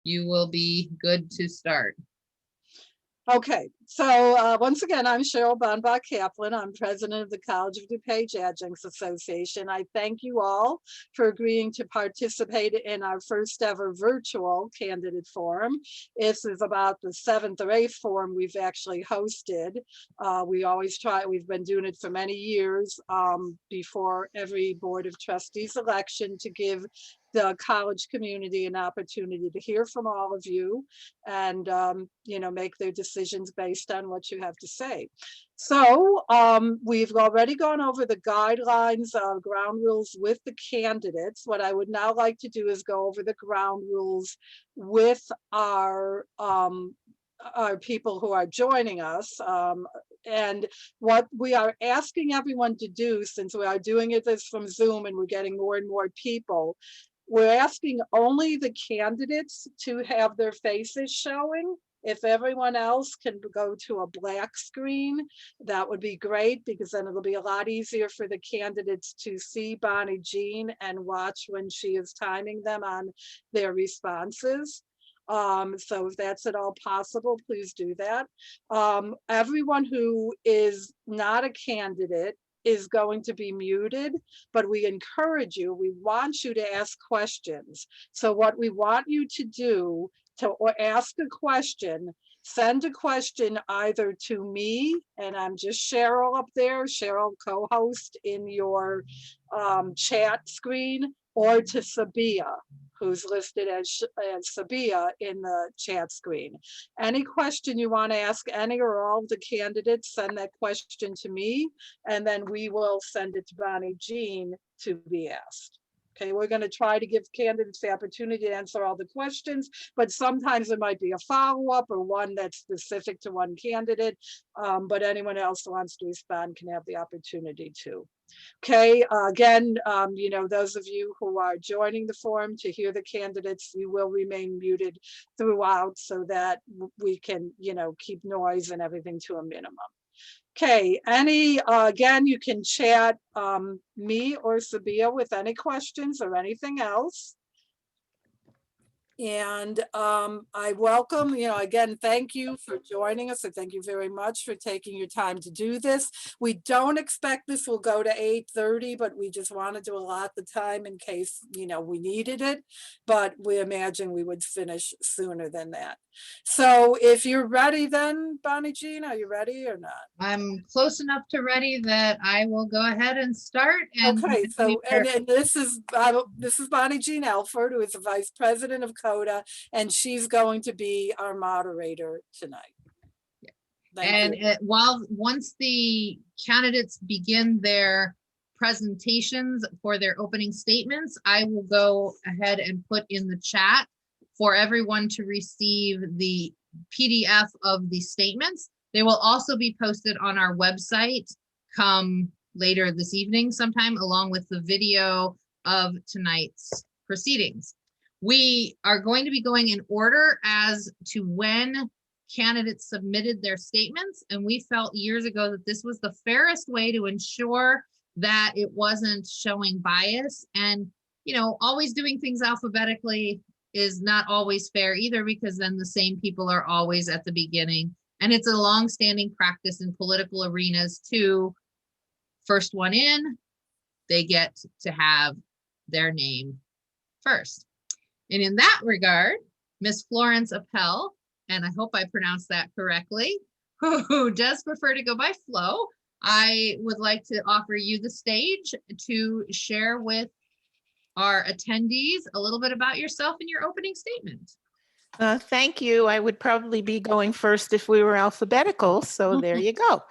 you will be good to start. Okay, so once again, I'm Cheryl Bonbach Kaplan. I'm president of the College of DuPage Adjuncts Association. I thank you all for agreeing to participate in our first ever virtual candidate forum. This is about the 7th or 8th forum we've actually hosted. We always try, we've been doing it for many years before every Board of Trustees election to give the college community an opportunity to hear from all of you and make their decisions based on what you have to say. So we've already gone over the guidelines, ground rules with the candidates. What I would now like to do is go over the ground rules with our people who are joining us. And what we are asking everyone to do, since we are doing it this from Zoom and we're getting more and more people, we're asking only the candidates to have their faces showing. If everyone else can go to a black screen, that would be great, because then it'll be a lot easier for the candidates to see Bonnie Jean and watch when she is timing them on their responses. So if that's at all possible, please do that. Everyone who is not a candidate is going to be muted, but we encourage you, we want you to ask questions. So what we want you to do to ask a question, send a question either to me, and I'm just Cheryl up there, Cheryl co-host in your chat screen, or to Sabia, who's listed as Sabia in the chat screen. Any question you want to ask any or all of the candidates, send that question to me, and then we will send it to Bonnie Jean to be asked. Okay, we're going to try to give candidates the opportunity to answer all the questions, but sometimes there might be a follow-up or one that's specific to one candidate, but anyone else who wants to respond can have the opportunity to. Okay, again, those of you who are joining the forum to hear the candidates, you will remain muted throughout so that we can, keep noise and everything to a minimum. Okay, again, you can chat me or Sabia with any questions or anything else. And I welcome, again, thank you for joining us. And thank you very much for taking your time to do this. We don't expect this will go to 8:30, but we just wanted to allot the time in case, we needed it. But we imagine we would finish sooner than that. So if you're ready then, Bonnie Jean, are you ready or not? I'm close enough to ready that I will go ahead and start. And okay, so and this is Bonnie Jean Elford, who is the Vice President of CODA, and she's going to be our moderator tonight. Once the candidates begin their presentations for their opening statements, I will go ahead and put in the chat for everyone to receive the PDF of the statements. They will also be posted on our website come later this evening sometime, along with the video of tonight's proceedings. We are going to be going in order as to when candidates submitted their statements, and we felt years ago that this was the fairest way to ensure that it wasn't showing bias. And always doing things alphabetically is not always fair either, because then the same people are always at the beginning, and it's a long-standing practice in political arenas to first one in, they get to have their name first. And in that regard, Miss Florence Appel, and I hope I pronounced that correctly, who does prefer to go by Flo, I would like to offer you the stage to share with our attendees a little bit about yourself and your opening statement. Thank you. I would probably be going first if we were alphabetical, so there you go.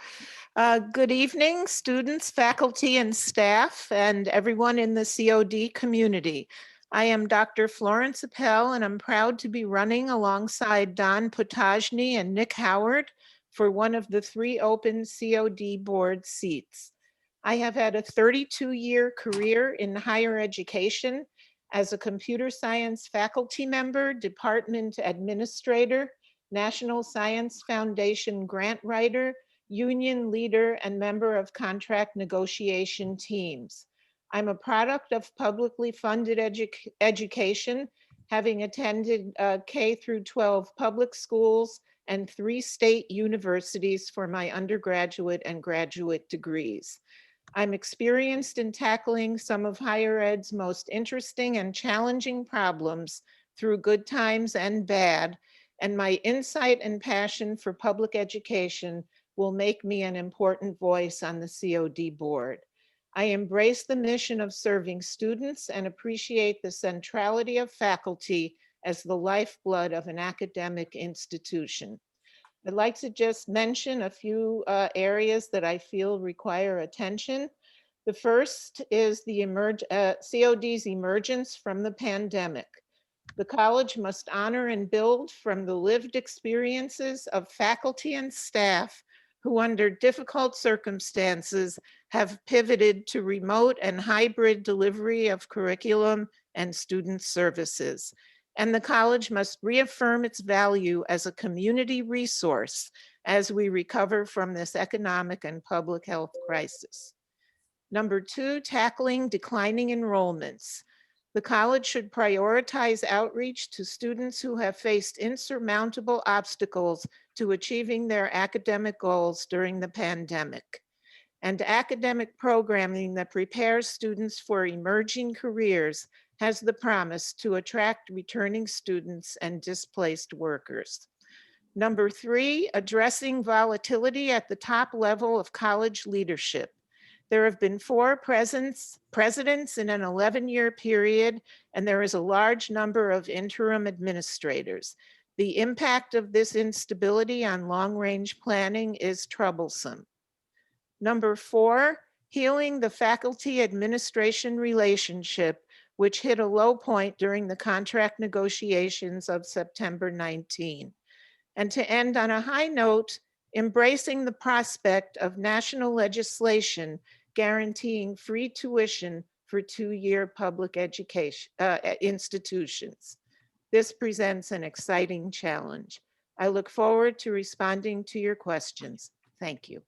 Good evening, students, faculty, and staff, and everyone in the COD community. I am Dr. Florence Appel, and I'm proud to be running alongside Don Potajny and Nick Howard for one of the 3 open COD board seats. I have had a 32-year career in higher education as a computer science faculty member, department administrator, National Science Foundation grant writer, union leader, and member of contract negotiation teams. I'm a product of publicly funded education having attended K through 12 public schools and 3 state universities for my undergraduate and graduate degrees. I'm experienced in tackling some of higher ed's most interesting and challenging problems through good times and bad, and my insight and passion for public education will make me an important voice on the COD board. I embrace the mission of serving students and appreciate the centrality of faculty as the lifeblood of an academic institution. I'd like to just mention a few areas that I feel require attention. The first is the COD's emergence from the pandemic. The college must honor and build from the lived experiences of faculty and staff who, under difficult circumstances, have pivoted to remote and hybrid delivery of curriculum and student services. And the college must reaffirm its value as a community resource as we recover from this economic and public health crisis. Number 2, tackling declining enrollments. The college should prioritize outreach to students who have faced insurmountable obstacles to achieving their academic goals during the pandemic. And academic programming that prepares students for emerging careers has the promise to attract returning students and displaced workers. Number 3, addressing volatility at the top level of college leadership. There have been 4 presidents in an 11-year period, and there is a large number of interim administrators. The impact of this instability on long-range planning is troublesome. Number 4, healing the faculty administration relationship, which hit a low point during the contract negotiations of September 19. And to end on a high note, embracing the prospect of national legislation guaranteeing free tuition for 2-year public education institutions. This presents an exciting challenge. I look forward to responding to your questions. Thank you.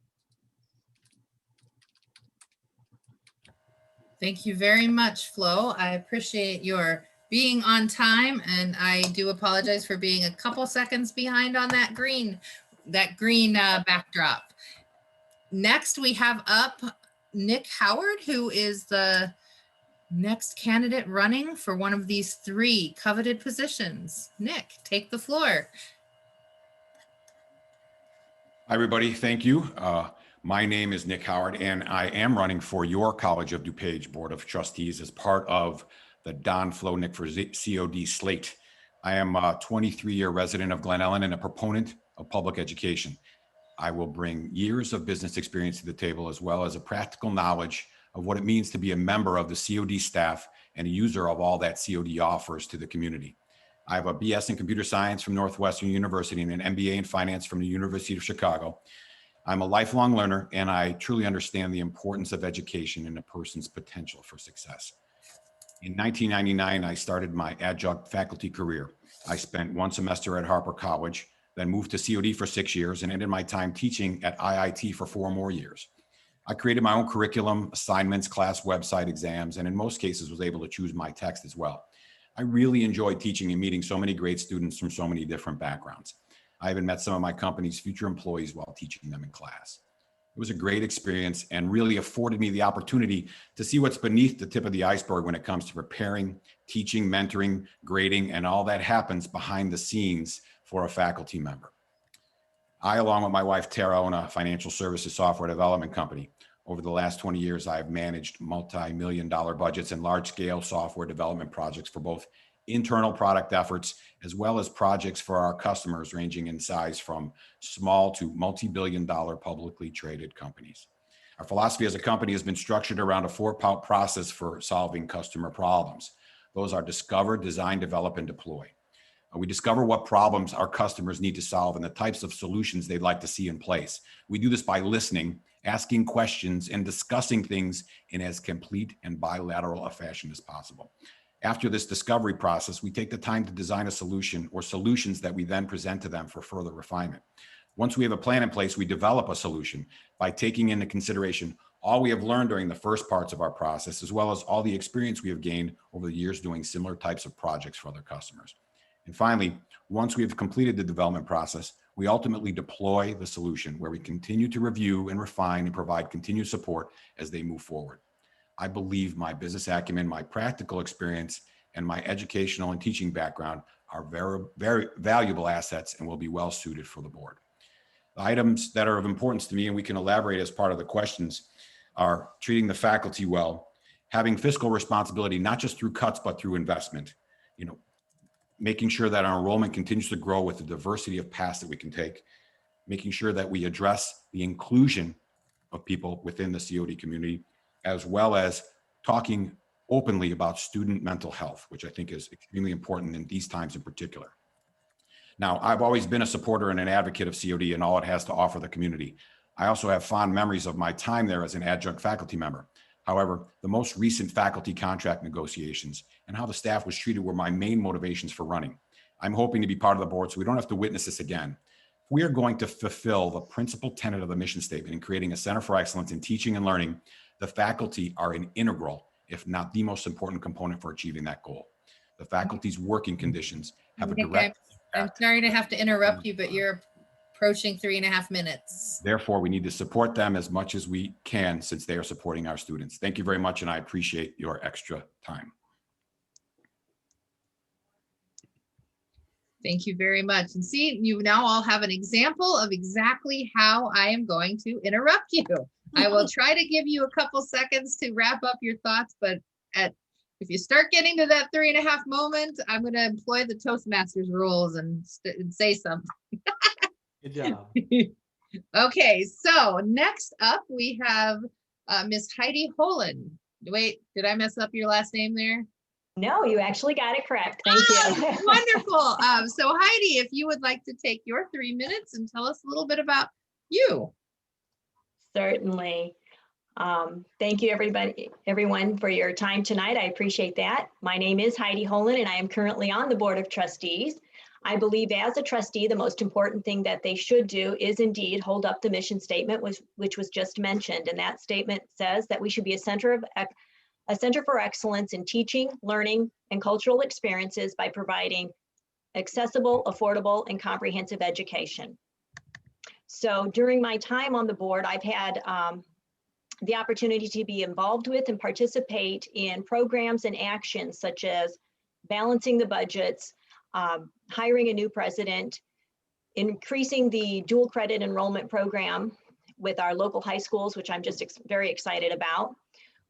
Thank you very much, Flo. I appreciate your being on time, and I do apologize for being a couple seconds behind on that green backdrop. Next, we have up Nick Howard, who is the next candidate running for one of these 3 coveted positions. Nick, take the floor. Hi, everybody. Thank you. My name is Nick Howard, and I am running for your College of DuPage Board of Trustees as part of the Don Flo Nick for COD slate. I am a 23-year resident of Glen Ellen and a proponent of public education. I will bring years of business experience to the table, as well as a practical knowledge of what it means to be a member of the COD staff and a user of all that COD offers to the community. I have a BS in computer science from Northwestern University and an MBA in finance from the University of Chicago. I'm a lifelong learner, and I truly understand the importance of education and a person's potential for success. In 1999, I started my adjunct faculty career. I spent 1 semester at Harper College, then moved to COD for 6 years and ended my time teaching at IIT for 4 more years. I created my own curriculum, assignments, class website, exams, and in most cases was able to choose my text as well. I really enjoyed teaching and meeting so many great students from so many different backgrounds. I even met some of my company's future employees while teaching them in class. It was a great experience and really afforded me the opportunity to see what's beneath the tip of the iceberg when it comes to preparing, teaching, mentoring, grading, and all that happens behind the scenes for a faculty member. I, along with my wife, Tara, own a financial services software development company. Over the last 20 years, I've managed multi-million-dollar budgets and large-scale software development projects for both internal product efforts, as well as projects for our customers ranging in size from small to multi-billion-dollar publicly traded companies. Our philosophy as a company has been structured around a 4-part process for solving customer problems. Those are discover, design, develop, and deploy. We discover what problems our customers need to solve and the types of solutions they'd like to see in place. We do this by listening, asking questions, and discussing things in as complete and bilateral a fashion as possible. After this discovery process, we take the time to design a solution or solutions that we then present to them for further refinement. Once we have a plan in place, we develop a solution by taking into consideration all we have learned during the first parts of our process, as well as all the experience we have gained over the years doing similar types of projects for other customers. And finally, once we have completed the development process, we ultimately deploy the solution where we continue to review and refine and provide continued support as they move forward. I believe my business acumen, my practical experience, and my educational and teaching background are very, very valuable assets and will be well suited for the board. The items that are of importance to me, and we can elaborate as part of the questions, are treating the faculty well, having fiscal responsibility, not just through cuts, but through investment, making sure that our enrollment continues to grow with the diversity of paths that we can take, making sure that we address the inclusion of people within the COD community, as well as talking openly about student mental health, which I think is extremely important in these times in particular. Now, I've always been a supporter and an advocate of COD and all it has to offer the community. I also have fond memories of my time there as an adjunct faculty member. However, the most recent faculty contract negotiations and how the staff was treated were my main motivations for running. I'm hoping to be part of the board so we don't have to witness this again. If we are going to fulfill the principal tenet of the mission statement in creating a center for excellence in teaching and learning, the faculty are an integral, if not the most important component for achieving that goal. The faculty's working conditions have a direct I'm impact. sorry to have to interrupt you, but you're approaching 3.5 minutes. Therefore, we need to support them as much as we can since they are supporting our students. Thank you very much, and I appreciate your extra time. Thank you very much. And see, you now all have an example of exactly how I am going to interrupt you. I will try to give you a couple seconds to wrap up your thoughts, but if you start getting to that 3.5 moment, I'm going to employ the Toastmasters rules and say something. Good job. Okay, so next up we have Miss Heidi Holen. Wait, did I mess up your last name there? No, you actually got it correct. Thank you. Wonderful. So Heidi, if you would like to take your 3 minutes and tell us a little bit about you. Certainly. Thank you, everyone, for your time tonight. I appreciate that. My name is Heidi Holen, and I am currently on the Board of Trustees. I believe as a trustee, the most important thing that they should do is indeed hold up the mission statement, which was just mentioned. And that statement says that we should be a center for excellence in teaching, learning, and cultural experiences by providing accessible, affordable, and comprehensive education. So during my time on the board, I've had the opportunity to be involved with and participate in programs and actions such as balancing the budgets, hiring a new president, increasing the dual credit enrollment program with our local high schools, which I'm just very excited about.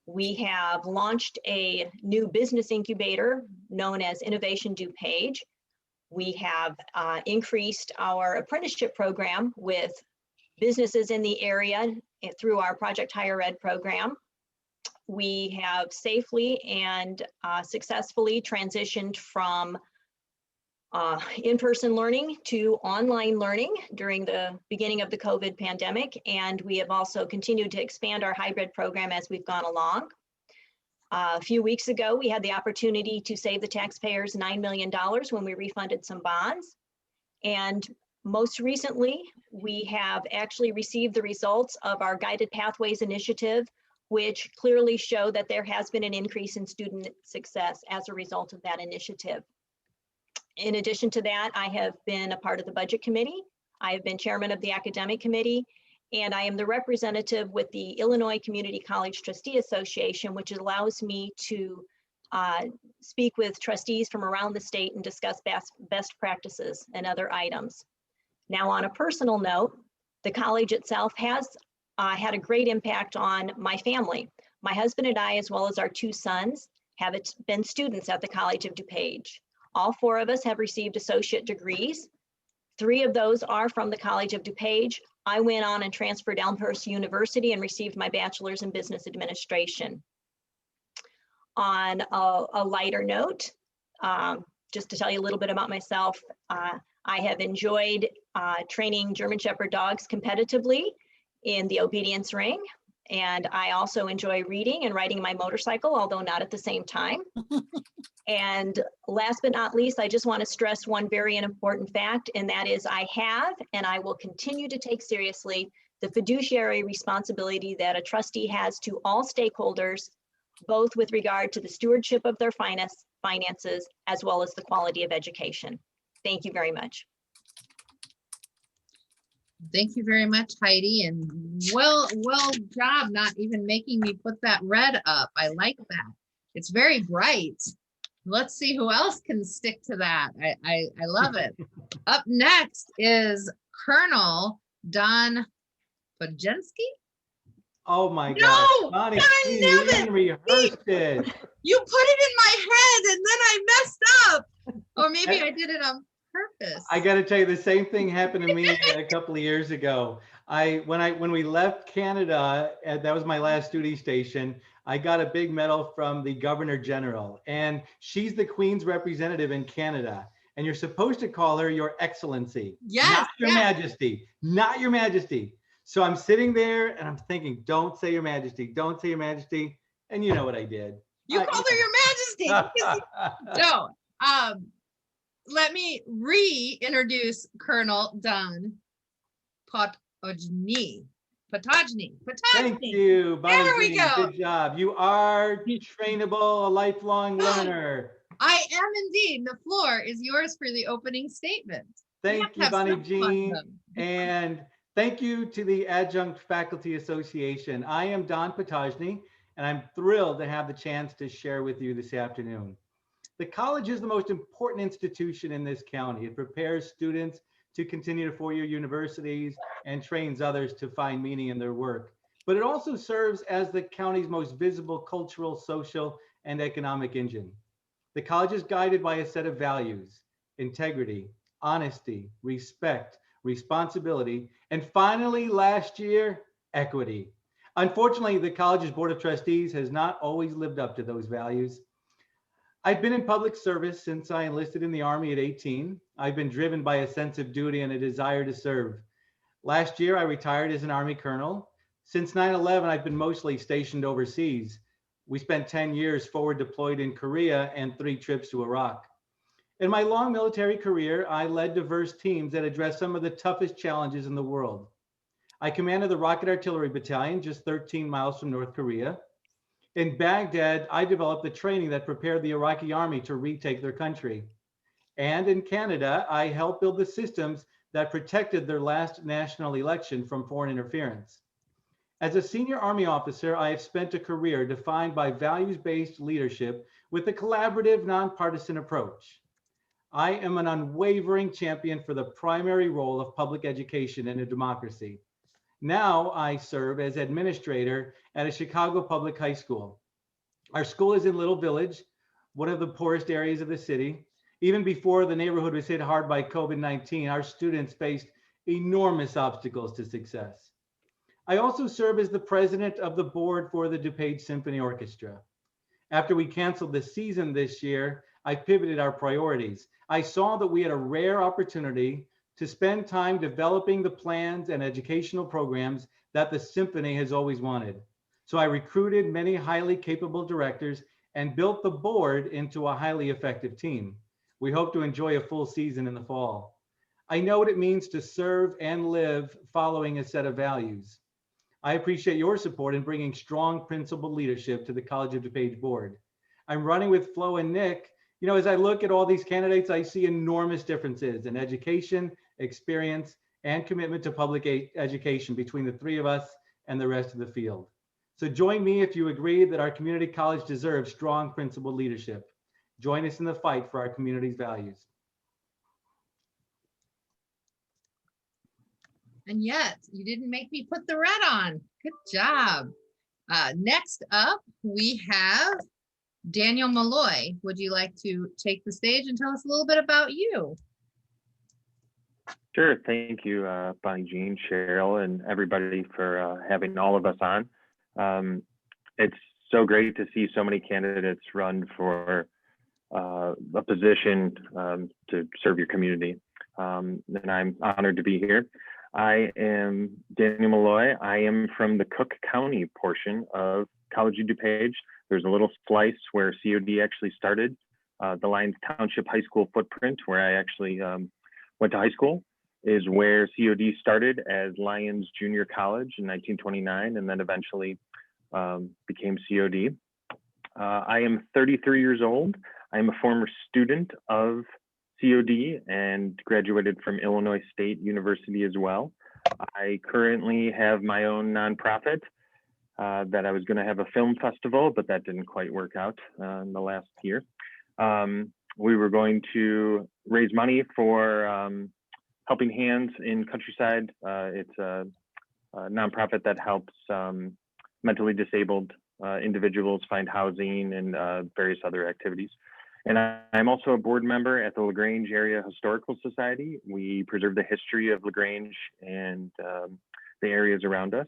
We have launched a new business incubator known as Innovation DuPage. We have increased our apprenticeship program with businesses in the area through our Project Higher Ed program. We have safely and successfully transitioned from in-person learning to online learning during the beginning of the COVID pandemic. And we have also continued to expand our hybrid program as we've gone along. A few weeks ago, we had the opportunity to save the taxpayers $9 million when we refunded some bonds. And most recently, we have actually received the results of our Guided Pathways initiative, which clearly show that there has been an increase in student success as a result of that initiative. In addition to that, I have been a part of the budget committee. I have been chairman of the academic committee, and I am the representative with the Illinois Community College Trustee Association, which allows me to speak with trustees from around the state and discuss best practices and other items. Now, on a personal note, the college itself has had a great impact on my family. My husband and I, as well as our 2 sons, have been students at the College of DuPage. All 4 of us have received associate degrees. 3 of those are from the College of DuPage. I went on and transferred to Elmhurst University and received my bachelor's in business administration. On a lighter note, just to tell you a little bit about myself, I have enjoyed training German Shepherd dogs competitively in the obedience ring. And I also enjoy reading and riding my motorcycle, although not at the same time. And last but not least, I just want to stress one very important fact, and that is I have and I will continue to take seriously the fiduciary responsibility that a trustee has to all stakeholders, both with regard to the stewardship of their finances, as well as the quality of education. Thank you very much. Thank you very much, Heidi, and well job not even making me put that red up. I like that. It's very bright. Let's see who else can stick to that. I love it. Up next is Colonel Don Podjenski. Oh my No, God. Bonnie, I we knew even it. rehearsed it. You put it in my head and then I messed up. Or maybe I did it on purpose. I got to tell you, the same thing happened to me a couple of years ago. When we left Canada, that was my last duty station. I got a big medal from the Governor General, and she's the Queen's representative in Canada. And you're supposed to call her Your Excellency, Yes, not Your yes. Majesty, not Your Majesty. So I'm sitting there and I'm thinking, don't say Your Majesty, don't say Your Majesty. And you know what I did. You called her Your Majesty. So, let me reintroduce Colonel Don Podojny. Thank you, Bonnie There we Jean. go. Good job. You are trainable, a lifelong learner. I am indeed. The floor is yours for the opening statement. Thank you, have Bonnie some fun, Jean. though. And thank you to the Adjunct Faculty Association. I am Don Podojny, and I'm thrilled to have the chance to share with you this afternoon. The college is the most important institution in this county. It prepares students to continue to four-year universities and trains others to find meaning in their work. But it also serves as the county's most visible cultural, social, and economic engine. The college is guided by a set of values: integrity, honesty, respect, responsibility, and finally, last year, equity. Unfortunately, the college's Board of Trustees has not always lived up to those values. I've been in public service since I enlisted in the Army at 18. I've been driven by a sense of duty and a desire to serve. Last year, I retired as an Army colonel. Since 9/11, I've been mostly stationed overseas. We spent 10 years forward deployed in Korea and 3 trips to Iraq. In my long military career, I led diverse teams that addressed some of the toughest challenges in the world. I commanded the Rocket Artillery Battalion just 13 miles from North Korea. In Baghdad, I developed the training that prepared the Iraqi army to retake their country. And in Canada, I helped build the systems that protected their last national election from foreign interference. As a senior Army officer, I have spent a career defined by values-based leadership with a collaborative, nonpartisan approach. I am an unwavering champion for the primary role of public education in a democracy. Now I serve as administrator at a Chicago public high school. Our school is in Little Village, one of the poorest areas of the city. Even before the neighborhood was hit hard by COVID-19, our students faced enormous obstacles to success. I also serve as the president of the board for the DuPage Symphony Orchestra. After we canceled the season this year, I pivoted our priorities. I saw that we had a rare opportunity to spend time developing the plans and educational programs that the symphony has always wanted. So I recruited many highly capable directors and built the board into a highly effective team. We hope to enjoy a full season in the fall. I know what it means to serve and live following a set of values. I appreciate your support in bringing strong principled leadership to the College of DuPage board. I'm running with Flo and Nick. You know, as I look at all these candidates, I see enormous differences in education, experience, and commitment to public education between the 3 of us and the rest of the field. So join me if you agree that our community college deserves strong principled leadership. Join us in the fight for our community's values. And yet, you didn't make me put the red on. Good job. Next up, we have Daniel Malloy. Would you like to take the stage and tell us a little bit about you? Sure. Thank you, Bonnie Jean, Cheryl, and everybody for having all of us on. It's so great to see so many candidates run for a position to serve your community. And I'm honored to be here. I am Daniel Malloy. I am from the Cook County portion of College of DuPage. There's a little slice where COD actually started, the Lyons Township High School footprint, where I actually went to high school. is where COD started as Lyons Junior College in 1929, and then eventually became COD. I am 33 years old. I am a former student of COD and graduated from Illinois State University as well. I currently have my own nonprofit that I was going to have a film festival, but that didn't quite work out in the last year. We were going to raise money for Helping Hands in Countryside. It's a nonprofit that helps mentally disabled individuals find housing and various other activities. And I'm also a board member at the LaGrange Area Historical Society. We preserve the history of LaGrange and the areas around us.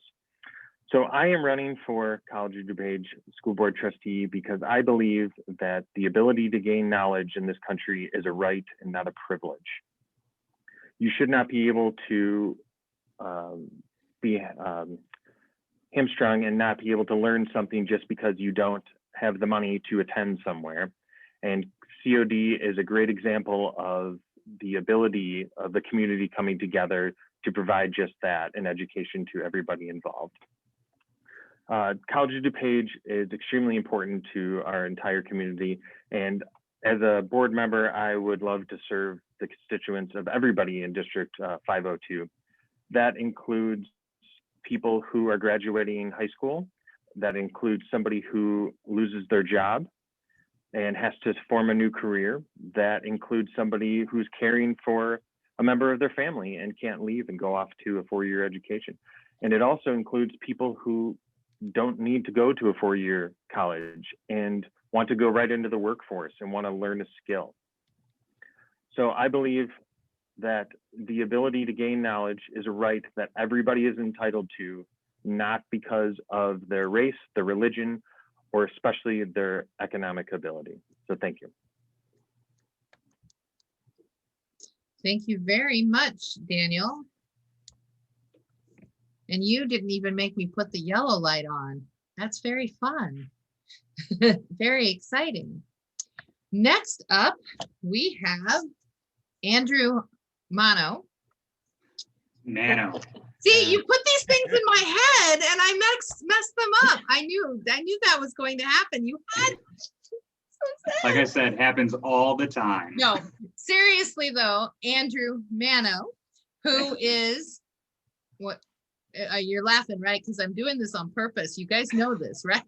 So I am running for College of DuPage School Board Trustee because I believe that the ability to gain knowledge in this country is a right and not a privilege. You should not be able to be hamstrung and not be able to learn something just because you don't have the money to attend somewhere. And COD is a great example of the ability of the community coming together to provide just that, an education to everybody involved. College of DuPage is extremely important to our entire community. And as a board member, I would love to serve the constituents of everybody in District 502. That includes people who are graduating high school. That includes somebody who loses their job and has to form a new career. That includes somebody who's caring for a member of their family and can't leave and go off to a 4-year education. And it also includes people who don't need to go to a 4-year college and want to go right into the workforce and want to learn a skill. So I believe that the ability to gain knowledge is a right that everybody is entitled to, not because of their race, their religion, or especially their economic ability. So thank you. Thank you very much, Daniel. And you didn't even make me put the yellow light on. That's very fun. Very exciting. Next up, we have Andrew Mano. Nano. See, you put these things in my head and I messed them up. I knew that was going to happen. You had Like I said, happens all the time. no, seriously though, Andrew Mano, who is what you're laughing, right? Because I'm doing this on purpose. You guys know this, right?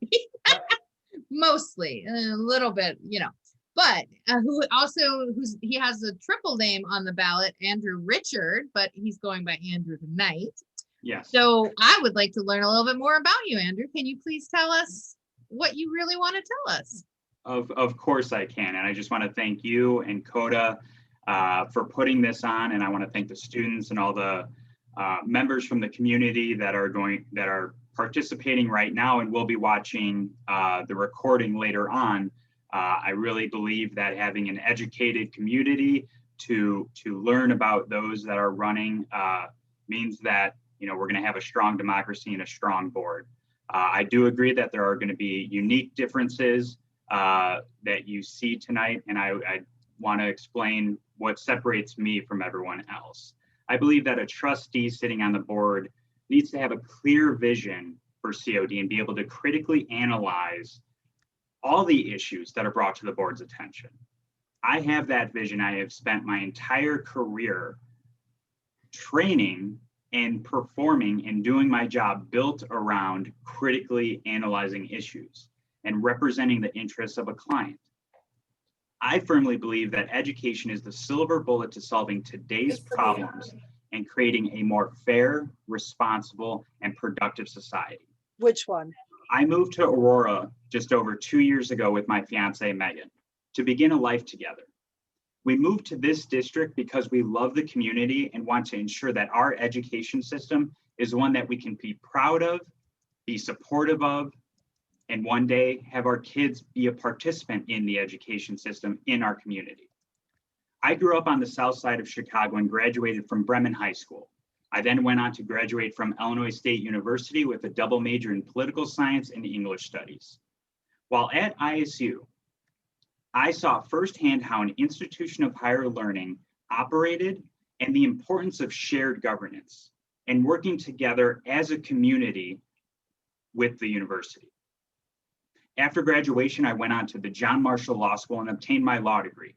Mostly, a little bit, you know. But he has a triple name on the ballot, Andrew Richard, but he's going by Andrew tonight. Yes. So I would like to learn a little bit more about you, Andrew. Can you please tell us what you really want to tell us? Of course I can. And I just want to thank you and CODA for putting this on. And I want to thank the students and all the members from the community that are participating right now and will be watching the recording later on. I really believe that having an educated community to learn about those that are running means that, you know, we're going to have a strong democracy and a strong board. I do agree that there are going to be unique differences that you see tonight, and I want to explain what separates me from everyone else. I believe that a trustee sitting on the board needs to have a clear vision for COD and be able to critically analyze all the issues that are brought to the board's attention. I have that vision. I have spent my entire career training and performing and doing my job built around critically analyzing issues and representing the interests of a client. I firmly believe that education is the silver bullet to solving today's problems and creating a more fair, responsible, and productive society. Which one? I moved to Aurora just over 2 years ago with my fiance, Megan, to begin a life together. We moved to this district because we love the community and want to ensure that our education system is one that we can be proud of, be supportive of, and one day have our kids be a participant in the education system in our community. I grew up on the south side of Chicago and graduated from Bremen High School. I then went on to graduate from Illinois State University with a double major in political science and English studies. While at ISU, I saw firsthand how an institution of higher learning operated and the importance of shared governance and working together as a community with the university. After graduation, I went on to the John Marshall Law School and obtained my law degree.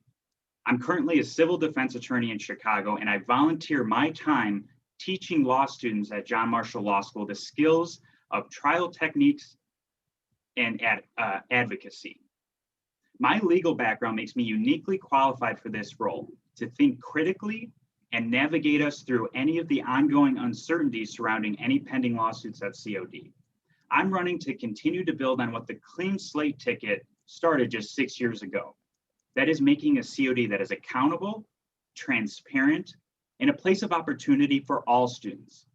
I'm currently a civil defense attorney in Chicago, and I volunteer my time teaching law students at John Marshall Law School the skills of trial techniques and advocacy. My legal background makes me uniquely qualified for this role to think critically and navigate us through any of the ongoing uncertainties surrounding any pending lawsuits at COD. I'm running to continue to build on what the clean slate ticket started just 6 years ago. That is making a COD that is accountable, transparent, and a place of opportunity for all students.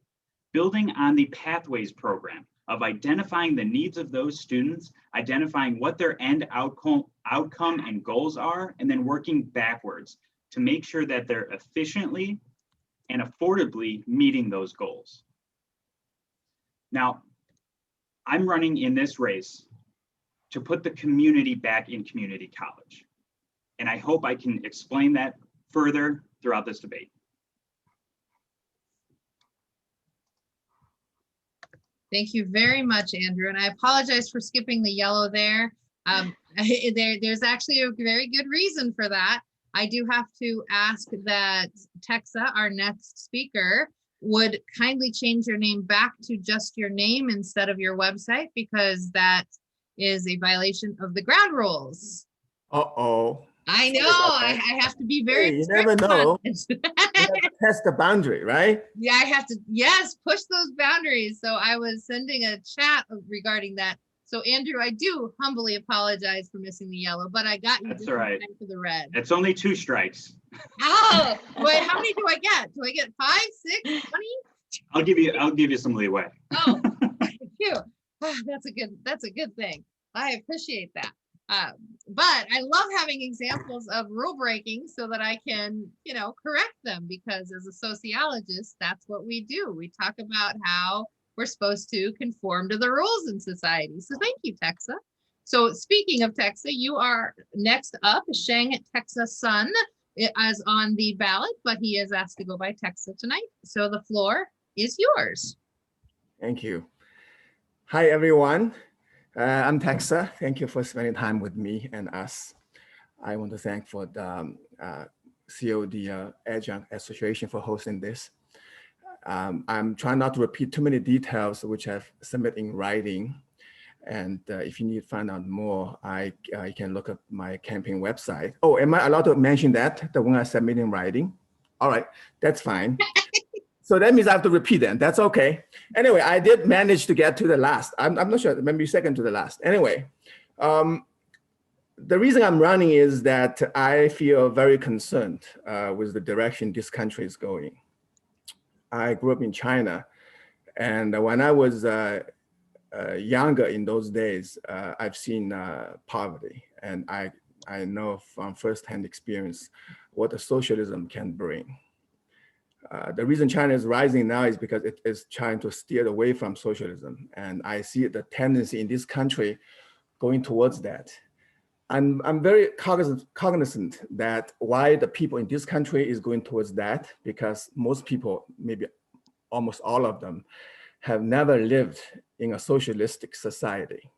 Building on the Pathways program of identifying the needs of those students, identifying what their end outcome and goals are, and then working backwards to make sure that they're efficiently and affordably meeting those goals. Now, I'm running in this race to put the community back in community college. And I hope I can explain that further throughout this debate. Thank you very much, Andrew. And I apologize for skipping the yellow there. There's actually a very good reason for that. I do have to ask that Texa, our next speaker, would kindly change your name back to just your name instead of your website, because that is a violation of the ground rules. Uh-oh. I know, I have to be very Hey, you never strict on know. this. You have to test the boundary, right? Yeah, I have to, yes, push those boundaries. So I was sending a chat regarding that. So Andrew, I do humbly apologize for missing the yellow, but I got you That's just all in right. time for the red. It's only 2 strikes. Oh, wait, how many do I get? Do I get 5, 6, 20? I'll give you some leeway. Oh, thank you. That's a good thing. I appreciate that. But I love having examples of rule breaking so that I can, correct them, because as a sociologist, that's what we do. We talk about how we're supposed to conform to the rules in society. So thank you, Texa. So speaking of Texa, you are next up. Sheng Texa Sun is on the ballot, but he is asked to go by Texa tonight. So the floor is yours. Thank you. Hi, everyone. I'm Texa. Thank you for spending time with me and us. I want to thank for the COD Adjunct Association for hosting this. I'm trying not to repeat too many details which I've submitted in writing. And if you need to find out more, you can look at my campaign website. Oh, am I allowed to mention that, the one I submitted in writing? All right, that's fine. So that means I have to repeat them. That's okay. Anyway, I did manage to get to the last. I'm not sure, maybe second to the last. Anyway, the reason I'm running is that I feel very concerned with the direction this country is going. I grew up in China, and when I was younger in those days, I've seen poverty, and I know from firsthand experience what the socialism can bring. The reason China is rising now is because it is trying to steer away from socialism. And I see the tendency in this country going towards that. I'm very cognizant that why the people in this country is going towards that, because most people, maybe almost all of them, have never lived in a socialistic society.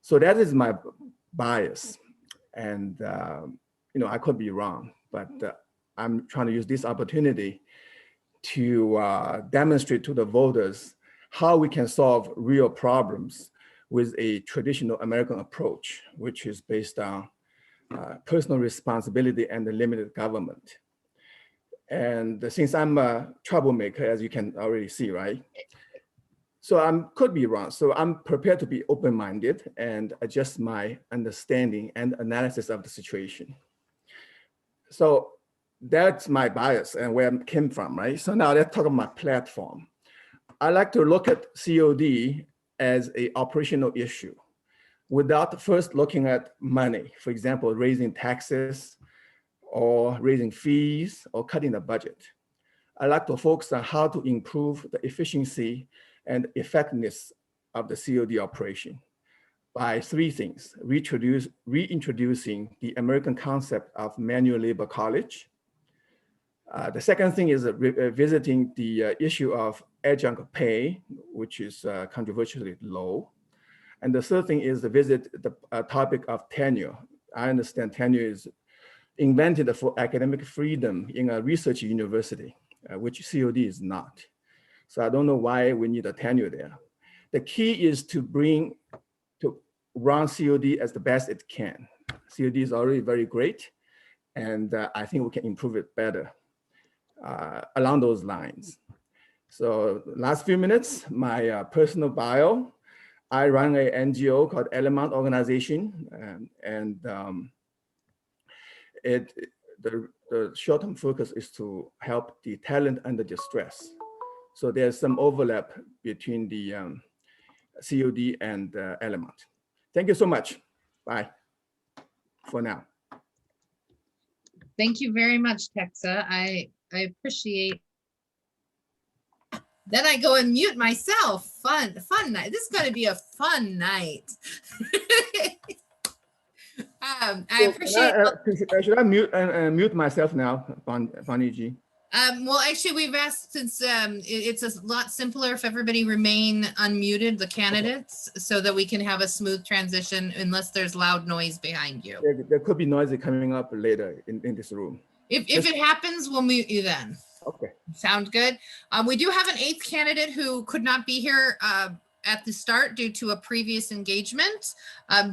So that is my bias. And I could be wrong, but I'm trying to use this opportunity to demonstrate to the voters how we can solve real problems with a traditional American approach, which is based on personal responsibility and the limited government. And since I'm a troublemaker, as you can already see, right? So I could be wrong. So I'm prepared to be open-minded and adjust my understanding and analysis of the situation. So that's my bias and where I came from, right? So now let's talk about my platform. I like to look at COD as an operational issue without first looking at money. For example, raising taxes or raising fees or cutting the budget. I like to focus on how to improve the efficiency and effectiveness of the COD operation by 3 things: reintroducing the American concept of manual labor college, The second thing is visiting the issue of adjunct pay, which is controversially low. And the third thing is to visit the topic of tenure. I understand tenure is invented for academic freedom in a research university, which COD is not. So I don't know why we need a tenure there. The key is to run COD as the best it can. COD is already very great, and I think we can improve it better along those lines. So last few minutes, my personal bio. I run an NGO called Element Organization, the short-term focus is to help the talent under distress. So there's some overlap between the COD and Element. Thank you so much. Bye for now. Thank you very much, Texa. I appreciate. Then I go and mute myself. Fun night. This is going to be a fun night. I appreciate. Should I mute myself now, Bonnie G? Well, actually, we've asked since it's a lot simpler if everybody remain unmuted, the candidates, so that we can have a smooth transition unless there's loud noise behind you. There could be noise coming up later in this room. If it happens, we'll mute you then. Okay. Sound good. We do have an 8th candidate who could not be here at the start due to a previous engagement.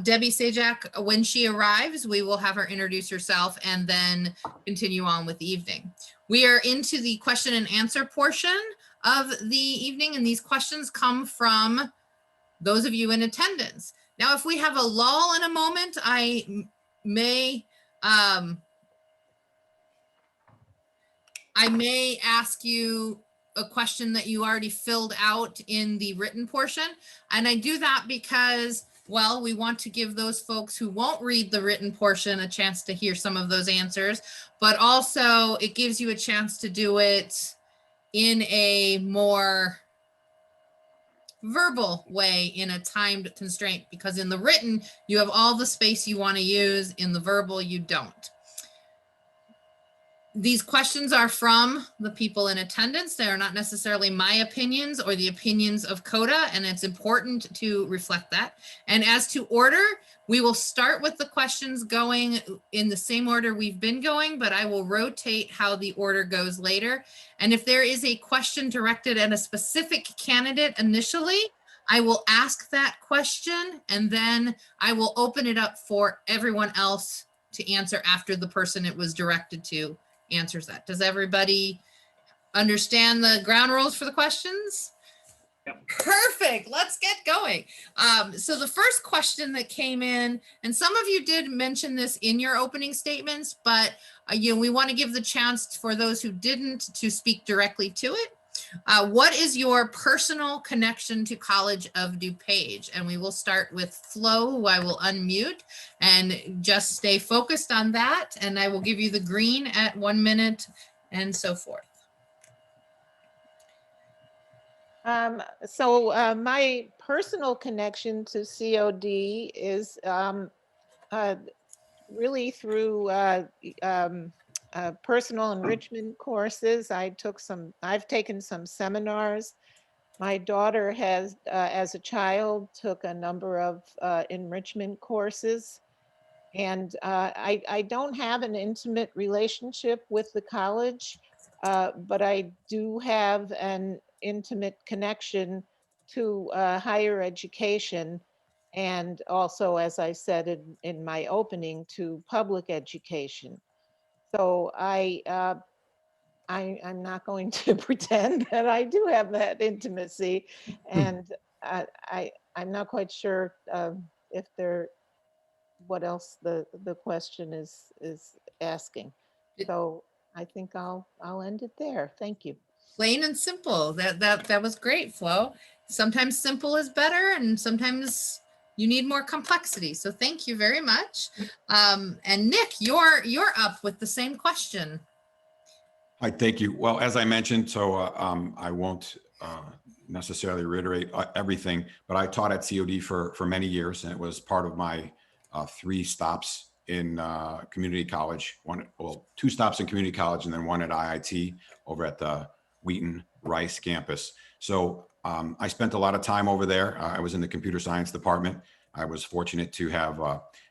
Debbie Sajak, when she arrives, we will have her introduce herself and then continue on with the evening. We are into the question and answer portion of the evening, and these questions come from those of you in attendance. Now, if we have a lull in a moment, I may ask you a question that you already filled out in the written portion. And I do that because, well, we want to give those folks who won't read the written portion a chance to hear some of those answers, but also it gives you a chance to do it in a more verbal way, in a timed constraint, because in the written, you have all the space you want to use. In the verbal, you don't. These questions are from the people in attendance. They are not necessarily my opinions or the opinions of CODA, and it's important to reflect that. And as to order, we will start with the questions going in the same order we've been going, but I will rotate how the order goes later. And if there is a question directed at a specific candidate initially, I will ask that question, and then I will open it up for everyone else to answer after the person it was directed to answers that. Does everybody understand the ground rules for the questions? Yep. Perfect. Let's get going. So the first question that came in, and some of you did mention this in your opening statements, but we want to give the chance for those who didn't to speak directly to it. What is your personal connection to College of DuPage? And we will start with Flo, who I will unmute, and just stay focused on that. And I will give you the green at 1 minute and so forth. My personal connection to COD is really through personal enrichment courses. I've taken some seminars. My daughter has, as a child, took a number of enrichment courses. And I don't have an intimate relationship with the college, but I do have an intimate connection to higher education. And also, as I said in my opening, to public education. So I'm not going to pretend that I do have that intimacy, and I'm not quite sure if what else the question is asking. So I think I'll end it there. Thank you. Plain and simple. That was great, Flo. Sometimes simple is better, and sometimes you need more complexity. So thank you very much. And Nick, you're up with the same question. Hi, thank you. Well, as I mentioned, so I won't necessarily reiterate everything, but I taught at COD for many years, and it was part of my 3 stops in community college, two stops in community college, and then one at IIT over at the Wheaton Rice campus. So I spent a lot of time over there. I was in the computer science department. I was fortunate to have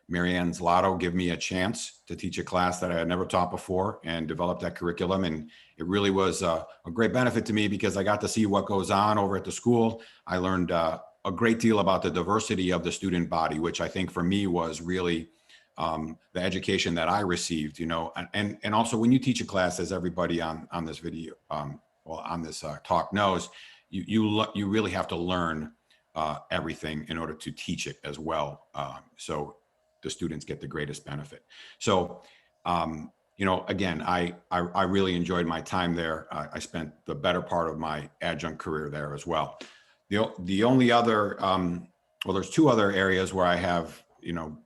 Marianne Zlato give me a chance to teach a class that I had never taught before and develop that curriculum. And it really was a great benefit to me because I got to see what goes on over at the school. I learned a great deal about the diversity of the student body, which I think for me was really the education that I received, you know, and also when you teach a class, as everybody on this video, on this talk knows, you really have to learn everything in order to teach it as well. So the students get the greatest benefit. So, you know, again, I really enjoyed my time there. I spent the better part of my adjunct career there as well. The only other, well, there's two other areas where I have, you know,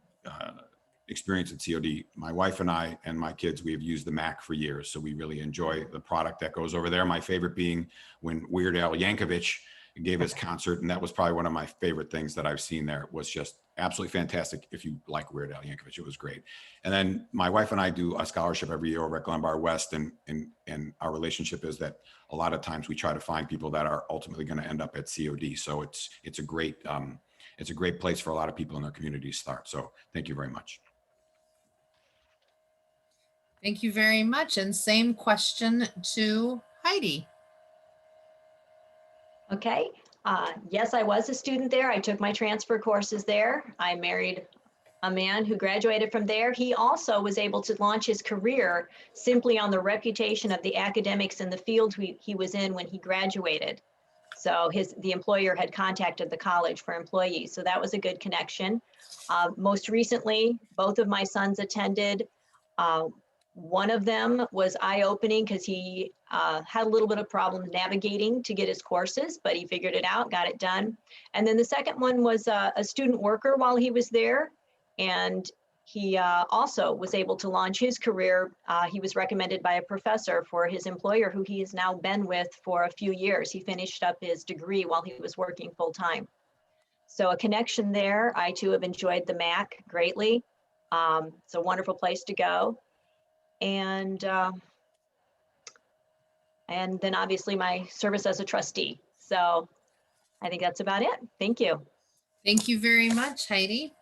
experience at COD. My wife and I and my kids, we have used the Mac for years. So we really enjoy the product that goes over there. My favorite being when Weird Al Yankovic gave his concert. And that was probably one of my favorite things that I've seen there. It was just absolutely fantastic. If you like Weird Al Yankovic, it was great. And then my wife and I do a scholarship every year over at Glenbar West. And our relationship is that a lot of times we try to find people that are ultimately going to end up at COD. So it's a great place for a lot of people in their community to start. So thank you very much. Thank you very much. And same question to Heidi. Okay. Yes, I was a student there. I took my transfer courses there. I married a man who graduated from there. He also was able to launch his career simply on the reputation of the academics in the field he was in when he graduated. So the employer had contacted the college for employees. So that was a good connection. Most recently, both of my sons attended. One of them was eye-opening because he had a little bit of problem navigating to get his courses, but he figured it out, got it done. And then the second one was a student worker while he was there. And he also was able to launch his career. He was recommended by a professor for his employer, who he has now been with for a few years. He finished up his degree while he was working full-time. So a connection there. I too have enjoyed the MAC greatly. It's a wonderful place to go. And then obviously my service as a trustee. So I think that's about it. Thank you. Thank you very much, Heidi.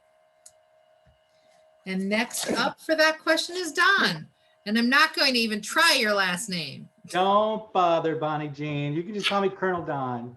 And next up for that question is Don. And I'm not going to even try your last name. Don't bother, Bonnie Jean. You can just call me Colonel Don.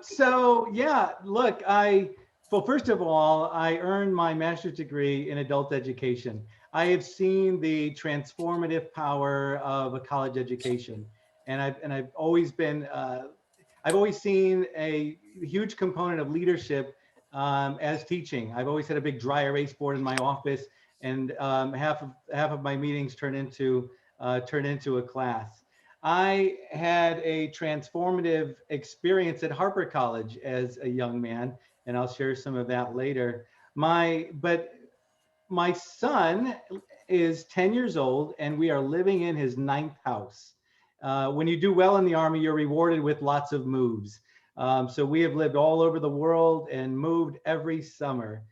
So yeah, look, well, first of all, I earned my master's degree in adult education. I have seen the transformative power of a college education. And I've always been, I've always seen a huge component of leadership as teaching. I've always had a big dry erase board in my office, and half of my meetings turn into a class. I had a transformative experience at Harper College as a young man, and I'll share some of that later. But my son is 10 years old, and we are living in his 9th house. When you do well in the Army, you're rewarded with lots of moves. So we have lived all over the world and moved every summer.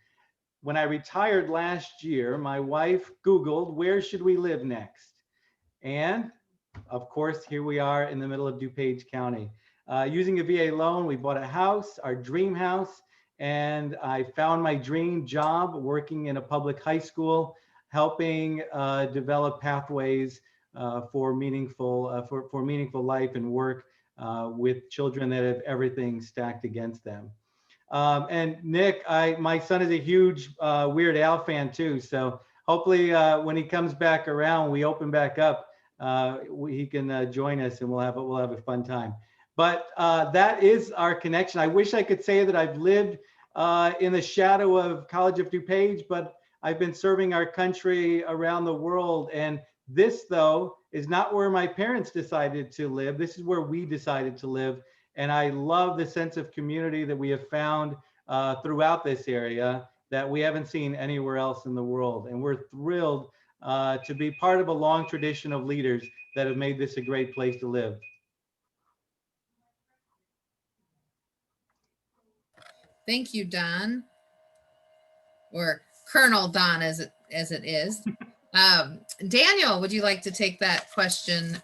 When I retired last year, my wife Googled, where should we live next? And of course, here we are in the middle of DuPage County. Using a VA loan, we bought a house, our dream house, and I found my dream job working in a public high school, helping develop pathways for meaningful life and work with children that have everything stacked against them. And Nick, my son is a huge Weird Al fan too. So hopefully when he comes back around, we open back up, he can join us and we'll have a fun time. But that is our connection. I wish I could say that I've lived in the shadow of College of DuPage, but I've been serving our country around the world. And this, though, is not where my parents decided to live. This is where we decided to live. And I love the sense of community that we have found throughout this area that we haven't seen anywhere else in the world. And we're thrilled to be part of a long tradition of leaders that have made this a great place to live. Thank you, Don. Or Colonel Don, as as it is. Daniel, would you like to take that question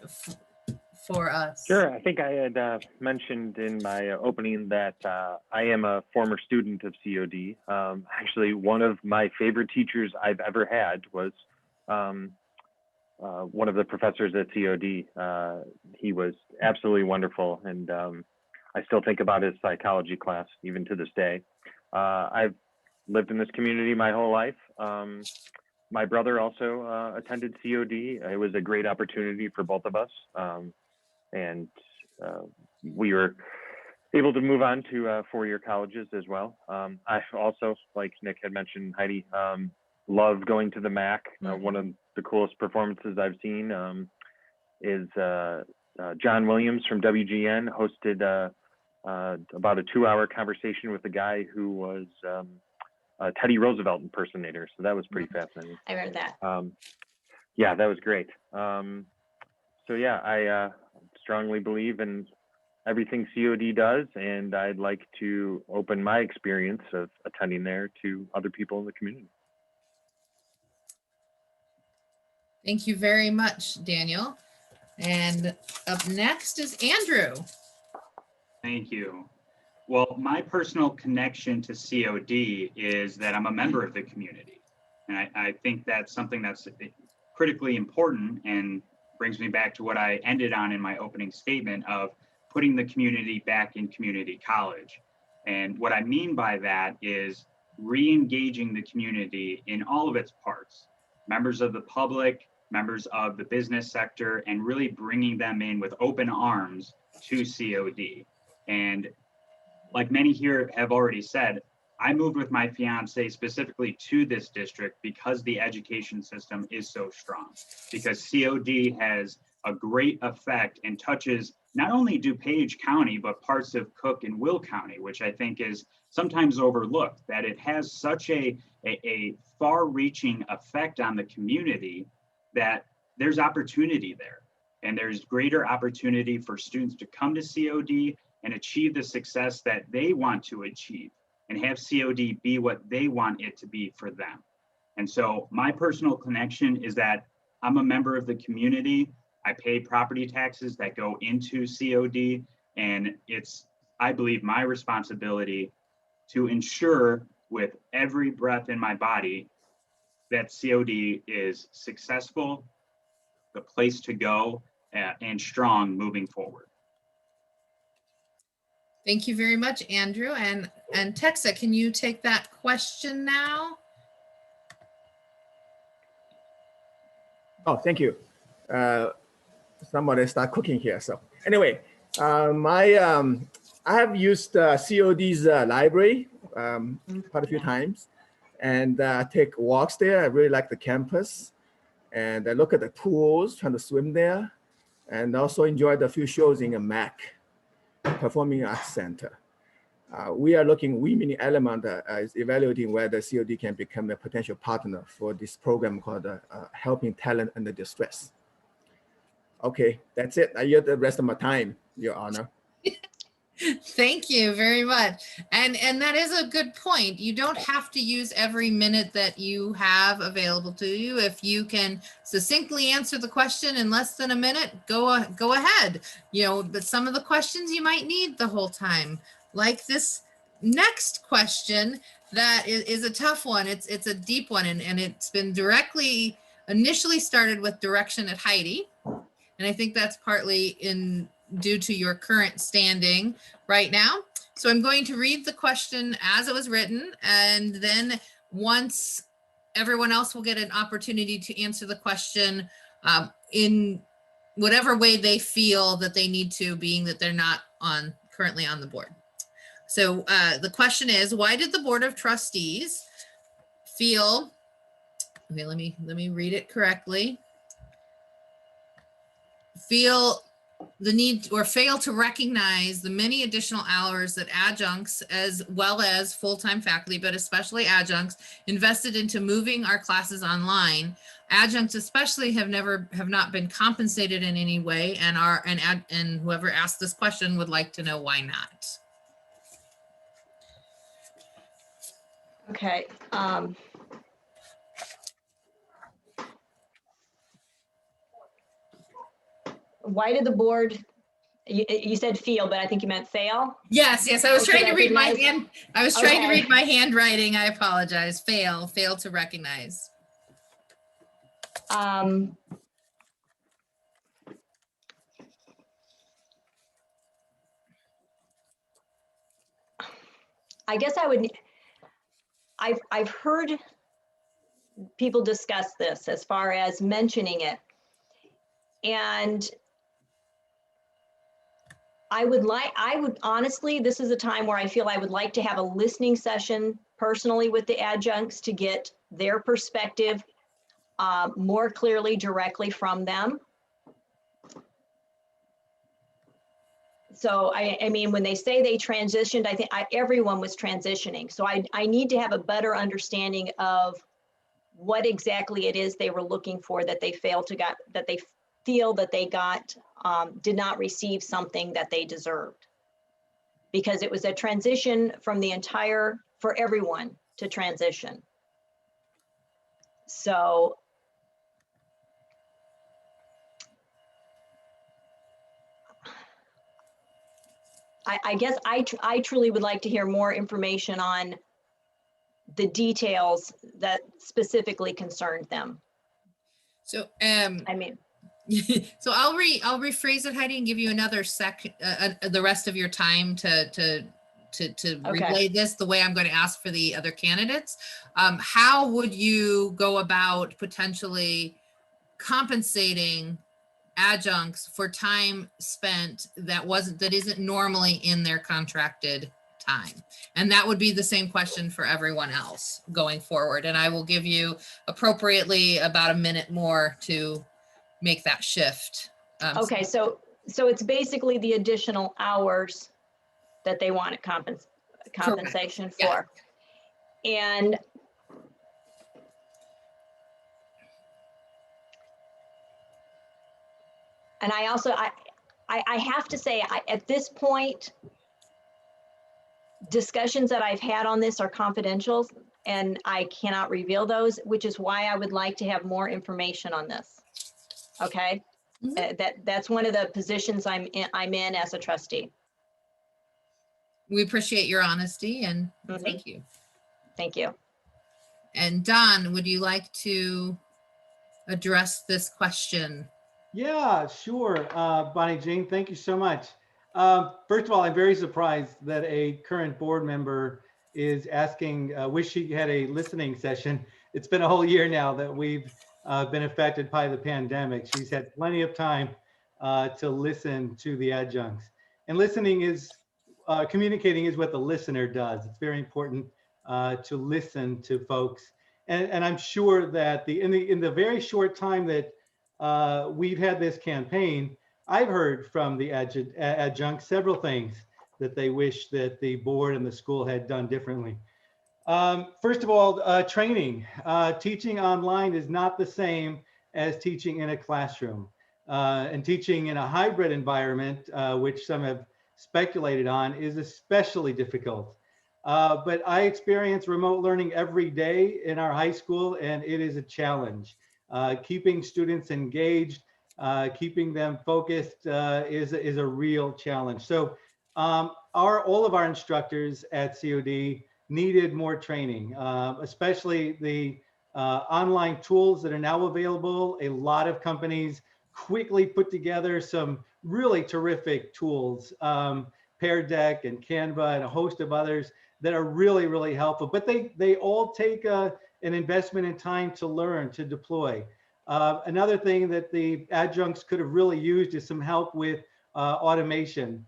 for us? Sure. I think I had mentioned in my opening that I am a former student of COD. Actually, one of my favorite teachers I've ever had was one of the professors at COD. He was absolutely wonderful, and I still think about his psychology class even to this day. I've lived in this community my whole life. My brother also attended COD. It was a great opportunity for both of us. And we were able to move on to four-year colleges as well. I also, like Nick had mentioned, Heidi, love going to the MAC. One of the coolest performances I've seen is John Williams from WGN hosted about a 2-hour conversation with a guy who was a Teddy Roosevelt impersonator. So that was pretty fascinating. I read that. Yeah, that was great. So yeah, I strongly believe in everything COD does, and I'd like to open my experience of attending there to other people in the community. Thank you very much, Daniel. And up next is Andrew. Thank you. Well, my personal connection to COD is that I'm a member of the community. And I think that's something that's critically important and brings me back to what I ended on in my opening statement of putting the community back in community college. And what I mean by that is re-engaging the community in all of its parts, members of the public, members of the business sector, and really bringing them in with open arms to COD. And like many here have already said, I moved with my fiance specifically to this district because the education system is so strong, because COD has a great effect and touches not only DuPage County, but parts of Cook and Will County, which I think is sometimes overlooked, that it has such a far-reaching effect on the community that there's opportunity there. And there's greater opportunity for students to come to COD and achieve the success that they want to achieve and have COD be what they want it to be for them. And so my personal connection is that I'm a member of the community. I pay property taxes that go into COD, and it's, I believe, my responsibility to ensure with every breath in my body that COD is successful, the place to go, and strong moving forward. Thank you very much, Andrew. And Texa, can you take that question now? Oh, thank you. Somebody start cooking here. So anyway, I have used COD's library quite a few times, and take walks there. I really like the campus, and I look at the pools, trying to swim there, and also enjoyed a few shows in a MAC, Performing Arts Center. We meaning Element, is evaluating whether COD can become a potential partner for this program called Helping Talent Under Distress. Okay, that's it. I yield the rest of my time, Your Honor. Thank you very much. And that is a good point. You don't have to use every minute that you have available to you. If you can succinctly answer the question in less than a minute, go ahead. But some of the questions you might need the whole time, like this next question that is a tough one. It's a deep one, and it's been initially started with direction at Heidi. And I think that's partly due to your current standing right now. So I'm going to read the question as it was written, and then once everyone else will get an opportunity to answer the question in whatever way they feel that they need to, being that they're not currently on the board. So the question is, why did the Board of Trustees feel, okay, let me read it correctly, feel the need or fail to recognize the many additional hours that adjuncts as well as full-time faculty, but especially adjuncts, invested into moving our classes online. Adjuncts especially have not been compensated in any way, and whoever asked this question would like to know why not. Okay. why did the board, you said feel, but I think you meant fail? Yes, I was To trying to read my recognize- hand. I was trying to Okay. read my handwriting. I apologize. Fail to recognize. I guess I've heard people discuss this as far as mentioning it. And I would honestly, this is a time where I feel I would like to have a listening session personally with the adjuncts to get their perspective more clearly, directly from them. So I mean, when they say they transitioned, I think everyone was transitioning. So I need to have a better understanding of what exactly it is they were looking for that they failed to get, that they feel that they got, did not receive something that they deserved. Because it was a transition from the entire, for everyone to transition. So I guess I truly would like to hear more information on the details that specifically concerned them. So, I mean, so I'll rephrase it, Heidi, and give you another the rest of your time to relay this the way I'm going to ask for the other candidates. How would you go about potentially compensating adjuncts for time spent that isn't normally in their contracted time? And that would be the same question for everyone else going forward. And I will give you appropriately about a minute more to make that shift. okay, so it's basically the additional hours that they want compensation for. Yeah. And I also, I have to say, at this point, discussions that I've had on this are confidential and I cannot reveal those, which is why I would like to have more information on this. Okay, that's one of the positions I'm in as a trustee. We appreciate your honesty and thank you. Thank you. And Don, would you like to address this question? Yeah, sure. Bonnie Jane, thank you so much. First of all, I'm very surprised that a current board member is asking, wish she had a listening session. It's been a whole year now that we've been affected by the pandemic. She's had plenty of time to listen to the adjuncts. And listening is, communicating is what the listener does. It's very important to listen to folks. And I'm sure that in the very short time that we've had this campaign, I've heard from the adjuncts several things that they wish that the board and the school had done differently. First of all, training. Teaching online is not the same as teaching in a classroom. And teaching in a hybrid environment, which some have speculated on, is especially difficult. But I experience remote learning every day in our high school, and it is a challenge. Keeping students engaged, keeping them focused is a real challenge. So all of our instructors at COD needed more training, especially the online tools that are now available. A lot of companies quickly put together some really terrific tools, Pear Deck and Canva and a host of others that are really, really helpful. But they all take an investment in time to learn, to deploy. Another thing that the adjuncts could have really used is some help with automation.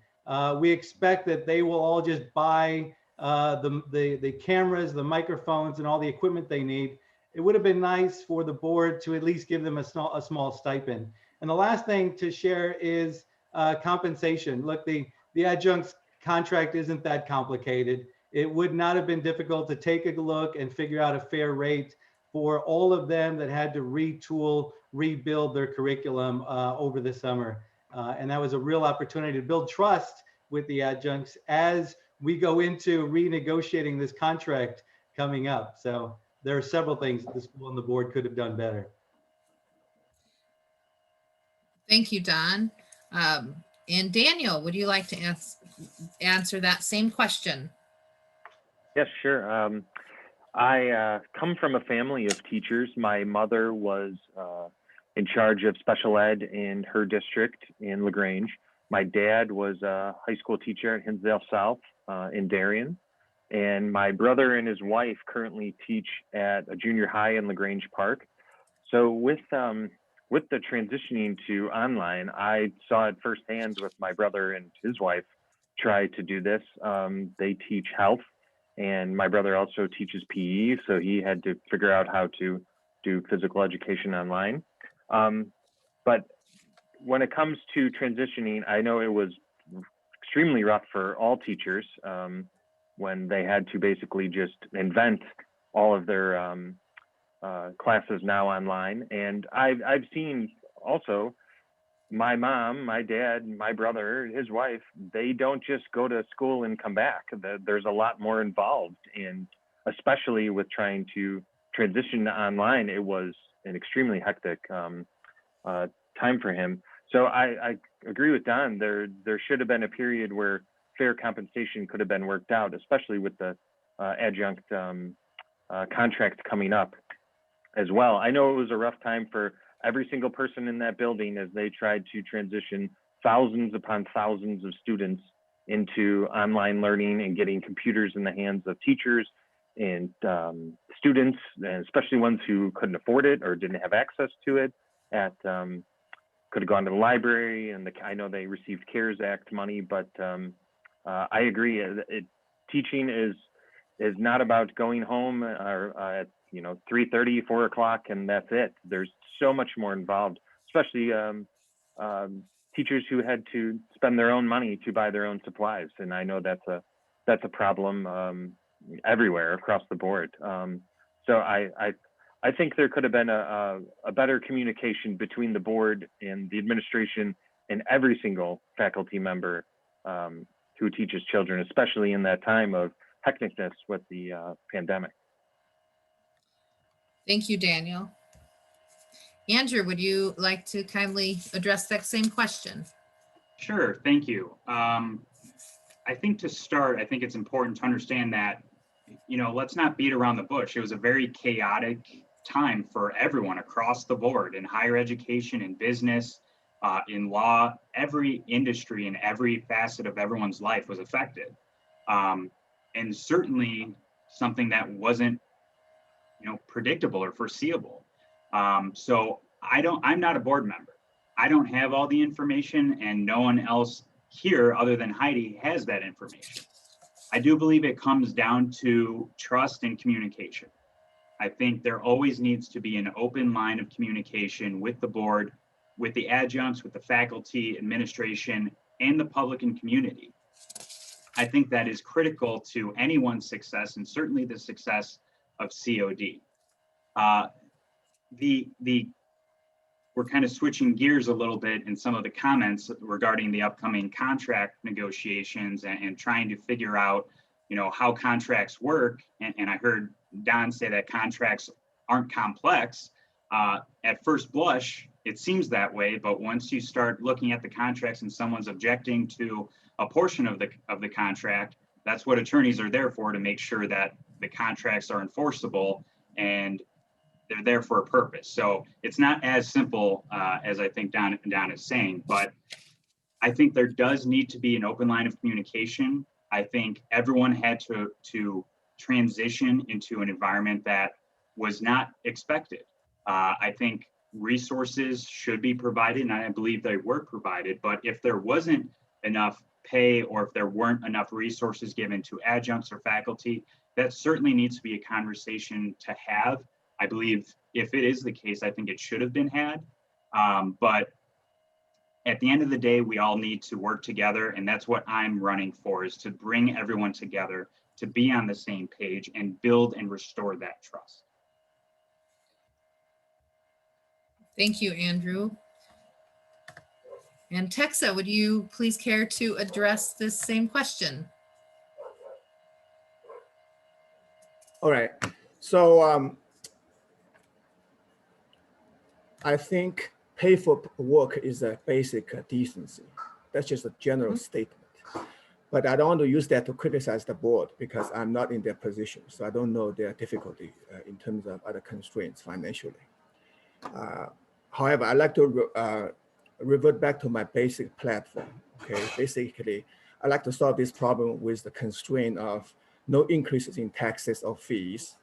We expect that they will all just buy the cameras, the microphones, and all the equipment they need. It would have been nice for the board to at least give them a small stipend. And the last thing to share is compensation. Look, the adjuncts contract isn't that complicated. It would not have been difficult to take a look and figure out a fair rate for all of them that had to retool, rebuild their curriculum over the summer. And that was a real opportunity to build trust with the adjuncts as we go into renegotiating this contract coming up. So there are several things that the school and the board could have done better. Thank you, Don. And Daniel, would you like to answer that same question? Yes, sure. I come from a family of teachers. My mother was in charge of special ed in her district in LaGrange. My dad was a high school teacher at Hinsdale South in Darien. And my brother and his wife currently teach at a junior high in LaGrange Park. So with the transitioning to online, I saw it firsthand with my brother and his wife try to do this. They teach health, and my brother also teaches PE, so he had to figure out how to do physical education online. But when it comes to transitioning, I know it was extremely rough for all teachers when they had to basically just invent all of their classes now online. And I've seen also my mom, my dad, my brother, his wife, they don't just go to school and come back. There's a lot more involved, and especially with trying to transition to online, it was an extremely hectic time for him. So I agree with Don. There should have been a period where fair compensation could have been worked out, especially with the adjunct contract coming up as well. I know it was a rough time for every single person in that building as they tried to transition thousands upon thousands of students into online learning and getting computers in the hands of teachers and students, and especially ones who couldn't afford it or didn't have access to it could have gone to the library, and I know they received CARES Act money, but I agree. Teaching is not about going home or at 3:30, 4 o'clock, and that's it. There's so much more involved, especially teachers who had to spend their own money to buy their own supplies, and I know that's a problem everywhere across the board. So I think there could have been a better communication between the board and the administration and every single faculty member who teaches children, especially in that time of hecticness with the pandemic. Thank you, Daniel. Andrew, would you like to kindly address that same question? Sure, thank you. I think to start, I think it's important to understand that, let's not beat around the bush. It was a very chaotic time for everyone across the board in higher education, in business, in law. Every industry and every facet of everyone's life was affected. And certainly something that wasn't, predictable or foreseeable. So I'm not a board member. I don't have all the information, and no one else here other than Heidi has that information. I do believe it comes down to trust and communication. I think there always needs to be an open line of communication with the board, with the adjuncts, with the faculty, administration, and the public and community. I think that is critical to anyone's success, and certainly the success of COD. We're kind of switching gears a little bit in some of the comments regarding the upcoming contract negotiations and trying to figure out, how contracts work. And I heard Don say that contracts aren't complex. At first blush, it seems that way, but once you start looking at the contracts and someone's objecting to a portion of the contract, that's what attorneys are there for, to make sure that the contracts are enforceable and they're there for a purpose. So it's not as simple as I think Don is saying, but I think there does need to be an open line of communication. I think everyone had to transition into an environment that was not expected. I think resources should be provided, and I believe they were provided, but if there wasn't enough pay or if there weren't enough resources given to adjuncts or faculty, that certainly needs to be a conversation to have. I believe if it is the case, I think it should have been had. But at the end of the day, we all need to work together. And that's what I'm running for, is to bring everyone together, to be on the same page and build and restore that trust. Thank you, Andrew. And Texa, would you please care to address this same question? All right. So I think pay for work is a basic decency. That's just a general statement. But I don't want to use that to criticize the board because I'm not in their position. So I don't know their difficulty in terms of other constraints financially. However, I like to revert back to my basic platform. Okay, basically, I like to solve this problem with the constraint of no increases in taxes or fees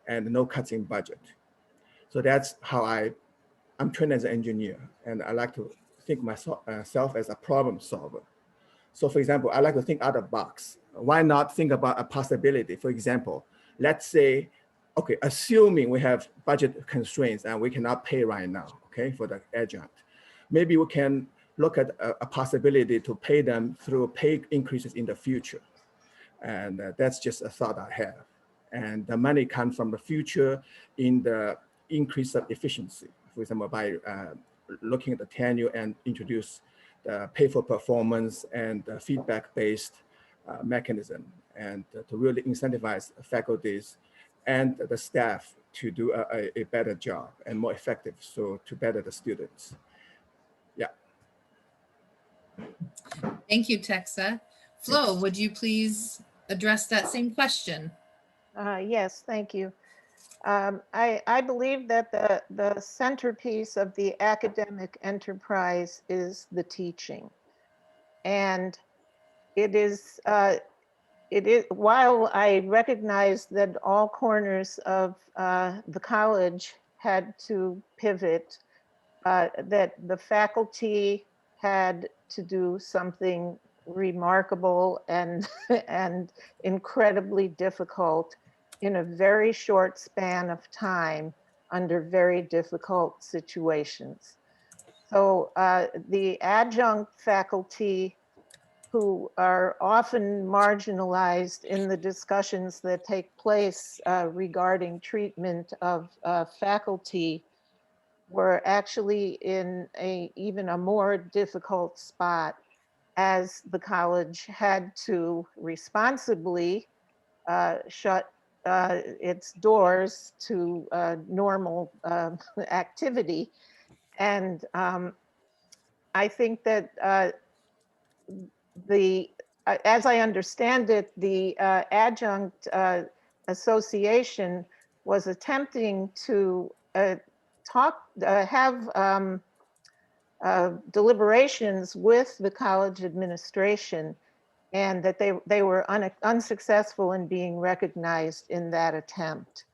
and no cuts in budget. So that's how I'm trained as an engineer, and I like to think myself as a problem solver. So for example, I like to think out of the box. Why not think about a possibility? For example, let's say, okay, assuming we have budget constraints and we cannot pay right now, okay, for the adjunct. Maybe we can look at a possibility to pay them through pay increases in the future. And that's just a thought I have. And the money comes from the future in the increase of efficiency. For example, by looking at the tenure and introduce the pay for performance and feedback-based mechanism, and to really incentivize faculties and the staff to do a better job and more effective, so to better the students. Yeah. Thank you, Texa. Flo, would you please address that same question? Yes, thank you. I believe that the centerpiece of the academic enterprise is the teaching. And it is, while I recognize that all corners of the college had to pivot, that the faculty had to do something remarkable and, and incredibly difficult in a very short span of time under very difficult situations. So the adjunct faculty, who are often marginalized in the discussions that take place regarding treatment of faculty, were actually in even a more difficult spot, as the college had to responsibly shut its doors to normal activity. And I think that as I understand it, the adjunct association was attempting to have deliberations with the college administration, and that they were unsuccessful in being recognized in that attempt.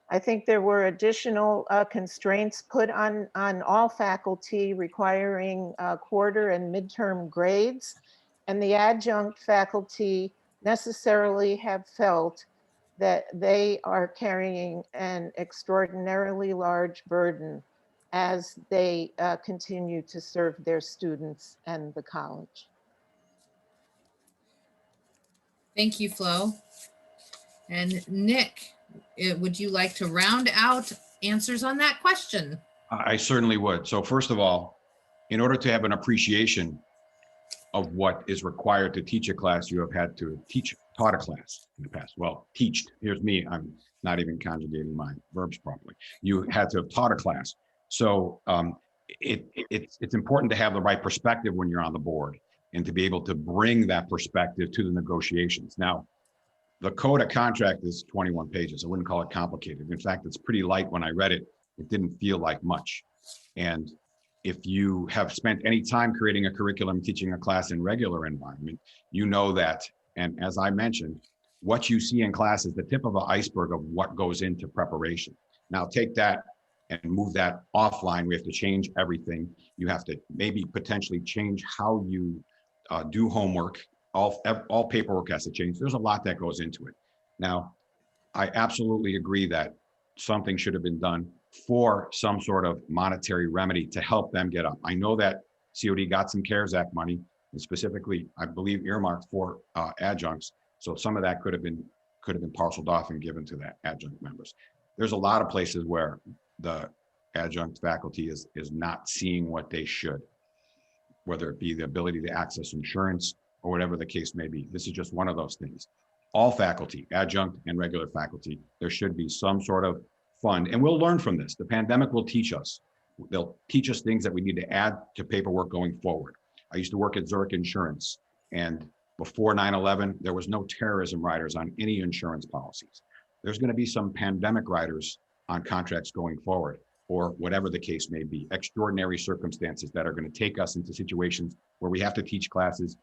I think there were additional constraints put on all faculty requiring quarter and midterm grades, and the adjunct faculty necessarily have felt that they are carrying an extraordinarily large burden as they continue to serve their students and the college. Thank you, Flo. And Nick, would you like to round out answers on that question? I certainly would. So first of all, in order to have an appreciation of what is required to teach a class, you have had to taught a class in the past. Well, teached, here's me, I'm not even conjugating my verbs properly. You had to have taught a class. So it's important to have the right perspective when you're on the board and to be able to bring that perspective to the negotiations. Now, the code of contract is 21 pages. I wouldn't call it complicated. In fact, it's pretty light. When I read it, it didn't feel like much. And if you have spent any time creating a curriculum, teaching a class in regular environment, you know that, and as I mentioned, what you see in class is the tip of the iceberg of what goes into preparation. Now take that and move that offline. We have to change everything. You have to maybe potentially change how you do homework. All paperwork has to change. There's a lot that goes into it. Now, I absolutely agree that something should have been done for some sort of monetary remedy to help them get up. I know that COD got some CARES Act money, and specifically, I believe, earmarked for adjuncts. So some of that could have been parceled off and given to the adjunct members. There's a lot of places where the adjunct faculty is not seeing what they should, whether it be the ability to access insurance or whatever the case may be. This is just one of those things. All faculty, adjunct and regular faculty, there should be some sort of fund, and we'll learn from this. The pandemic will teach us They'll teach us things that we need to add to paperwork going forward. I used to work at Zurich Insurance, and before 9/11, there was no terrorism riders on any insurance policies. There's going to be some pandemic riders on contracts going forward, or whatever the case may be, extraordinary circumstances that are going to take us into situations where we have to teach classes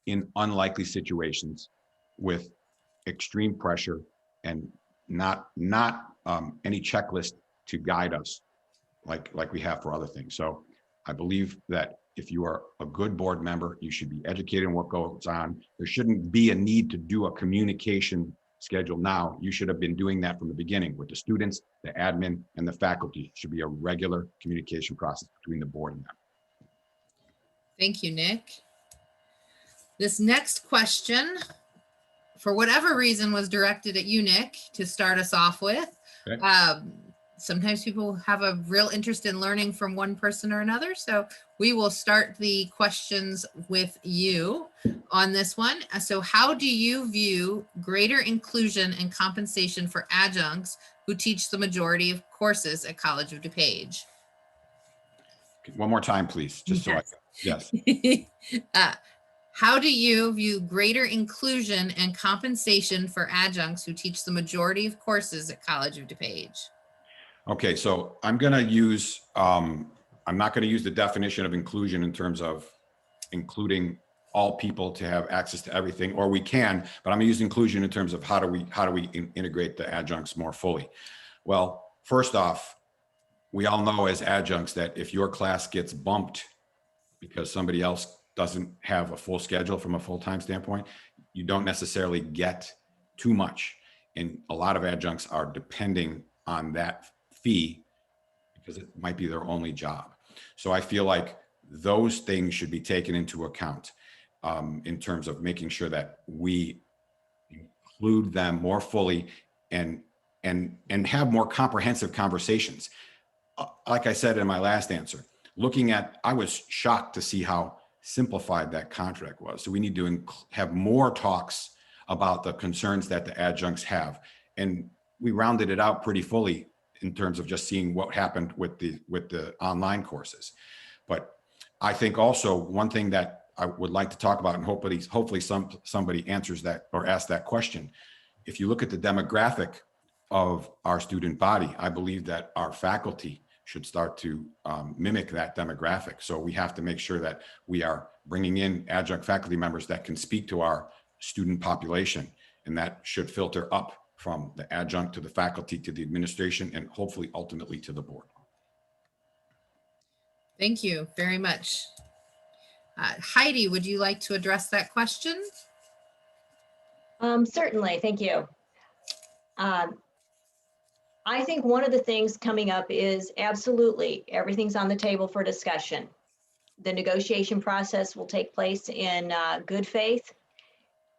in unlikely situations with extreme pressure and not any checklist to guide us like we have for other things. So I believe that if you are a good board member, you should be educated in what goes on. There shouldn't be a need to do a communication schedule now. You should have been doing that from the beginning with the students, the admin, and the faculty. It should be a regular communication process between the board and them. Thank you, Nick. This next question, for whatever reason, was directed at you, Nick, to start us off with. Okay. Sometimes people have a real interest in learning from one person or another. So we will start the questions with you on this one. So how do you view greater inclusion and compensation for adjuncts who teach the majority of courses at College of DuPage? One more time, please, just so yes. How do you view greater inclusion and compensation for adjuncts who teach the majority of courses at College of DuPage? Okay, so I'm going to use, I'm not going to use the definition of inclusion in terms of including all people to have access to everything, or we can, but I'm going to use inclusion in terms of how do we integrate the adjuncts more fully. Well, first off, we all know as adjuncts that if your class gets bumped because somebody else doesn't have a full schedule from a full-time standpoint, you don't necessarily get too much. And a lot of adjuncts are depending on that fee because it might be their only job. So I feel like those things should be taken into account in terms of making sure that we include them more fully and have more comprehensive conversations. Like I said in my last answer, I was shocked to see how simplified that contract was. So we need to have more talks about the concerns that the adjuncts have. And we rounded it out pretty fully in terms of just seeing what happened with the online courses. But I think also one thing that I would like to talk about, and hopefully somebody answers that or asks that question. If you look at the demographic of our student body, I believe that our faculty should start to mimic that demographic. So we have to make sure that we are bringing in adjunct faculty members that can speak to our student population, and that should filter up from the adjunct to the faculty to the administration and hopefully ultimately to the board. Thank you very much. Heidi, would you like to address that question? Certainly, thank you. I think one of the things coming up is absolutely everything's on the table for discussion. The negotiation process will take place in good faith,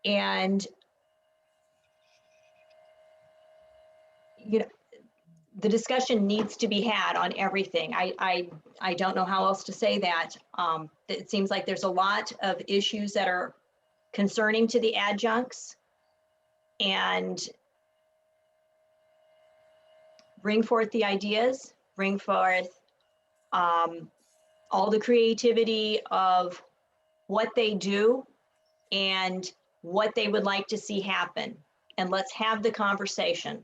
and the discussion needs to be had on everything. I don't know how else to say that. It seems like there's a lot of issues that are concerning to the adjuncts, and bring forth the ideas, bring forth all the creativity of what they do and what they would like to see happen. And let's have the conversation.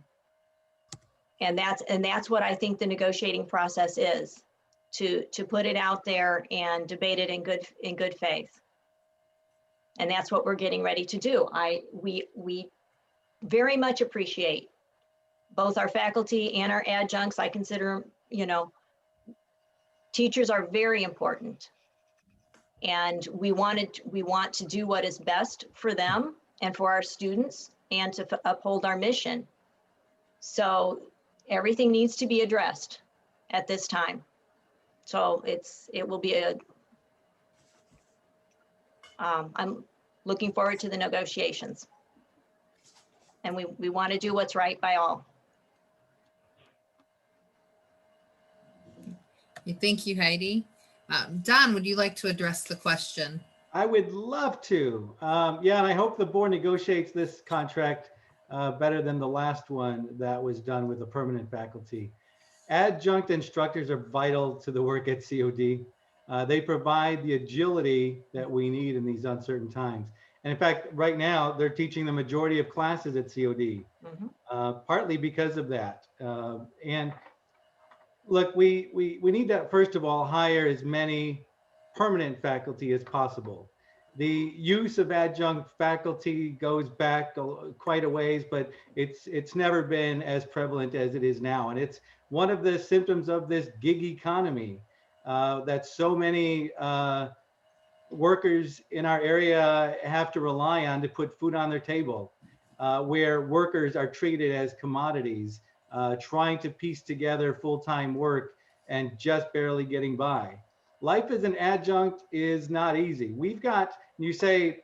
And that's what I think the negotiating process is, to put it out there and debate it in good faith. And that's what we're getting ready to do. We very much appreciate both our faculty and our adjuncts. I consider, teachers are very important. And we want to do what is best for them and for our students and to uphold our mission. So everything needs to be addressed at this time. So it will be I'm looking forward to the negotiations. And we want to do what's right by all. Thank you, Heidi. Don, would you like to address the question? I would love to. Yeah, and I hope the board negotiates this contract better than the last one that was done with the permanent faculty. adjunct instructors are vital to the work at COD. They provide the agility that we need in these uncertain times. And in fact, right now, they're teaching the majority of classes at COD, partly because of that. And look, we need to, first of all, hire as many permanent faculty as possible. The use of adjunct faculty goes back quite a ways, but it's never been as prevalent as it is now. And it's one of the symptoms of this gig economy that so many workers in our area have to rely on to put food on their table, where workers are treated as commodities, trying to piece together full-time work and just barely getting by. Life as an adjunct is not easy. We've got, you say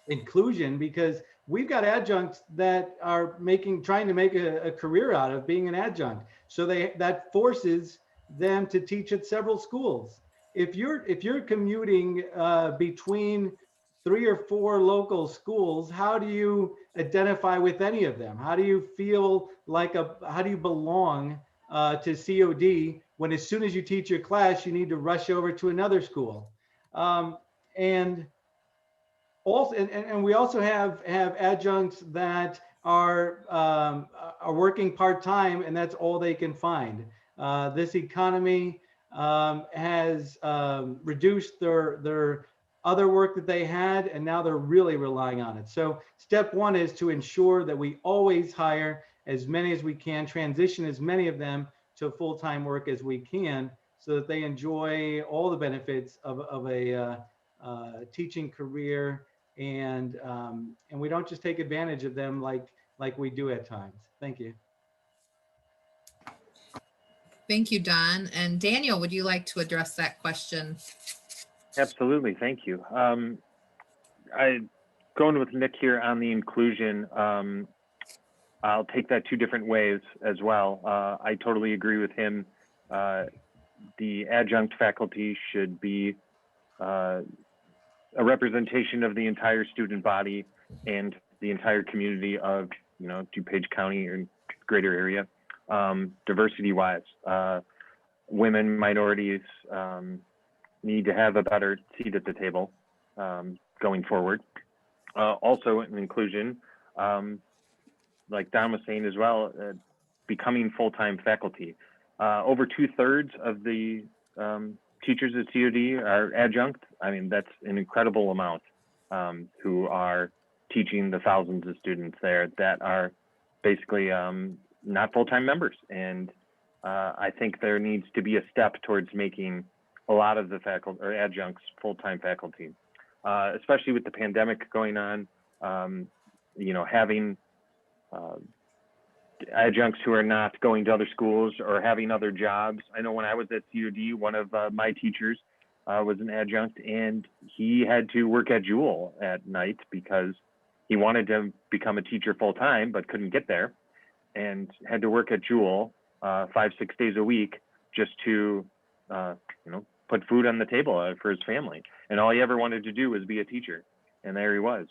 inclusion, because we've got adjuncts that are trying to make a career out of being an adjunct. So that forces them to teach at several schools. If you're commuting between 3 or 4 local schools, how do you identify with any of them? How do you feel like how do you belong to COD when as soon as you teach your class, you need to rush over to another school? And also, and we also have adjuncts that are working part-time, and that's all they can find. This economy has reduced their other work that they had, and now they're really relying on it. So step one is to ensure that we always hire as many as we can, transition as many of them to full-time work as we can, so that they enjoy all the benefits of a teaching career, and we don't just take advantage of them like we do at times. Thank you. Thank you, Don. And Daniel, would you like to address that question? Absolutely, thank you. Going with Nick here on the inclusion, I'll take that 2 different ways as well. I totally agree with him. The adjunct faculty should be a representation of the entire student body and the entire community of, DuPage County and greater area, diversity-wise. Women, minorities need to have a better seat at the table going forward. Also in inclusion, like Don was saying as well, becoming full-time faculty. Over 2/3 of the teachers at COD are adjunct. I mean, that's an incredible amount who are teaching the thousands of students there that are basically not full-time members. And I think there needs to be a step towards making a lot of the faculty or adjuncts full-time faculty, especially with the pandemic going on. Having adjuncts who are not going to other schools or having other jobs. I know when I was at COD, one of my teachers was an adjunct, and he had to work at Jewel at night because he wanted to become a teacher full-time but couldn't get there, and had to work at Jewel 5-6 days a week just to put food on the table for his family. And all he ever wanted to do was be a teacher. And there he was,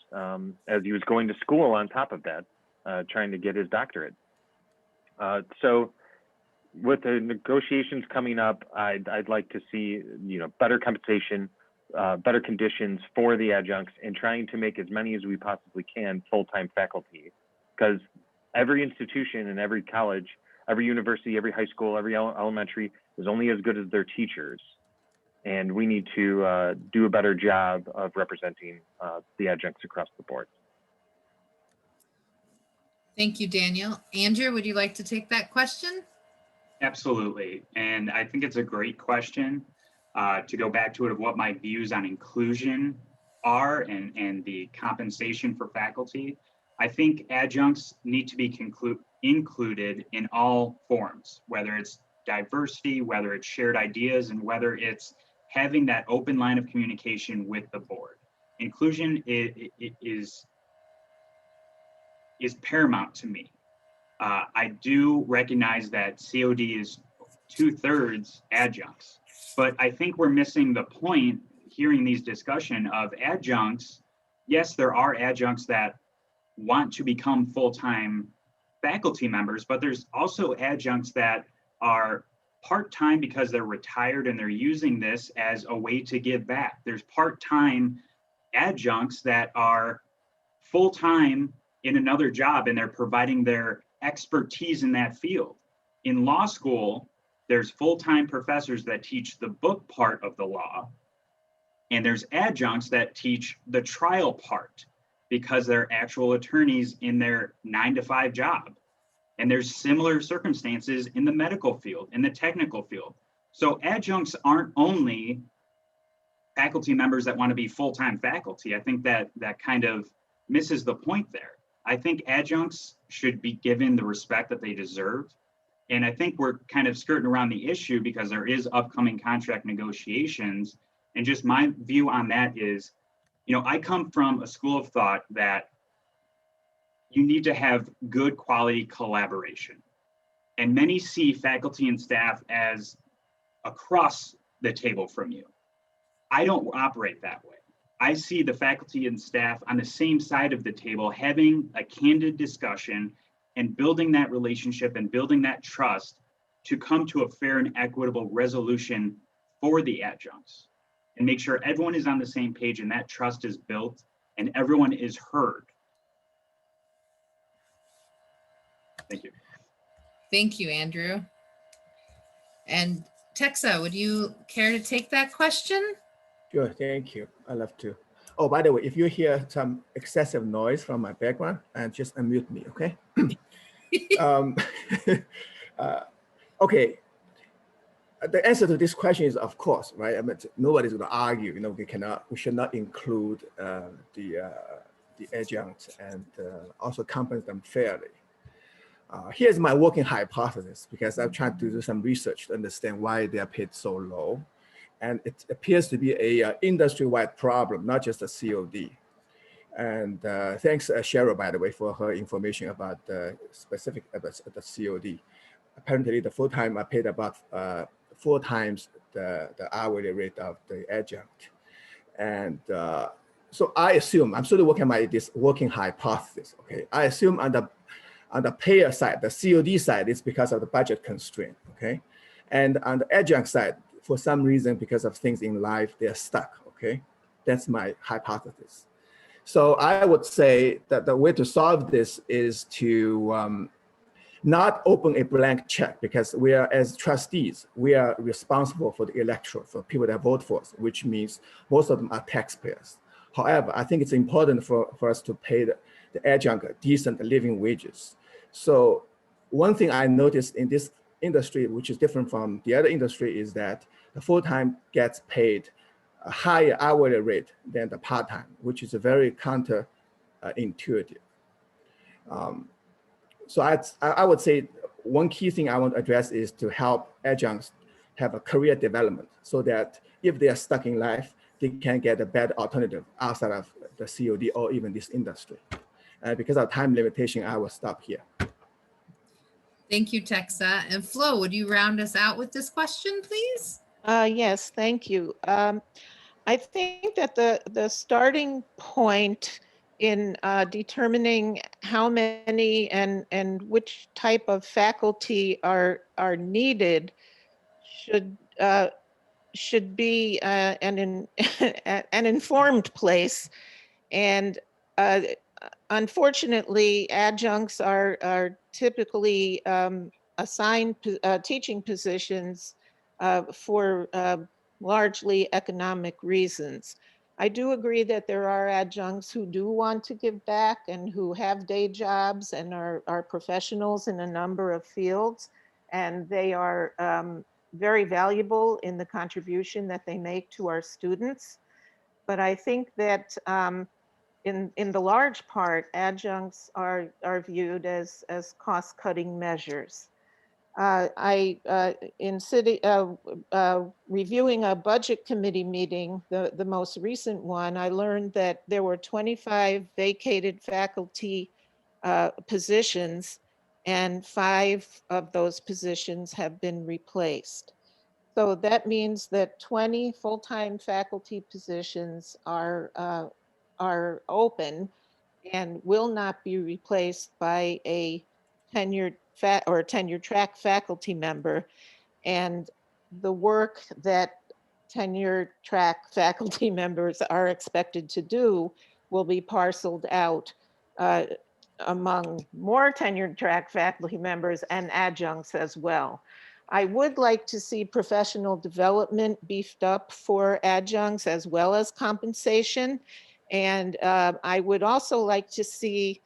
as he was going to school on top of that, trying to get his doctorate. So with the negotiations coming up, I'd like to see, better compensation, better conditions for the adjuncts, and trying to make as many as we possibly can full-time faculty, because every institution and every college, every university, every high school, every elementary is only as good as their teachers. And we need to do a better job of representing the adjuncts across the board. Thank you, Daniel. Andrew, would you like to take that question? Absolutely. And I think it's a great question to go back to it of what my views on inclusion are and the compensation for faculty. I think adjuncts need to be included in all forms, whether it's diversity, whether it's shared ideas, and whether it's having that open line of communication with the board. Inclusion is paramount to me. I do recognize that COD is 2/3 adjuncts, but I think we're missing the point hearing these discussion of adjuncts. Yes, there are adjuncts that want to become full-time faculty members, but there's also adjuncts that are part-time because they're retired and they're using this as a way to give back. There's part-time adjuncts that are full-time in another job and they're providing their expertise in that field. In law school, there's full-time professors that teach the book part of the law, and there's adjuncts that teach the trial part because they're actual attorneys in their 9-to-5 job. And there's similar circumstances in the medical field, in the technical field. So adjuncts aren't only faculty members that want to be full-time faculty. I think that kind of misses the point there. I think adjuncts should be given the respect that they deserve. And I think we're kind of skirting around the issue because there is upcoming contract negotiations. And just my view on that is, you know, I come from a school of thought that you need to have good quality collaboration. And many see faculty and staff as across the table from you. I don't operate that way. I see the faculty and staff on the same side of the table, having a candid discussion and building that relationship and building that trust to come to a fair and equitable resolution for the adjuncts and make sure everyone is on the same page and that trust is built and everyone is heard. Thank you. Thank you, Andrew. And Texa, would you care to take that question? Sure, thank you. I love to. Oh, by the way, if you hear some excessive noise from my background, just unmute me, okay? Okay. The answer to this question is, of course, right? I mean, nobody's going to argue. You know, we should not include the adjuncts and also compensate them fairly. Here's my working hypothesis, because I've tried to do some research to understand why they are paid so low. And it appears to be a industry-wide problem, not just a COD. And thanks, Cheryl, by the way, for her information about the specific about the COD. Apparently, the full-time are paid about 4 times the hourly rate of the adjunct. And so I assume, I'm sort of working on this working hypothesis, okay? I assume on the payer side, the COD side, it's because of the budget constraint, okay? And on the adjunct side, for some reason, because of things in life, they're stuck, okay? That's my hypothesis. So I would say that the way to solve this is to not open a blank check, because we are, as trustees, we are responsible for the electorate, for people that vote for us, which means most of them are taxpayers. However, I think it's important for us to pay the adjunct decent living wages. So one thing I noticed in this industry, which is different from the other industry, is that the full-time gets paid a higher hourly rate than the part-time, which is a very counterintuitive. So I would say one key thing I want to address is to help adjuncts have a career development, so that if they are stuck in life, they can get a better alternative outside of the COD or even this industry. Because of time limitation, I will stop here. Thank you, Texa. And Flo, would you round us out with this question, please? Yes, thank you. I think that the starting point in determining how many and which type of faculty are needed should be an informed place. And unfortunately, adjuncts are typically assigned teaching positions for largely economic reasons. I do agree that there are adjuncts who do want to give back and who have day jobs and are professionals in a number of fields, and they are very valuable in the contribution that they make to our students. But I think that in the large part, adjuncts are viewed as cost-cutting measures. In reviewing a budget committee meeting, the most recent one, I learned that there were 25 vacated faculty positions, and 5 of those positions have been replaced. So that means that 20 full-time faculty positions are open and will not be replaced by a tenured or tenure track faculty member. And the work that tenure track faculty members are expected to do will be parceled out among more tenured track faculty members and adjuncts as well. I would like to see professional development beefed up for adjuncts as well as compensation. And I would also like to see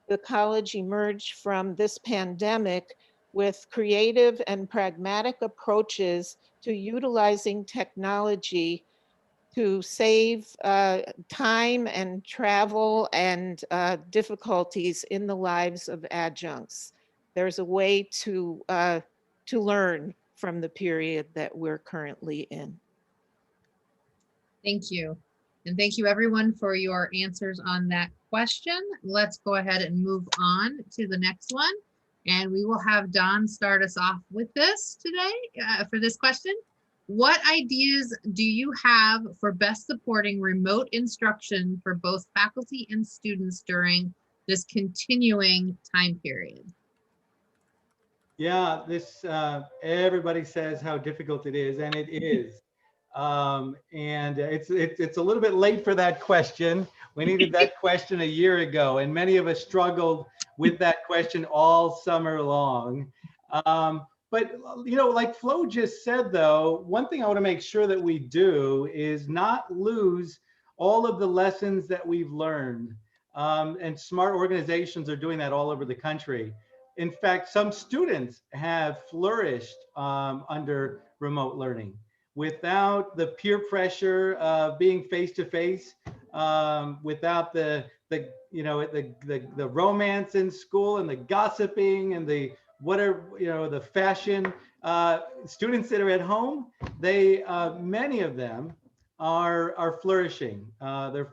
the college emerge from this pandemic with creative and pragmatic approaches to utilizing technology to save time and travel and difficulties in the lives of adjuncts. There's a way to learn from the period that we're currently in. Thank you. And thank you everyone for your answers on that question. Let's go ahead and move on to the next one. And we will have Don start us off with this today for this question. What ideas do you have for best supporting remote instruction for both faculty and students during this continuing time period? Yeah, this everybody says how difficult it is, and it is. And it's a little bit late for that question. We needed that question a year ago, and many of us struggled with that question all summer long. But you know, like Flo just said, though, one thing I want to make sure that we do is not lose all of the lessons that we've learned. And smart organizations are doing that all over the country. In fact, some students have flourished under remote learning without the peer pressure of being face to face, without the romance in school and the gossiping and the whatever, you know, the fashion. Students that are at home, they many of them are flourishing. They're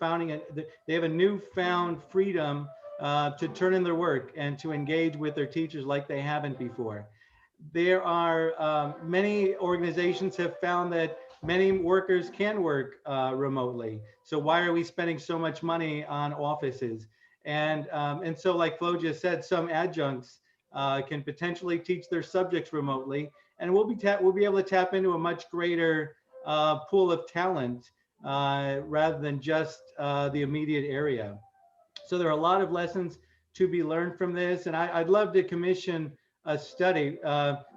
they have a newfound freedom to turn in their work and to engage with their teachers like they haven't before. There are many organizations have found that many workers can work remotely. So why are we spending so much money on offices? And so, like Flo just said, some adjuncts can potentially teach their subjects remotely, and we'll be able to tap into a much greater pool of talent rather than just the immediate area. So there are a lot of lessons to be learned from this, and I'd love to commission a study,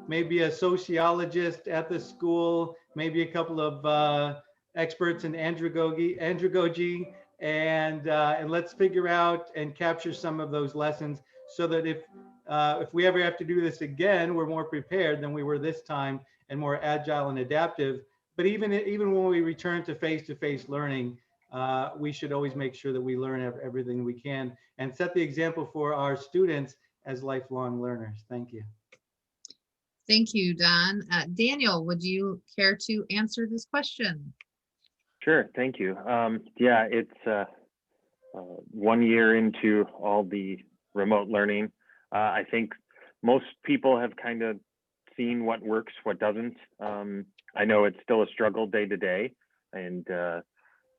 maybe a sociologist at the school, maybe a couple of experts in andragogy, and let's figure out and capture some of those lessons so that if we ever have to do this again, we're more prepared than we were this time and more agile and adaptive. But even when we return to face-to-face learning, we should always make sure that we learn everything we can and set the example for our students as lifelong learners. Thank you. Thank you, Don. Daniel, would you care to answer this question? Sure, thank you. Yeah, it's 1 year into all the remote learning. I think most people have kind of seen what works, what doesn't. I know it's still a struggle day to day, and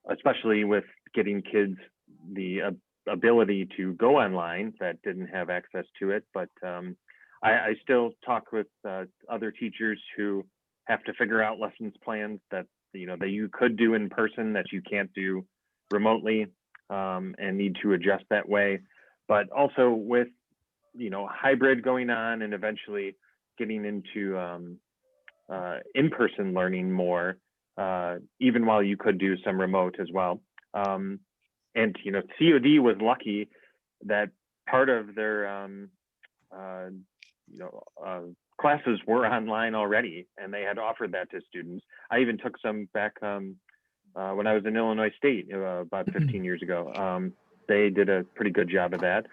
especially with getting kids the ability to go online that didn't have access to it. But I still talk with other teachers who have to figure out lessons plans that that you could do in person that you can't do remotely, and need to adjust that way. But also with hybrid going on and eventually getting into in-person learning more, even while you could do some remote as well. And COD was lucky that part of their classes were online already, and they had offered that to students. I even took some back when I was in Illinois State about 15 years ago. They did a pretty good job of that.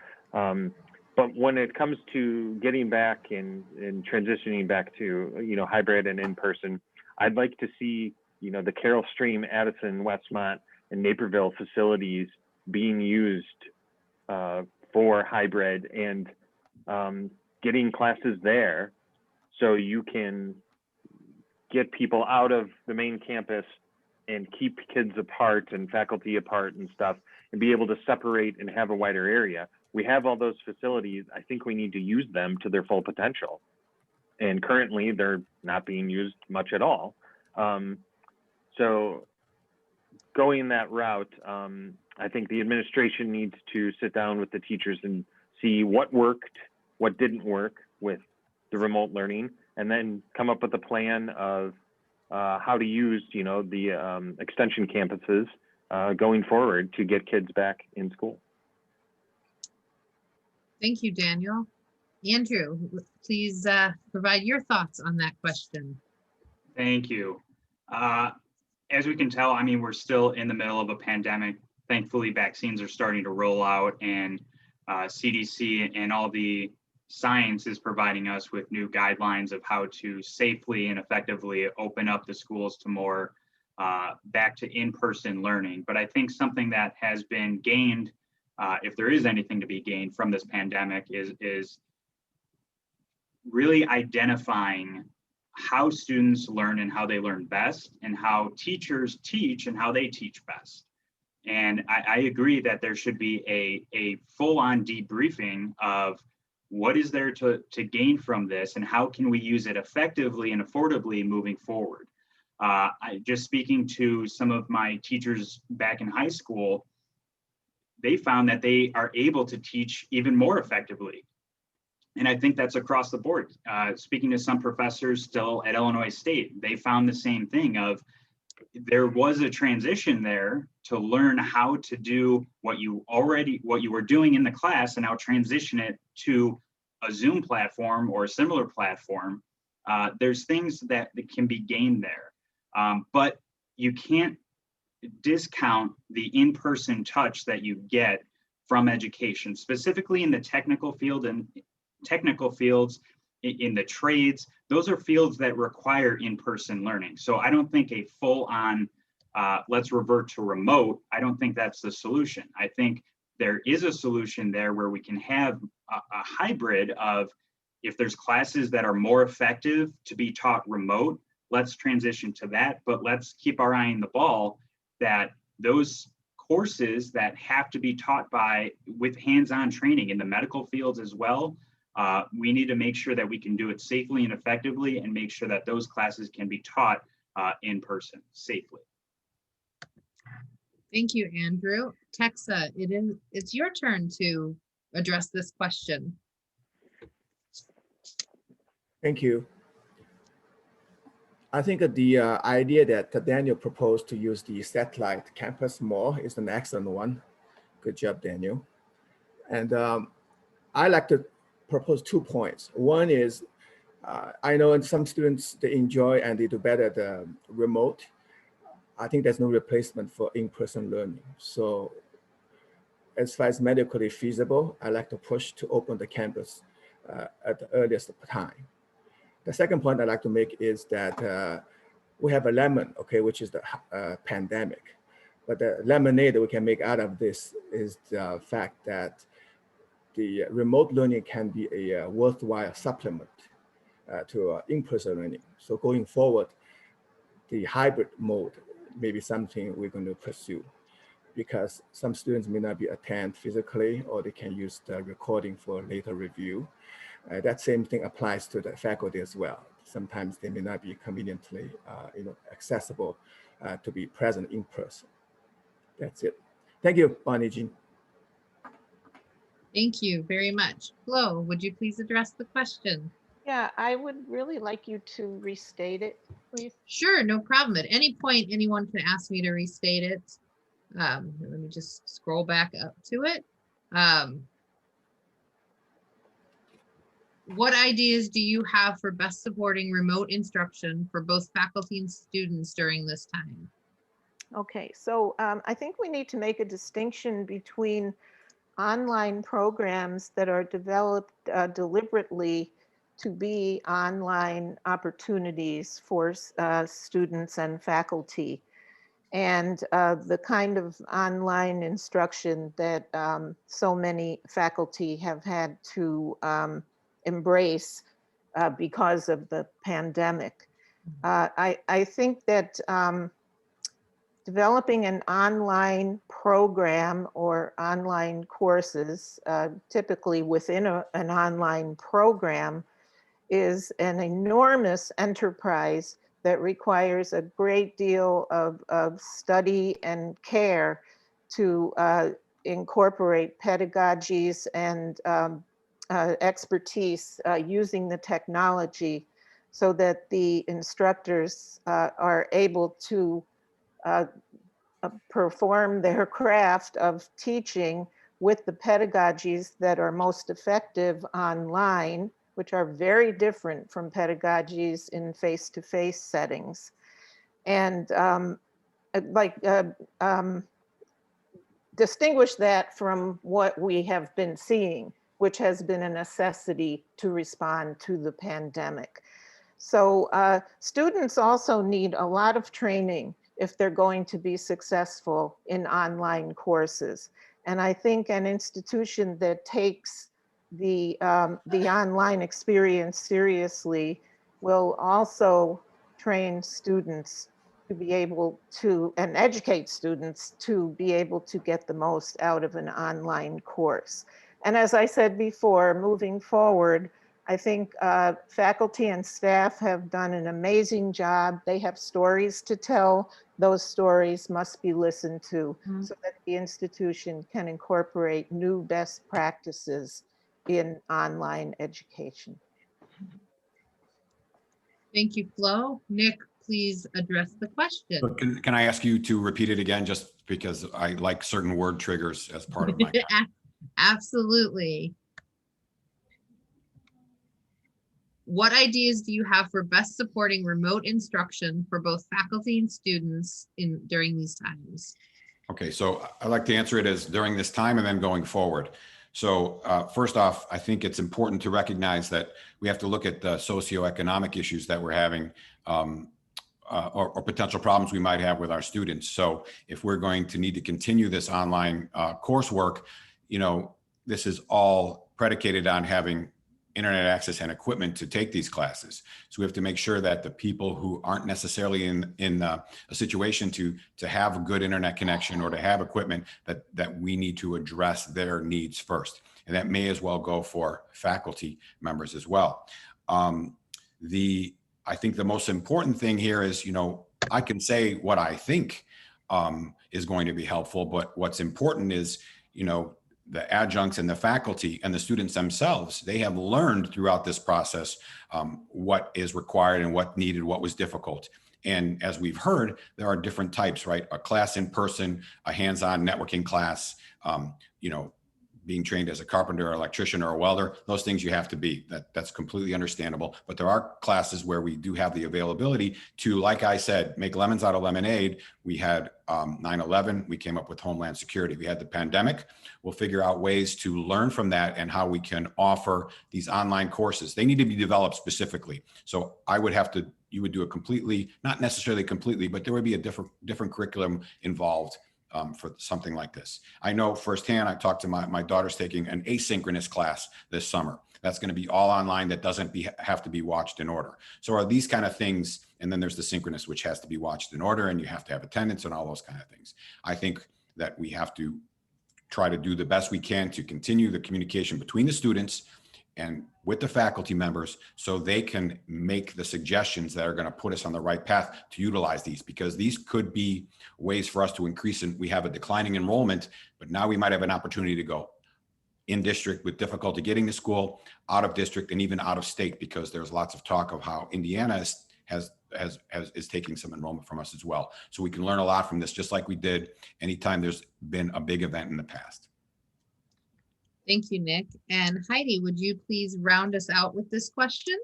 But when it comes to getting back and transitioning back to hybrid and in person, I'd like to see the Carroll Stream, Addison, Westmont, and Naperville facilities being used for hybrid and getting classes there, so you can get people out of the main campus and keep kids apart and faculty apart and stuff, and be able to separate and have a wider area. We have all those facilities. I think we need to use them to their full potential. And currently they're not being used much at all. So going that route, I think the administration needs to sit down with the teachers and see what worked, what didn't work with the remote learning, and then come up with a plan of how to use, the extension campuses going forward to get kids back in school. Thank you, Daniel. Andrew, please provide your thoughts on that question. Thank you. As we can tell, I mean, we're still in the middle of a pandemic. Thankfully, vaccines are starting to roll out, and CDC and all the science is providing us with new guidelines of how to safely and effectively open up the schools to more back to in-person learning. But I think something that has been gained, if there is anything to be gained from this pandemic, is really identifying how students learn and how they learn best, and how teachers teach and how they teach best. And I agree that there should be a full-on debriefing of what is there to gain from this, and how can we use it effectively and affordably moving forward. Just speaking to some of my teachers back in high school, they found that they are able to teach even more effectively. And I think that's across the board. Speaking to some professors still at Illinois State, they found the same thing of there was a transition there to learn how to do what you were doing in the class, and now transition it to a Zoom platform or a similar platform. There's things that can be gained there, but you can't discount the in-person touch that you get from education, specifically in the technical field and technical fields, in the trades. Those are fields that require in-person learning. So I don't think a full-on let's revert to remote, I don't think that's the solution. I think there is a solution there where we can have a hybrid of, if there's classes that are more effective to be taught remote, let's transition to that. But let's keep our eye on the ball that those courses that have to be taught with hands-on training in the medical fields as well, we need to make sure that we can do it safely and effectively, and make sure that those classes can be taught in person safely. Thank you, Andrew. Texa, it's your turn to address this question. Thank you. I think the idea that Daniel proposed to use the satellite campus more is an excellent one. Good job, Daniel. And I like to propose 2 points. One is, I know some students, they enjoy and they do better the remote. I think there's no replacement for in-person learning. So as far as medically feasible, I like to push to open the campus at the earliest time. The second point I'd like to make is that we have a lemon, okay, which is the pandemic. But the lemonade that we can make out of this is the fact that the remote learning can be a worthwhile supplement to in-person learning. So going forward, the hybrid mode may be something we're going to pursue, because some students may not be attend physically, or they can use the recording for later review. That same thing applies to the faculty as well. Sometimes they may not be conveniently accessible to be present in person. That's it. Thank you, Bonnie Jean. Thank you very much. Flo, would you please address the question? Yeah, I would really like you to restate it, please. Sure, no problem. At any point, anyone can ask me to restate it. Let me just scroll back up to it. What ideas do you have for best supporting remote instruction for both faculty and students during this time? Okay, so I think we need to make a distinction between online programs that are developed deliberately to be online opportunities for students and faculty, and the kind of online instruction that so many faculty have had to embrace because of the pandemic. I think that developing an online program or online courses, typically within an online program, is an enormous enterprise that requires a great deal of study and care to incorporate pedagogies and expertise using the technology so that the instructors are able to perform their craft of teaching with the pedagogies that are most effective online, which are very different from pedagogies in face-to-face settings. And distinguish that from what we have been seeing, which has been a necessity to respond to the pandemic. So students also need a lot of training if they're going to be successful in online courses. And I think an institution that takes the online experience seriously will also train students to be able to, and educate students to be able to get the most out of an online course. And as I said before, moving forward, I think faculty and staff have done an amazing job. They have stories to tell. Those stories must be listened to so that the institution can incorporate new best practices in online education. Thank you, Flo. Nick, please address the question. So can I ask you to repeat it again, just because I like certain word triggers as part of my Absolutely. What ideas do you have for best supporting remote instruction for both faculty and students during these times? Okay, so I like to answer it as during this time and then going forward. So first off, I think it's important to recognize that we have to look at the socioeconomic issues that we're having or potential problems we might have with our students. So if we're going to need to continue this online coursework, you know, this is all predicated on having internet access and equipment to take these classes. So we have to make sure that the people who aren't necessarily in a situation to have a good internet connection or to have equipment, that we need to address their needs first. And that may as well go for faculty members as well. I think the most important thing here is, you know, I can say what I think is going to be helpful, but what's important is, you know, the adjuncts and the faculty and the students themselves, they have learned throughout this process what is required and what needed, what was difficult. And as we've heard, there are different types, right? A class in person, a hands-on networking class, you know, being trained as a carpenter or electrician or a welder, those things you have to be. That's completely understandable. But there are classes where we do have the availability to, like I said, make lemons out of lemonade. We had 9/11, we came up with Homeland Security. We had the pandemic. We'll figure out ways to learn from that and how we can offer these online courses. They need to be developed specifically. So I would have to, you would do a completely, not necessarily completely, but there would be a different curriculum involved for something like this. I know firsthand, I talked to my daughter's taking an asynchronous class this summer. That's going to be all online. That doesn't have to be watched in order. So are these kind of things, and then there's the synchronous, which has to be watched in order, and you have to have attendance and all those kind of things. I think that we have to try to do the best we can to continue the communication between the students and with the faculty members so they can make the suggestions that are going to put us on the right path to utilize these, because these could be ways for us to increase. And we have a declining enrollment, but now we might have an opportunity to go in district with difficulty getting to school, out of district, and even out of state, because there's lots of talk of how Indiana is taking some enrollment from us as well. So we can learn a lot from this, just like we did anytime there's been a big event in the past. Thank you, Nick. And Heidi, would you please round us out with this question?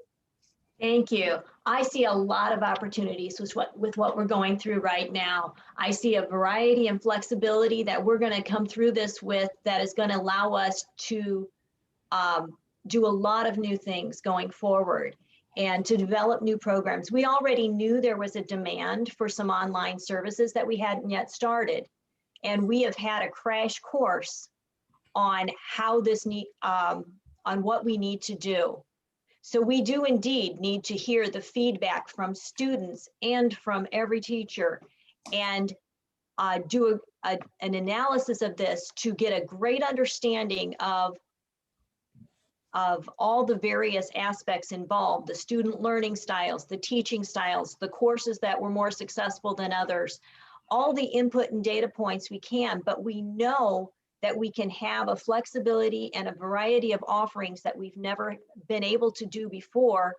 Thank you. I see a lot of opportunities with what we're going through right now. I see a variety and flexibility that we're going to come through this with that is going to allow us to do a lot of new things going forward and to develop new programs. We already knew there was a demand for some online services that we hadn't yet started. And we have had a crash course on how this on what we need to do. So we do indeed need to hear the feedback from students and from every teacher and do an analysis of this to get a great understanding of all the various aspects involved, the student learning styles, the teaching styles, the courses that were more successful than others, all the input and data points we can, but we know that we can have a flexibility and a variety of offerings that we've never been able to do before.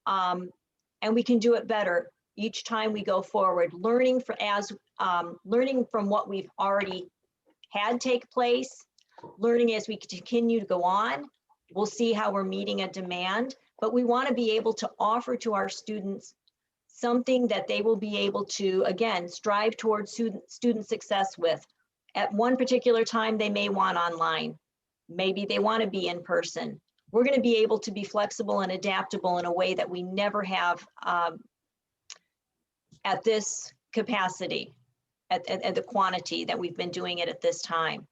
And we can do it better each time we go forward, learning from what we've already had take place, learning as we continue to go on. We'll see how we're meeting a demand, but we want to be able to offer to our students something that they will be able to, again, strive towards student success with. At one particular time, they may want online. Maybe they want to be in person. We're going to be able to be flexible and adaptable in a way that we never have at this capacity, at the quantity that we've been doing it at this time.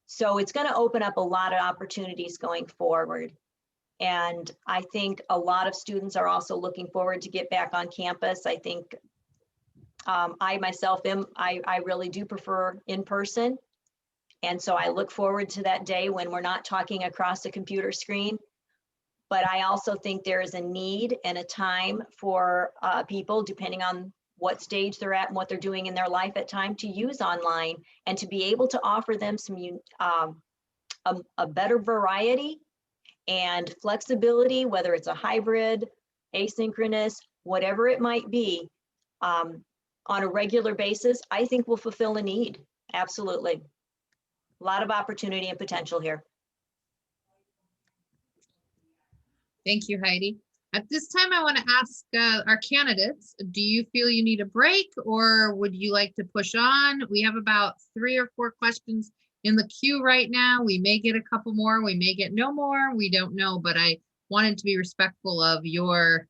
So it's going to open up a lot of opportunities going forward. And I think a lot of students are also looking forward to get back on campus. I think I myself I really do prefer in person. And so I look forward to that day when we're not talking across a computer screen. But I also think there is a need and a time for people, depending on what stage they're at and what they're doing in their life at time, to use online and to be able to offer them some a better variety and flexibility, whether it's a hybrid, asynchronous, whatever it might be, on a regular basis, I think will fulfill a need. Absolutely. A lot of opportunity and potential here. Thank you, Heidi. At this time, I want to ask our candidates, do you feel you need a break or would you like to push on? We have about 3 or 4 questions in the queue right now. We may get a couple more, we may get no more, we don't know, but I wanted to be respectful of your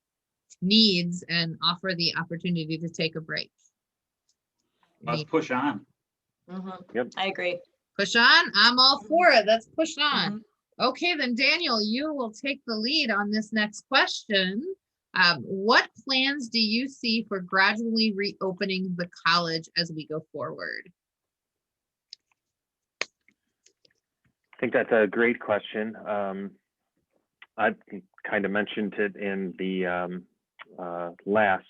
needs and offer the opportunity to take a break. Let's push on. Yep. I agree. Push on? I'm all for it. Let's push on. Mhm. Okay, then Daniel, you will take the lead on this next question. What plans do you see for gradually reopening the college as we go forward? I think that's a great question. I kind of mentioned it in the last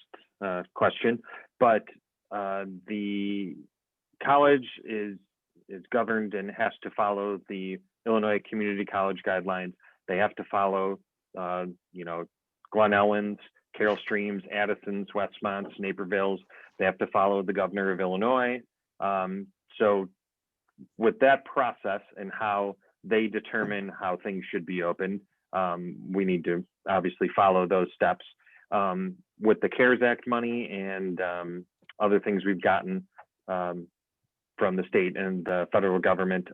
question, but the college is governed and has to follow the Illinois Community College guidelines. They have to follow, Glen Ellen's, Carroll Streams, Addison's, Westmont's, Naperville's. They have to follow the governor of Illinois. So with that process and how they determine how things should be opened, we need to obviously follow those steps. With the CARES Act money and other things we've gotten from the state and the federal government,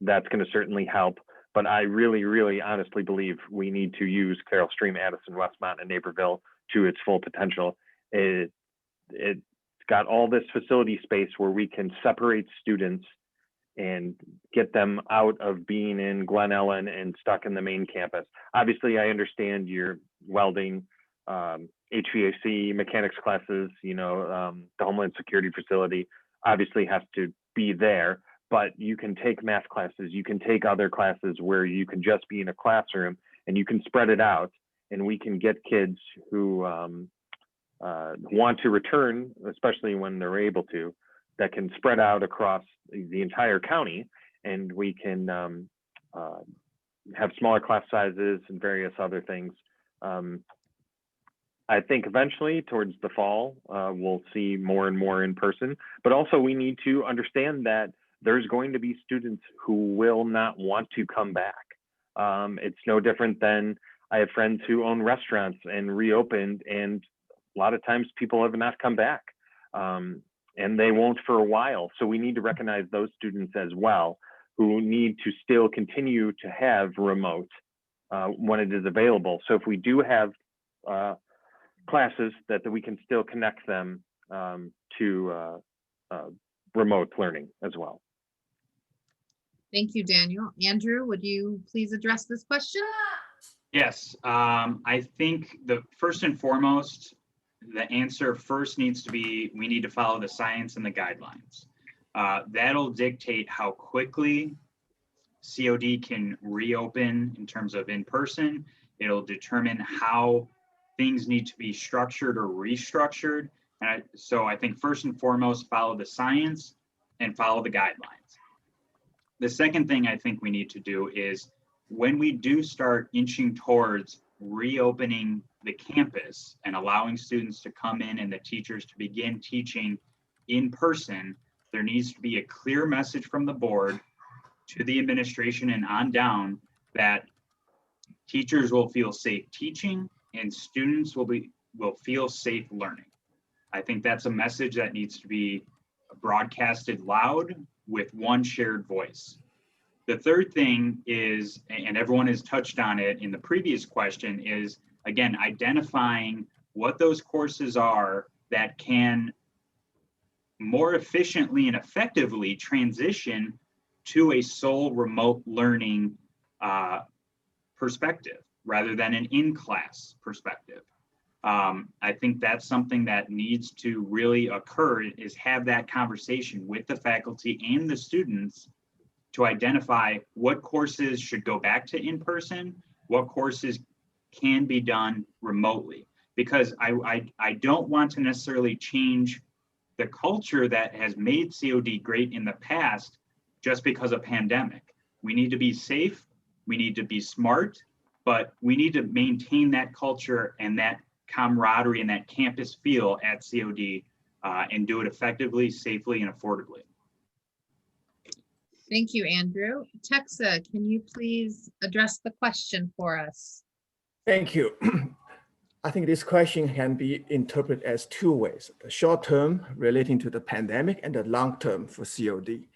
that's going to certainly help. But I really, really honestly believe we need to use Carroll Stream, Addison, Westmont, and Naperville to its full potential. It's got all this facility space where we can separate students and get them out of being in Glen Ellen and stuck in the main campus. Obviously, I understand your welding, HVAC, mechanics classes, the Homeland Security facility obviously has to be there, but you can take math classes, you can take other classes where you can just be in a classroom and you can spread it out, and we can get kids who want to return, especially when they're able to, that can spread out across the entire county, and we can have smaller class sizes and various other things. I think eventually towards the fall, we'll see more and more in person, but also we need to understand that there's going to be students who will not want to come back. It's no different than I have friends who own restaurants and reopened, and a lot of times people have not come back, and they won't for a while. So we need to recognize those students as well, who need to still continue to have remote when it is available. So if we do have classes that we can still connect them to remote learning as well. Thank you, Daniel. Andrew, would you please address this question? Yes, I think the first and foremost, the answer first needs to be, we need to follow the science and the guidelines. That'll dictate how quickly COD can reopen in terms of in-person. It'll determine how things need to be structured or restructured. And so I think first and foremost, follow the science and follow the guidelines. The second thing I think we need to do is when we do start inching towards reopening the campus and allowing students to come in and the teachers to begin teaching in person, there needs to be a clear message from the board to the administration and on down that teachers will feel safe teaching and students will feel safe learning. I think that's a message that needs to be broadcasted loud with one shared voice. The third thing is, and everyone has touched on it in the previous question, is again, identifying what those courses are that can more efficiently and effectively transition to a sole remote learning perspective rather than an in-class perspective. I think that's something that needs to really occur, is have that conversation with the faculty and the students to identify what courses should go back to in-person, what courses can be done remotely. Because I don't want to necessarily change the culture that has made COD great in the past just because of pandemic. We need to be safe, we need to be smart, but we need to maintain that culture and that camaraderie and that campus feel at COD and do it effectively, safely, and affordably. Thank you, Andrew. Texa, can you please address the question for us? Thank you. I think this question can be interpreted as two ways: the short term relating to the pandemic and the long term for COD.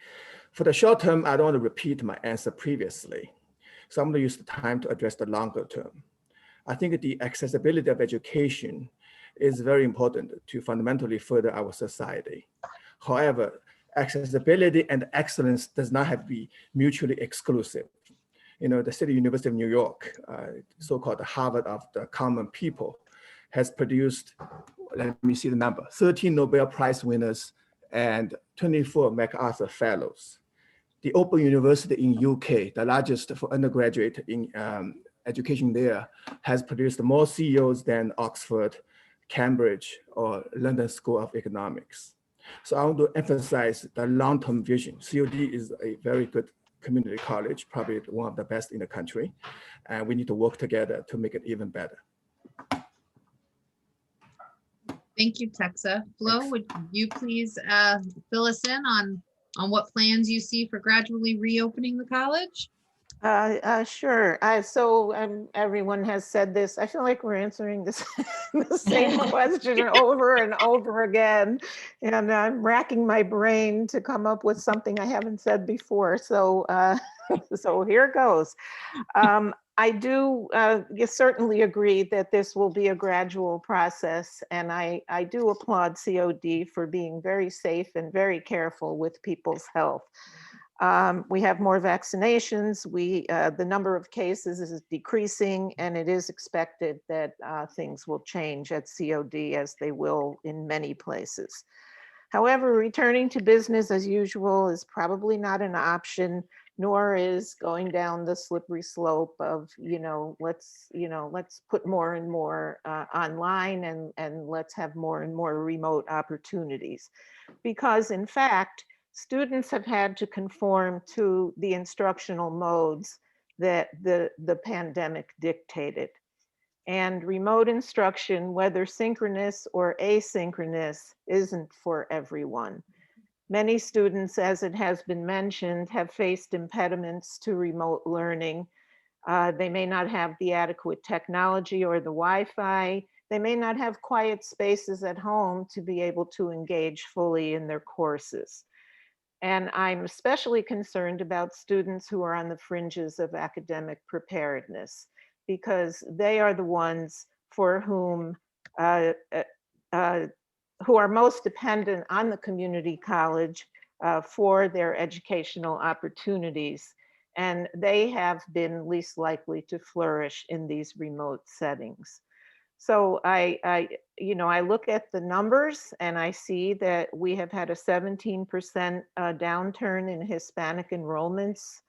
For the short term, I don't want to repeat my answer previously. So I'm going to use the time to address the longer term. I think the accessibility of education is very important to fundamentally further our society. However, accessibility and excellence does not have to be mutually exclusive. You know, the City University of New York, so-called the Harvard of the common people, has produced, let me see the number, 13 Nobel Prize winners and 24 MacArthur Fellows. The Open University in UK, the largest for undergraduate in education there, has produced more CEOs than Oxford, Cambridge, or London School of Economics. So I want to emphasize the long-term vision. COD is a very good community college, probably one of the best in the country. And we need to work together to make it even better. Thank you, Texa. Flo, would you please fill us in on what plans you see for gradually reopening the college? Sure. Everyone has said this. I feel like we're answering this the same question over and over again, and I'm racking my brain to come up with something I haven't said before. So, so here goes. I do certainly agree that this will be a gradual process, and I do applaud COD for being very safe and very careful with people's health. We have more vaccinations. The number of cases is decreasing, and it is expected that things will change at COD as they will in many places. However, returning to business as usual is probably not an option, nor is going down the slippery slope of, let's put more and more online and let's have more and more remote opportunities. Because in fact, students have had to conform to the instructional modes that the pandemic dictated. And remote instruction, whether synchronous or asynchronous, isn't for everyone. Many students, as it has been mentioned, have faced impediments to remote learning. They may not have the adequate technology or the Wi-Fi. They may not have quiet spaces at home to be able to engage fully in their courses. And I'm especially concerned about students who are on the fringes of academic preparedness, because they are the ones for whom who are most dependent on the community college for their educational opportunities. And they have been least likely to flourish in these remote settings. So you know, I look at the numbers and I see that we have had a 17% downturn in Hispanic enrollments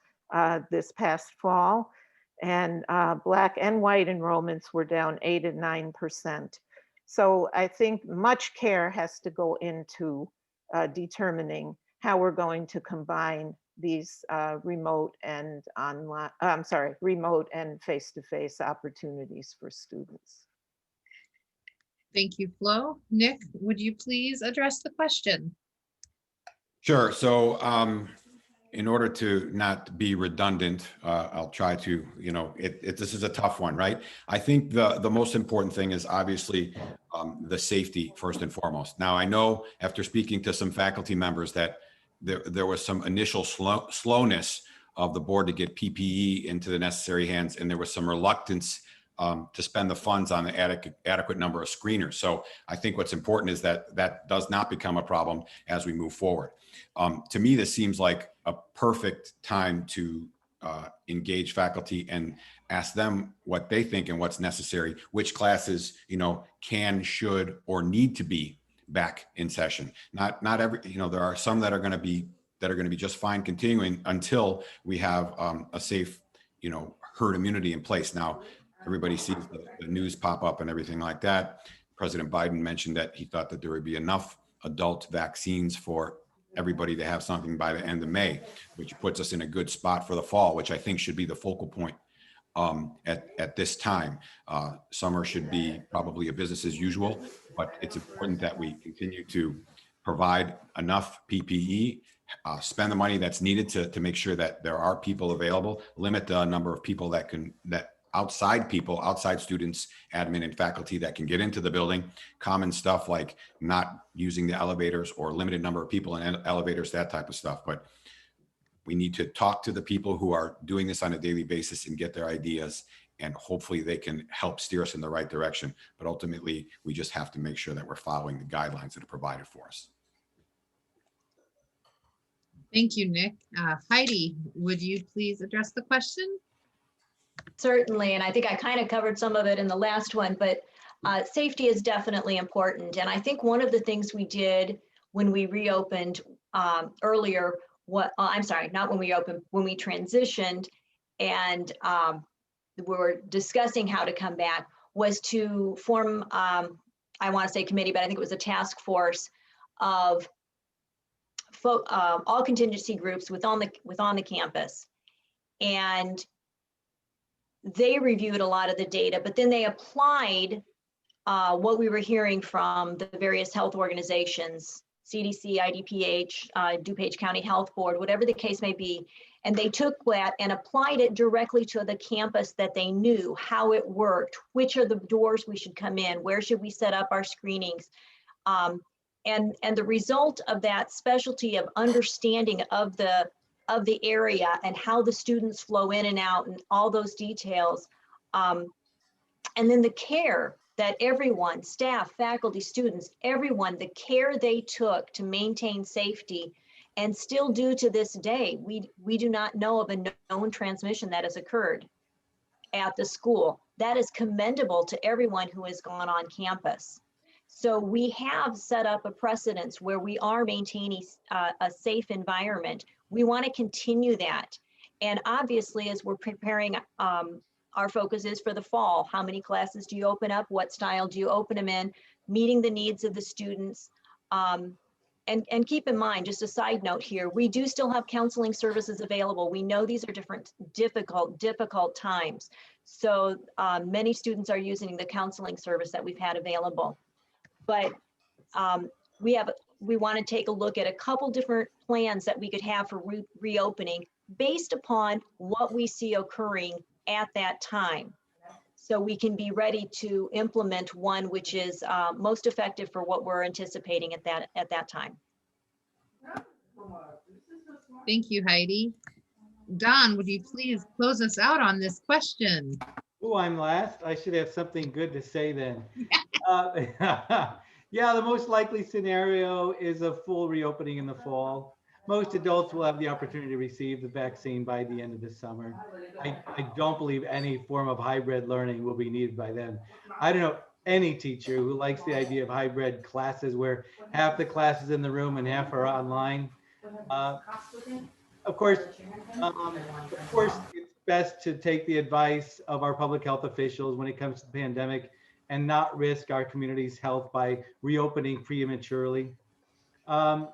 this past fall, and Black and white enrollments were down 8 and 9%. So I think much care has to go into determining how we're going to combine these remote and online, I'm sorry, remote and face-to-face opportunities for students. Thank you, Flo. Nick, would you please address the question? Sure. So in order to not be redundant, I'll try to, you know, this is a tough one, right? I think the most important thing is obviously the safety first and foremost. Now, I know after speaking to some faculty members that there was some initial slowness of the board to get PPE into the necessary hands, and there was some reluctance to spend the funds on the adequate number of screeners. So I think what's important is that that does not become a problem as we move forward. To me, this seems like a perfect time to engage faculty and ask them what they think and what's necessary, which classes, you know, can, should, or need to be back in session. Not every, you know, there are some that are going to be just fine continuing until we have a safe, you know, herd immunity in place. Now, everybody sees the news pop up and everything like that. President Biden mentioned that he thought that there would be enough adult vaccines for everybody to have something by the end of May, which puts us in a good spot for the fall, which I think should be the focal point at this time. Summer should be probably a business as usual, but it's important that we continue to provide enough PPE, spend the money that's needed to make sure that there are people available, limit the number of people outside students, admin and faculty that can get into the building, common stuff like not using the elevators or limited number of people in elevators, that type of stuff. But we need to talk to the people who are doing this on a daily basis and get their ideas, and hopefully they can help steer us in the right direction. But ultimately, we just have to make sure that we're following the guidelines that are provided for us. Thank you, Nick. Heidi, would you please address the question? Certainly, and I think I kind of covered some of it in the last one, but safety is definitely important. And I think one of the things we did when we reopened earlier, I'm sorry, not when we opened, when we transitioned and we were discussing how to come back, was to form, I want to say committee, but I think it was a task force of all contingency groups within the campus. And they reviewed a lot of the data, but then they applied what we were hearing from the various health organizations, CDC, IDPH, DuPage County Health Board, whatever the case may be. And they took that and applied it directly to the campus that they knew how it worked, which are the doors we should come in, where should we set up our screenings. And the result of that specialty of understanding of the area and how the students flow in and out and all those details. And then the care that everyone, staff, faculty, students, everyone, the care they took to maintain safety, and still do to this day. We do not know of a known transmission that has occurred at the school. That is commendable to everyone who has gone on campus. So we have set up a precedence where we are maintaining a safe environment. We want to continue that. And obviously, as we're preparing, our focus is for the fall. How many classes do you open up? What style do you open them in? Meeting the needs of the students. And keep in mind, just a side note here, we do still have counseling services available. We know these are difficult times. So many students are using the counseling service that we've had available. But we want to take a look at a couple different plans that we could have for reopening based upon what we see occurring at that time. So we can be ready to implement one which is most effective for what we're anticipating at that time. Thank you, Heidi. Don, would you please close us out on this question? Oh, I'm last. I should have something good to say then. Yeah, the most likely scenario is a full reopening in the fall. Most adults will have the opportunity to receive the vaccine by the end of the summer. I don't believe any form of hybrid learning will be needed by then. I don't know. any teacher who likes the idea of hybrid classes where half the class is in the room and half are online. Uh, Of course, it's best to take the advice of our public health officials when it comes to the pandemic and not risk our community's health by reopening prematurely. Um,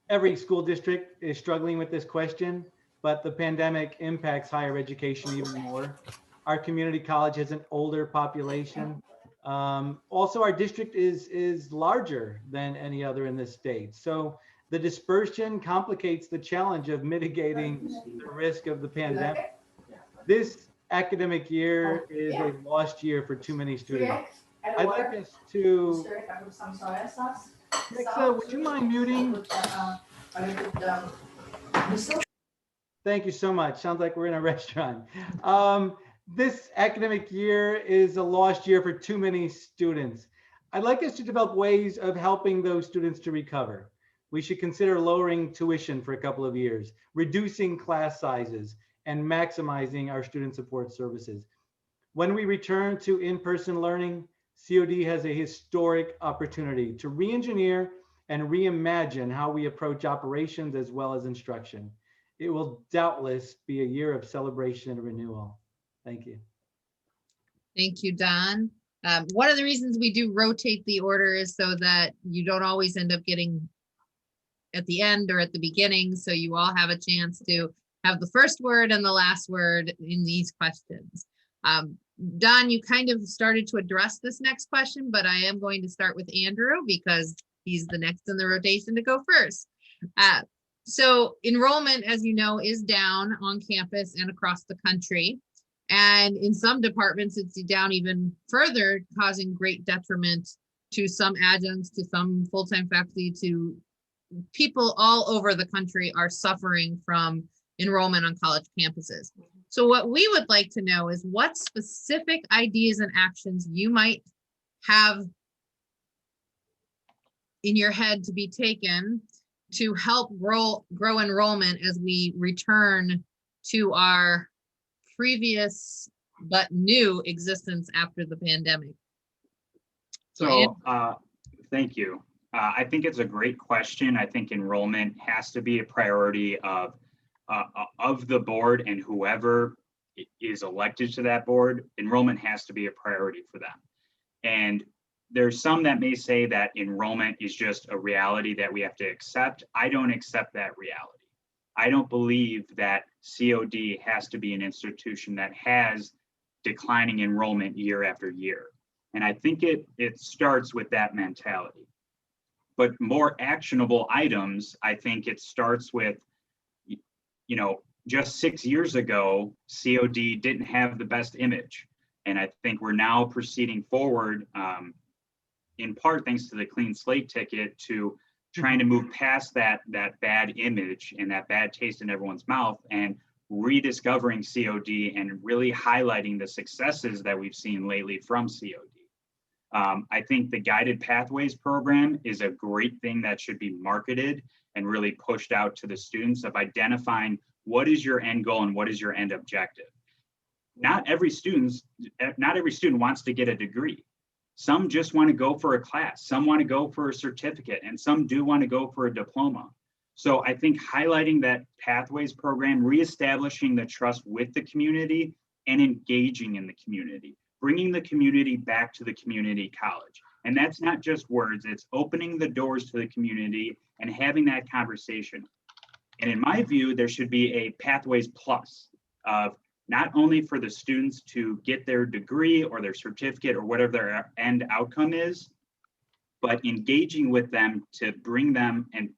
every school district is struggling with this question, but the pandemic impacts higher education even more. Our community college has an older population. Also, our district is larger than any other in this state. So the dispersion complicates the challenge of mitigating the risk of the pandemic. This academic year is a lost year for too many students. I'd like us to, Alexa, would you mind muting? Thank you so much. Sounds like we're in a restaurant. This academic year is a lost year for too many students. I'd like us to develop ways of helping those students to recover. We should consider lowering tuition for a couple of years, reducing class sizes, and maximizing our student support services. When we return to in-person learning, COD has a historic opportunity to re-engineer and reimagine how we approach operations as well as instruction. It will doubtless be a year of celebration and renewal. Thank you. Thank you, Don. One of the reasons we do rotate the order is so that you don't always end up getting at the end or at the beginning. So you all have a chance to have the first word and the last word in these questions. Don, you kind of started to address this next question, but I am going to start with Andrew because he's the next in the rotation to go first. So enrollment, as you know, is down on campus and across the country. And in some departments, it's down even further, causing great detriment to some adjuncts, to some full-time faculty, to people all over the country are suffering from enrollment on college campuses. So what we would like to know is what specific ideas and actions you might have in your head to be taken to help grow enrollment as we return to our previous but new existence after the pandemic. So thank you. I think it's a great question. I think enrollment has to be a priority of the board, and whoever is elected to that board. Enrollment has to be a priority for them. And there's some that may say that enrollment is just a reality that we have to accept. I don't accept that reality. I don't believe that COD has to be an institution that has declining enrollment year after year. And I think it starts with that mentality. But more actionable items, I think it starts with, you know, just 6 years ago, COD didn't have the best image. And I think we're now proceeding forward, in part thanks to the clean slate ticket, to trying to move past that bad image and that bad taste in everyone's mouth and rediscovering COD and really highlighting the successes that we've seen lately from COD. I think the Guided Pathways program is a great thing that should be marketed and really pushed out to the students of identifying what is your end goal and what is your end objective. Not every student wants to get a degree. Some just want to go for a class, some want to go for a certificate, and some do want to go for a diploma. So I think highlighting that Pathways program, reestablishing the trust with the community and engaging in the community, bringing the community back to the community college. And that's not just words, it's opening the doors to the community and having that conversation. And in my view, there should be a Pathways Plus of not only for the students to get their degree or their certificate or whatever their end outcome is, but engaging with them to bring them and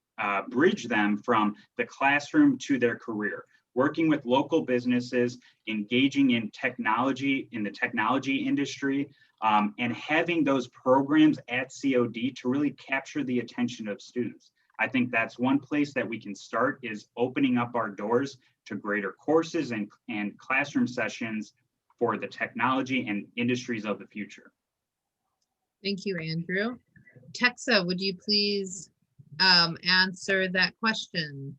bridge them from the classroom to their career, working with local businesses, engaging in technology, in the technology industry, and having those programs at COD to really capture the attention of students. I think that's one place that we can start, is opening up our doors to greater courses and classroom sessions for the technology and industries of the future. Thank you, Andrew. Texa, would you please answer that question?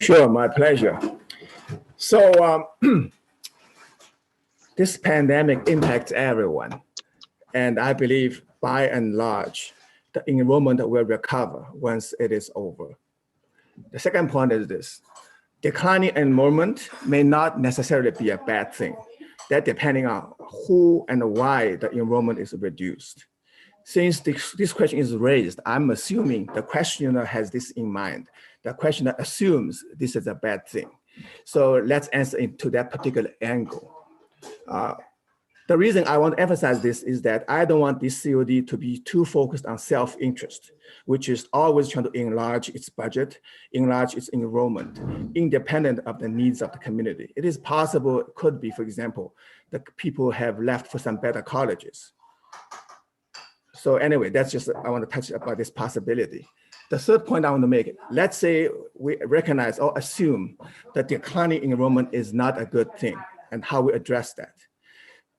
Sure, my pleasure. So this pandemic impacts everyone. And I believe by and large, the enrollment will recover once it is over. The second point is this: declining enrollment may not necessarily be a bad thing. That depending on who and why the enrollment is reduced. Since this question is raised, I'm assuming the questioner has this in mind. The questioner assumes this is a bad thing. So let's answer into that particular angle. The reason I want to emphasize this is that I don't want this COD to be too focused on self-interest, which is always trying to enlarge its budget, enlarge its enrollment, independent of the needs of the community. It is possible, it could be, for example, that people have left for some better colleges. So anyway, that's just, I want to touch about this possibility. The third point I want to make, let's say we recognize or assume that declining enrollment is not a good thing and how we address that.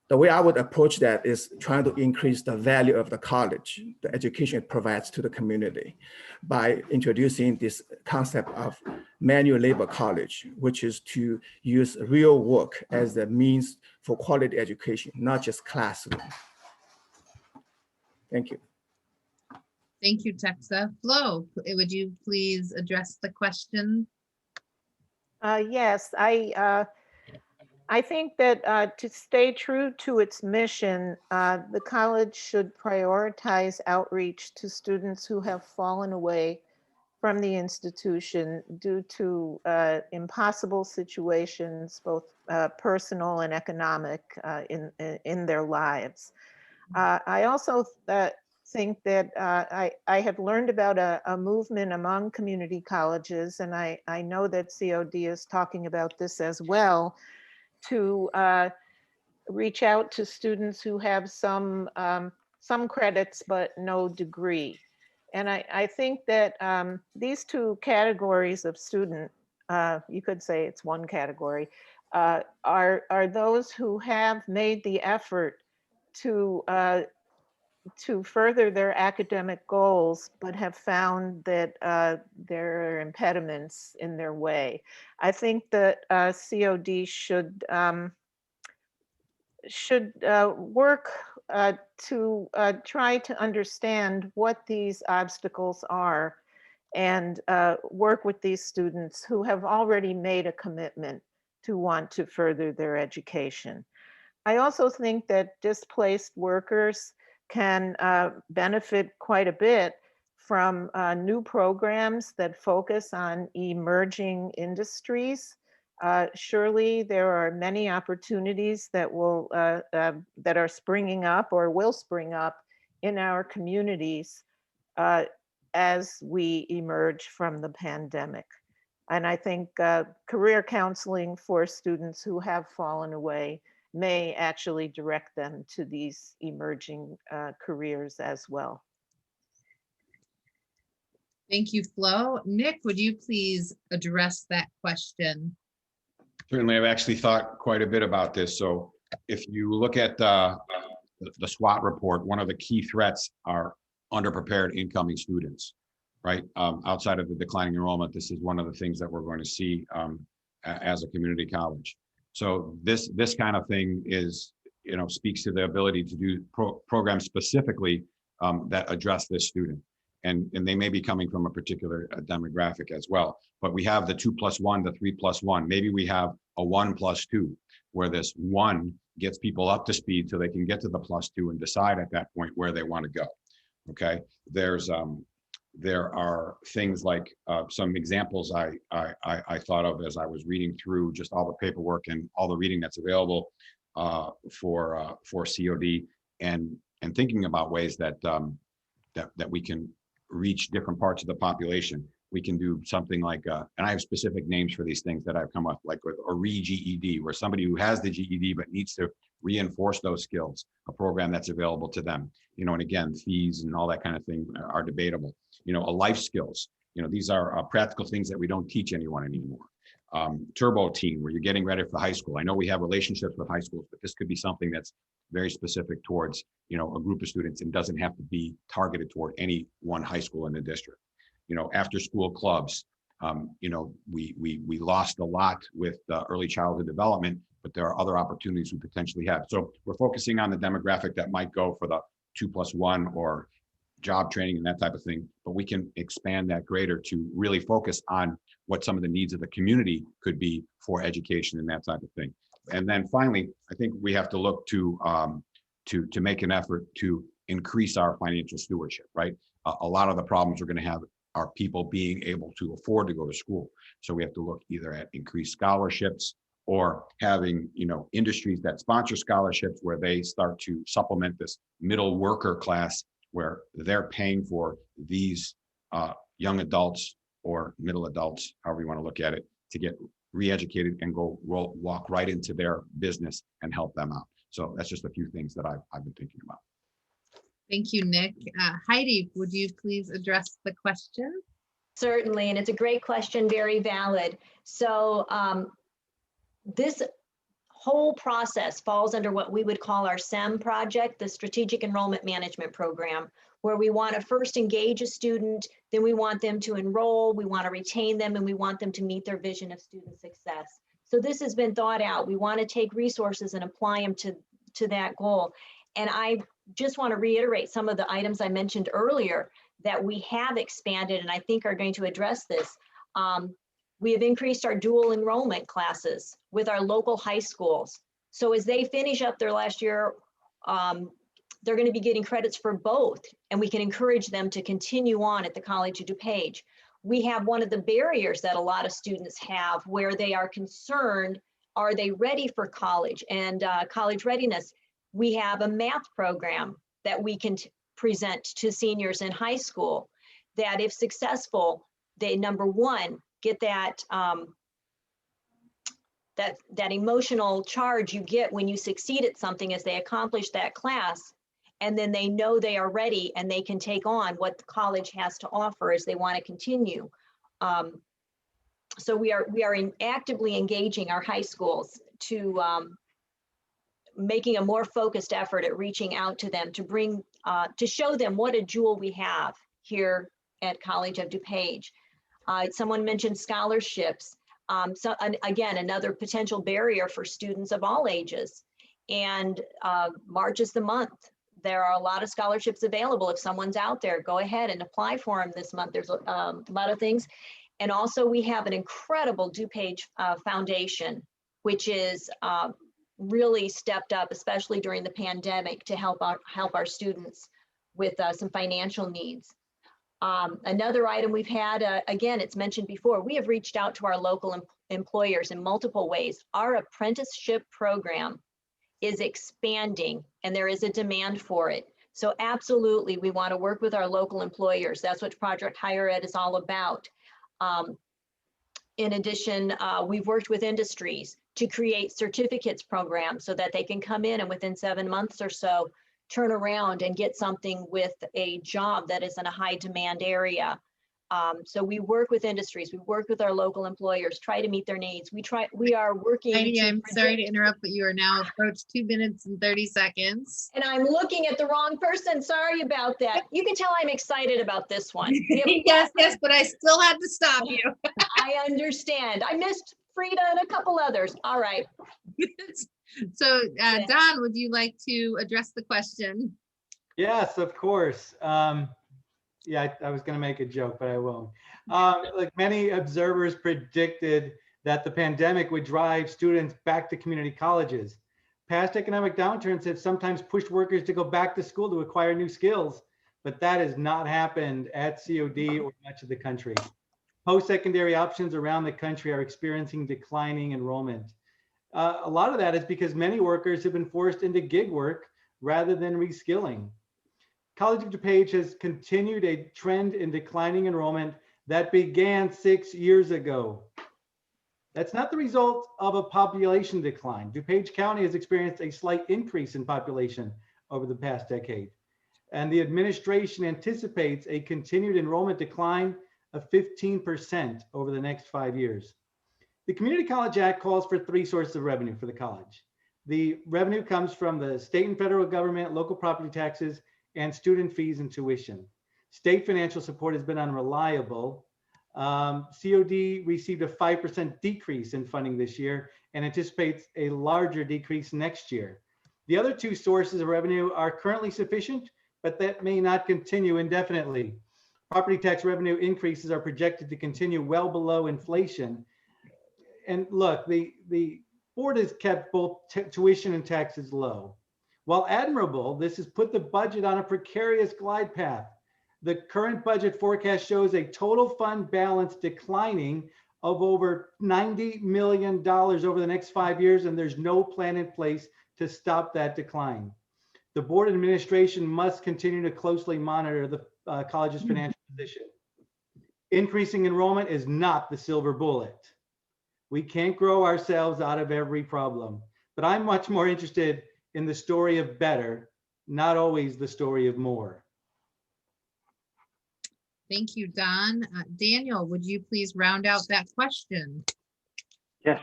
The way I would approach that is trying to increase the value of the college, the education it provides to the community by introducing this concept of manual labor college, which is to use real work as the means for quality education, not just classroom. Thank you. Thank you, Texa. Flo, would you please address the question? Yes, I think that to stay true to its mission, the college should prioritize outreach to students who have fallen away from the institution due to impossible situations, both personal and economic, in their lives. I also think that I have learned about a movement among community colleges, and I know that COD is talking about this as well, to reach out to students who have some credits but no degree. And I think that these two categories of student, you could say it's one category, are those who have made the effort to further their academic goals, but have found that there are impediments in their way. I think that COD should work to try to understand what these obstacles are and work with these students who have already made a commitment to want to further their education. I also think that displaced workers can benefit quite a bit from new programs that focus on emerging industries. Surely there are many opportunities that will that are springing up or will spring up in our communities as we emerge from the pandemic. And I think career counseling for students who have fallen away may actually direct them to these emerging careers as well. Thank you, Flo. Nick, would you please address that question? Certainly, I've actually thought quite a bit about this. So if you look at the SWOT report, one of the key threats are underprepared incoming students, right? Outside of the declining enrollment, this is one of the things that we're going to see as a community college. So this kind of thing is, speaks to the ability to do programs specifically that address this student. And they may be coming from a particular demographic as well. But we have the 2+1, the 3+1. Maybe we have a 1+2, where this 1 gets people up to speed so they can get to the +2 and decide at that point where they want to go. Okay. There are things like some examples I thought of as I was reading through just all the paperwork and all the reading that's available for COD, and thinking about ways that that we can reach different parts of the population. We can do something like, and I have specific names for these things that I've come up, like a re-GED, where somebody who has the GED but needs to reinforce those skills, a program that's available to them. And again, fees and all that kind of thing are debatable. A life skills, these are practical things that we don't teach anyone anymore. Turbo Team, where you're getting ready for high school. I know we have relationships with high schools, but this could be something that's very specific towards, a group of students, and doesn't have to be targeted toward any one high school in the district. After school clubs, You know, we lost a lot with early childhood development, but there are other opportunities we potentially have. So we're focusing on the demographic that might go for the 2+1 or job training and that type of thing, but we can expand that greater to really focus on what some of the needs of the community could be for education and that type of thing. And then finally, I think we have to look to make an effort to increase our financial stewardship, right? A lot of the problems we're going to have are people being able to afford to go to school. So we have to look either at increased scholarships or having, you know, industries that sponsor scholarships where they start to supplement this middle worker class where they're paying for these young adults or middle adults, however you want to look at it, to get re-educated and walk right into their business and help them out. So that's just a few things that I've been thinking about. Thank you, Nick. Heidi, would you please address the question? Certainly, and it's a great question, very valid. So this whole process falls under what we would call our SEM project, the Strategic Enrollment Management Program, where we want to first engage a student, then we want them to enroll, we want to retain them, and we want them to meet their vision of student success. So this has been thought out. We want to take resources and apply them to that goal. And I just want to reiterate some of the items I mentioned earlier that we have expanded and I think are going to address this. We have increased our dual enrollment classes with our local high schools. So as they finish up their last year, they're going to be getting credits for both, and we can encourage them to continue on at the College of DuPage. We have one of the barriers that a lot of students have where they are concerned, are they ready for college and college readiness? We have a math program that we can present to seniors in high school that if successful, they, number one, get that that emotional charge you get when you succeed at something as they accomplish that class, and then they know they are ready and they can take on what the college has to offer as they want to continue. So we are actively engaging our high schools to making a more focused effort at reaching out to them to bring to show them what a jewel we have here at College of DuPage. Someone mentioned scholarships. Again, another potential barrier for students of all ages. And March is the month. There are a lot of scholarships available. If someone's out there, go ahead and apply for them this month. There's a lot of things. And also we have an incredible DuPage Foundation, which is really stepped up, especially during the pandemic, to help our students with some financial needs. Another item we've had, again, it's mentioned before, we have reached out to our local employers in multiple ways. Our apprenticeship program is expanding and there is a demand for it. So absolutely, we want to work with our local employers. That's what Project Higher Ed is all about. In addition, we've worked with industries to create certificates programs so that they can come in and within 7 months or so, turn around and get something with a job that is in a high demand area. So we work with industries, we work with our local employers, try to meet their needs. We are working. Heidi, I'm sorry to interrupt, but you are now approached 2 minutes and 30 seconds. And I'm looking at the wrong person. Sorry about that. You can tell I'm excited about this one. Yes, but I still had to stop you. I understand. I missed Frida and a couple others. All right. So Don, would you like to address the question? Yes, of course. Yeah, I was going to make a joke, but I won't. Like many observers predicted that the pandemic would drive students back to community colleges. Past economic downturns have sometimes pushed workers to go back to school to acquire new skills, but that has not happened at COD or much of the country. Post-secondary options around the country are experiencing declining enrollment. A lot of that is because many workers have been forced into gig work rather than reskilling. College of DuPage has continued a trend in declining enrollment that began 6 years ago. That's not the result of a population decline. DuPage County has experienced a slight increase in population over the past decade, and the administration anticipates a continued enrollment decline of 15% over the next 5 years. The Community College Act calls for 3 sources of revenue for the college. The revenue comes from the state and federal government, local property taxes, and student fees and tuition. State financial support has been unreliable. COD received a 5% decrease in funding this year and anticipates a larger decrease next year. The other two sources of revenue are currently sufficient, but that may not continue indefinitely. Property tax revenue increases are projected to continue well below inflation. And look, the board has kept both tuition and taxes low. While admirable, this has put the budget on a precarious glide path. The current budget forecast shows a total fund balance declining of over $90 million over the next 5 years, and there's no plan in place to stop that decline. The board administration must continue to closely monitor the college's financial position. Increasing enrollment is not the silver bullet. We can't grow ourselves out of every problem, but I'm much more interested in the story of better, not always the story of more. Thank you, Don. Daniel, would you please round out that question? Yes,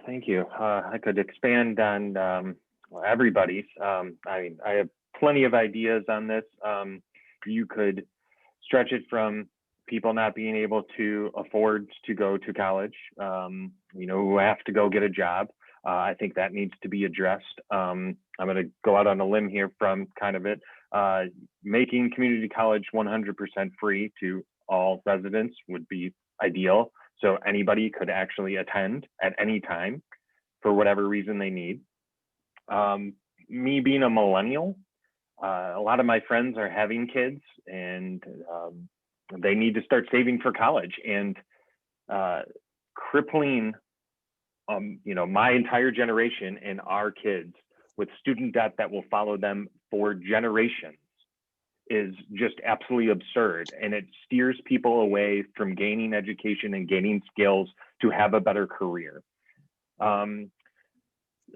thank you. I could expand on everybody's. I have plenty of ideas on this. You could stretch it from people not being able to afford to go to college, who have to go get a job. I think that needs to be addressed. I'm going to go out on a limb here from kind of it. Making community college 100% free to all residents would be ideal. So anybody could actually attend at any time for whatever reason they need. Me being a millennial, a lot of my friends are having kids and they need to start saving for college, and crippling my entire generation and our kids with student debt that will follow them for generations is just absolutely absurd, and it steers people away from gaining education and gaining skills to have a better career.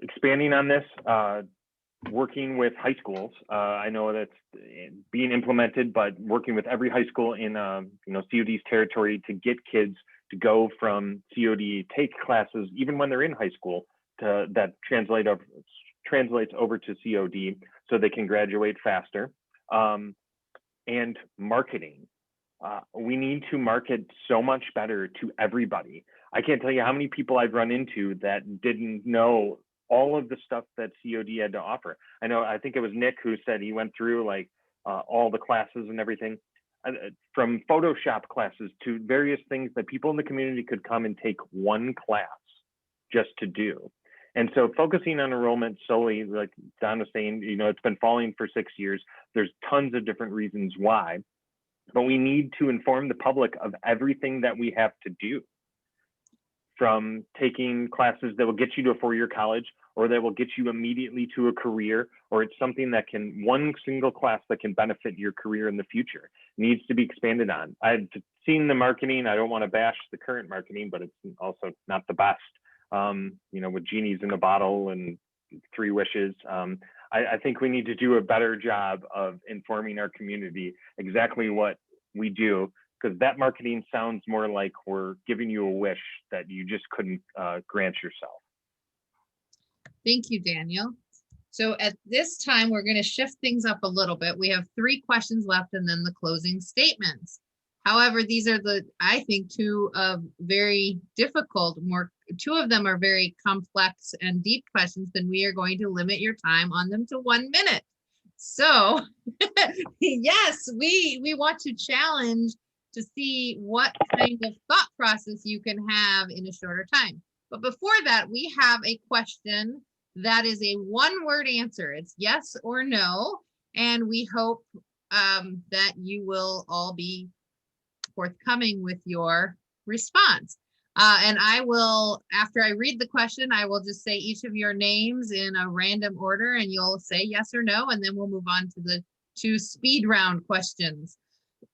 Expanding on this, working with high schools, I know that's being implemented, but working with every high school in COD's territory to get kids to go from COD, take classes even when they're in high school, that translates over to COD so they can graduate faster. And marketing. We need to market so much better to everybody. I can't tell you how many people I've run into that didn't know all of the stuff that COD had to offer. I think it was Nick who said he went through all the classes and everything, from Photoshop classes to various things that people in the community could come and take one class just to do. And so focusing on enrollment solely, like Don was saying, it's been falling for 6 years. There's tons of different reasons why, but we need to inform the public of everything that we have to do, from taking classes that will get you to a 4-year college, or that will get you immediately to a career, or it's something that one single class that can benefit your career in the future needs to be expanded on. I've seen the marketing. I don't want to bash the current marketing, but it's also not the best. With genies in a bottle and 3 wishes. I think we need to do a better job of informing our community exactly what we do, because that marketing sounds more like we're giving you a wish that you just couldn't grant yourself. Thank you, Daniel. So at this time, we're going to shift things up a little bit. We have 3 questions left and then the closing statements. However, these are I think, 2 very difficult, 2 of them are very complex and deep questions, then we are going to limit your time on them to 1 minute. So yes, we want to challenge to see what kind of thought process you can have in a shorter time. But before that, we have a question that is a 1-word answer. It's yes or no. And we hope that you will all be forthcoming with your response. And I will, after I read the question, I will just say each of your names in a random order, and you'll say yes or no, and then we'll move on to the 2 speed round questions.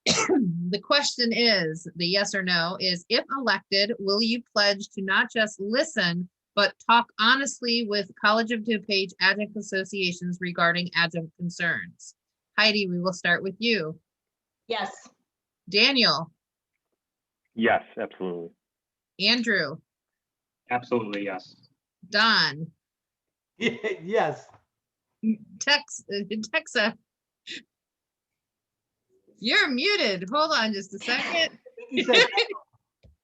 The question is, the yes or no is, if elected, will you pledge to not just listen, but talk honestly with College of DuPage adjunct associations regarding adjunct concerns? Heidi, we will start with you. Yes. Daniel. Yes, absolutely. Andrew. Absolutely, yes. Don. Yes. Texa. You're muted. Hold on just a second.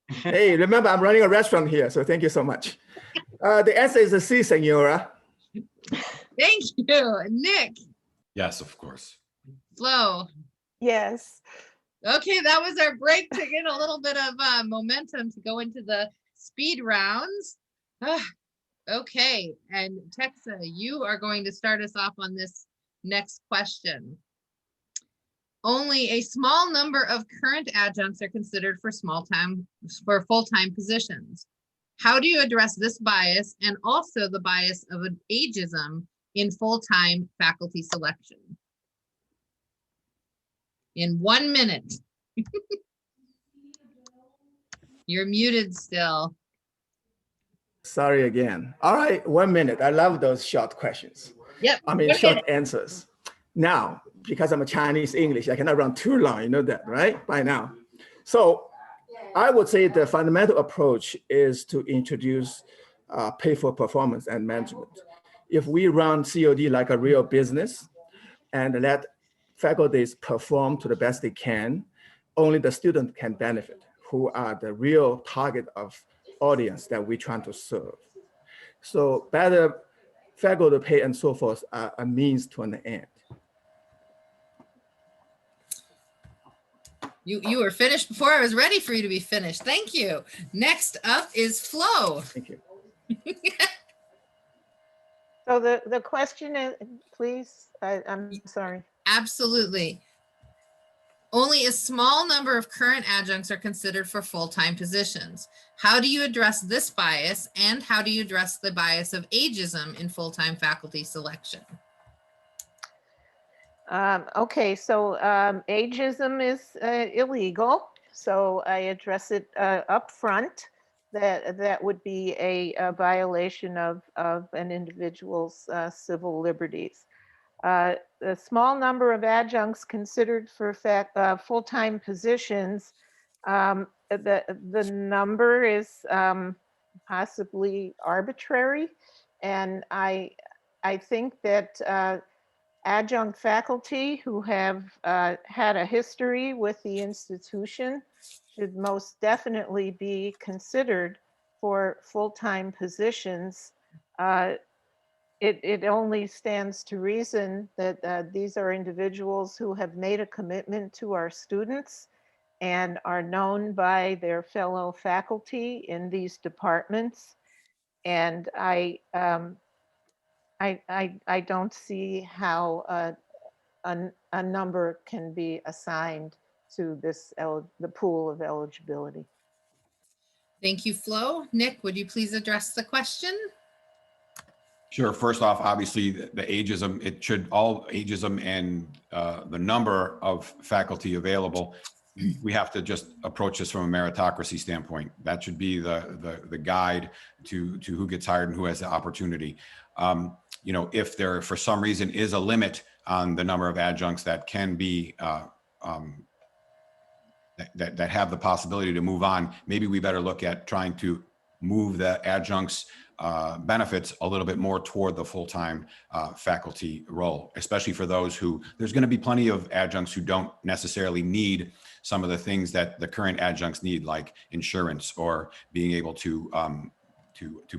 Hey, remember, I'm running a restaurant here, so thank you so much. The answer is a C, Senora. Thank you. Nick, Yes, of course. Flo. Yes. Okay, that was our break to get a little bit of momentum to go into the speed rounds. Okay, and Texa, you are going to start us off on this next question. Only a small number of current adjuncts are considered for full-time positions. How do you address this bias and also the bias of ageism in full-time faculty selection? In 1 minute. You're muted still. Sorry again. All right, 1 minute. I love those short questions. Yep. I mean, Okay. short answers. Now, because I'm a Chinese English, I cannot run too long, you know that, right? By now. So I would say the fundamental approach is to introduce pay for performance and management. If we run COD like a real business and let faculties perform to the best they can, only the student can benefit, who are the real target of audience that we're trying to serve. So better faculty pay and so forth are a means to an end. You were finished before I was ready for you to be finished. Thank you. Next up is Flo. Thank you. So the question is, please, I'm sorry. Absolutely. Only a small number of current adjuncts are considered for full-time positions. How do you address this bias and how do you address the bias of ageism in full-time faculty selection? Okay, so ageism is illegal, so I address it up front. That would be a violation of an individual's civil liberties. A small number of adjuncts considered for full-time positions. The number is possibly arbitrary, and I think that adjunct faculty who have had a history with the institution should most definitely be considered for full-time positions. It only stands to reason that these are individuals who have made a commitment to our students and are known by their fellow faculty in these departments. And I don't see how a number can be assigned to this the pool of eligibility. Thank you, Flo. Nick, would you please address the question? Sure. First off, obviously, the ageism, it should all ageism and the number of faculty available, we have to just approach this from a meritocracy standpoint. That should be the guide to who gets hired and who has the opportunity. You know, if there for some reason is a limit on the number of adjuncts that can be that have the possibility to move on, maybe we better look at trying to move the adjuncts benefits a little bit more toward the full-time faculty role, especially for those who, there's going to be plenty of adjuncts who don't necessarily need some of the things that the current adjuncts need, like insurance or being able to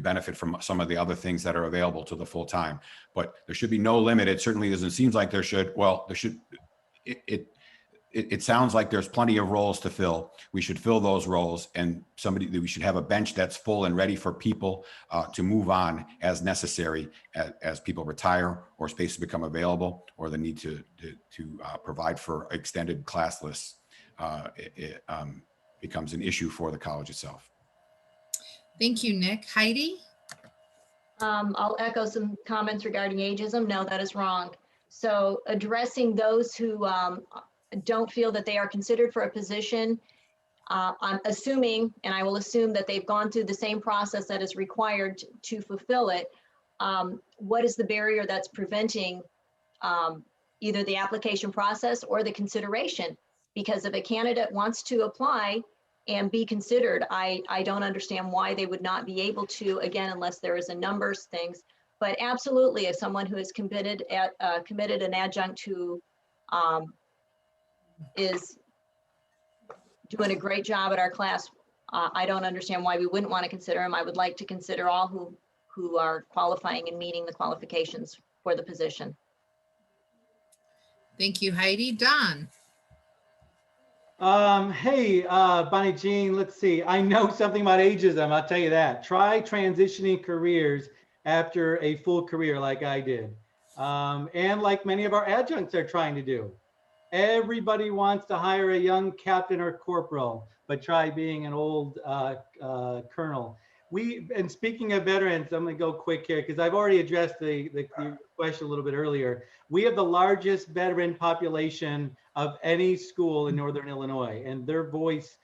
benefit from some of the other things that are available to the full-time. But there should be no limit. It certainly doesn't seem like there should. Well, there should. It sounds like there's plenty of roles to fill. We should fill those roles, and we should have a bench that's full and ready for people to move on as necessary as people retire or spaces become available, or the need to provide for extended class lists becomes an issue for the college itself. Thank you, Nick. Heidi? I'll echo some comments regarding ageism. No, that is wrong. So addressing those who don't feel that they are considered for a position, I'm assuming, and I will assume that they've gone through the same process that is required to fulfill it. What is the barrier that's preventing either the application process or the consideration? Because if a candidate wants to apply and be considered, I don't understand why they would not be able to, again, unless there is a numbers things. But absolutely, if someone who is committed an adjunct who is doing a great job at our class, I don't understand why we wouldn't want to consider them. I would like to consider all who are qualifying and meeting the qualifications for the position. Thank you, Heidi. Don? Hey, Bonnie Jean, let's see. I know something about ageism, I'll tell you that. Try transitioning careers after a full career like I did. And like many of our adjuncts are trying to do. Everybody wants to hire a young captain or corporal, but try being an old colonel. And speaking of veterans, I'm gonna go quick here because I've already addressed the question a little bit earlier. We have the largest veteran population of any school in Northern Illinois, and their voice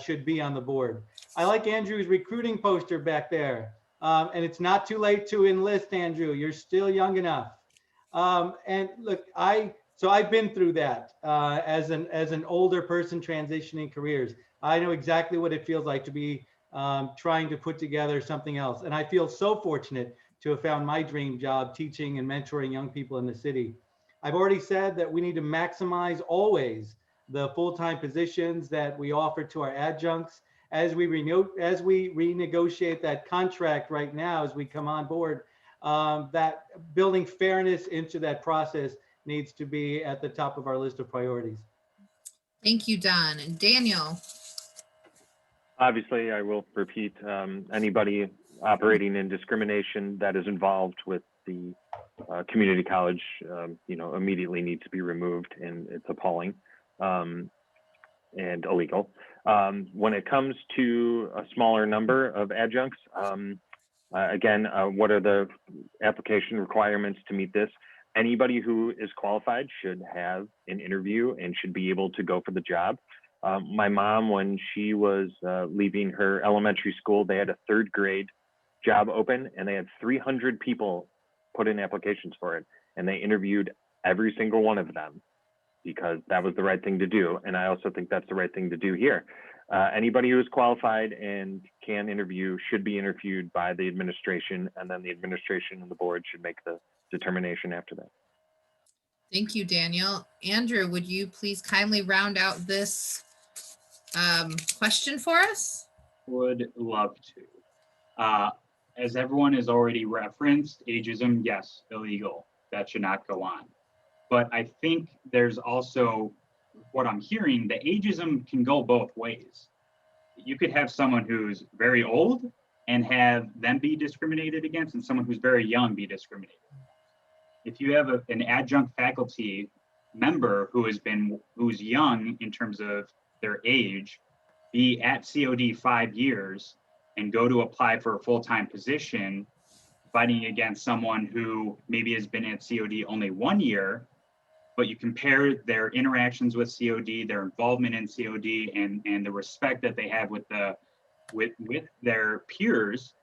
should be on the board. I like Andrew's recruiting poster back there. And it's not too late to enlist, Andrew. You're still young enough. And look, so I've been through that as an older person transitioning careers. I know exactly what it feels like to be trying to put together something else. And I feel so fortunate to have found my dream job teaching and mentoring young people in the city. I've already said that we need to maximize always the full-time positions that we offer to our adjuncts. As we renegotiate that contract right now, as we come on board, that building fairness into that process needs to be at the top of our list of priorities. Thank you, Don. And Daniel? Obviously, I will repeat, anybody operating in discrimination that is involved with the community college, immediately needs to be removed, and it's appalling and illegal. When it comes to a smaller number of adjuncts, again, what are the application requirements to meet this? Anybody who is qualified should have an interview and should be able to go for the job. My mom, when she was leaving her elementary school, they had a 3rd grade job open and they had 300 people put in applications for it. And they interviewed every single one of them because that was the right thing to do. And I also think that's the right thing to do here. Anybody who is qualified and can interview should be interviewed by the administration, and then the administration and the board should make the determination after that. Thank you, Daniel. Andrew, would you please kindly round out this question for us? Would love to. As everyone has already referenced, ageism, yes, illegal. That should not go on. But I think there's also what I'm hearing, the ageism can go both ways. You could have someone who's very old and have them be discriminated against, and someone who's very young be discriminated. If you have an adjunct faculty member who's young in terms of their age, be at COD 5 years and go to apply for a full-time position, fighting against someone who maybe has been at COD only 1 year, but you compare their interactions with COD, their involvement in COD, and the respect that they have with their peers,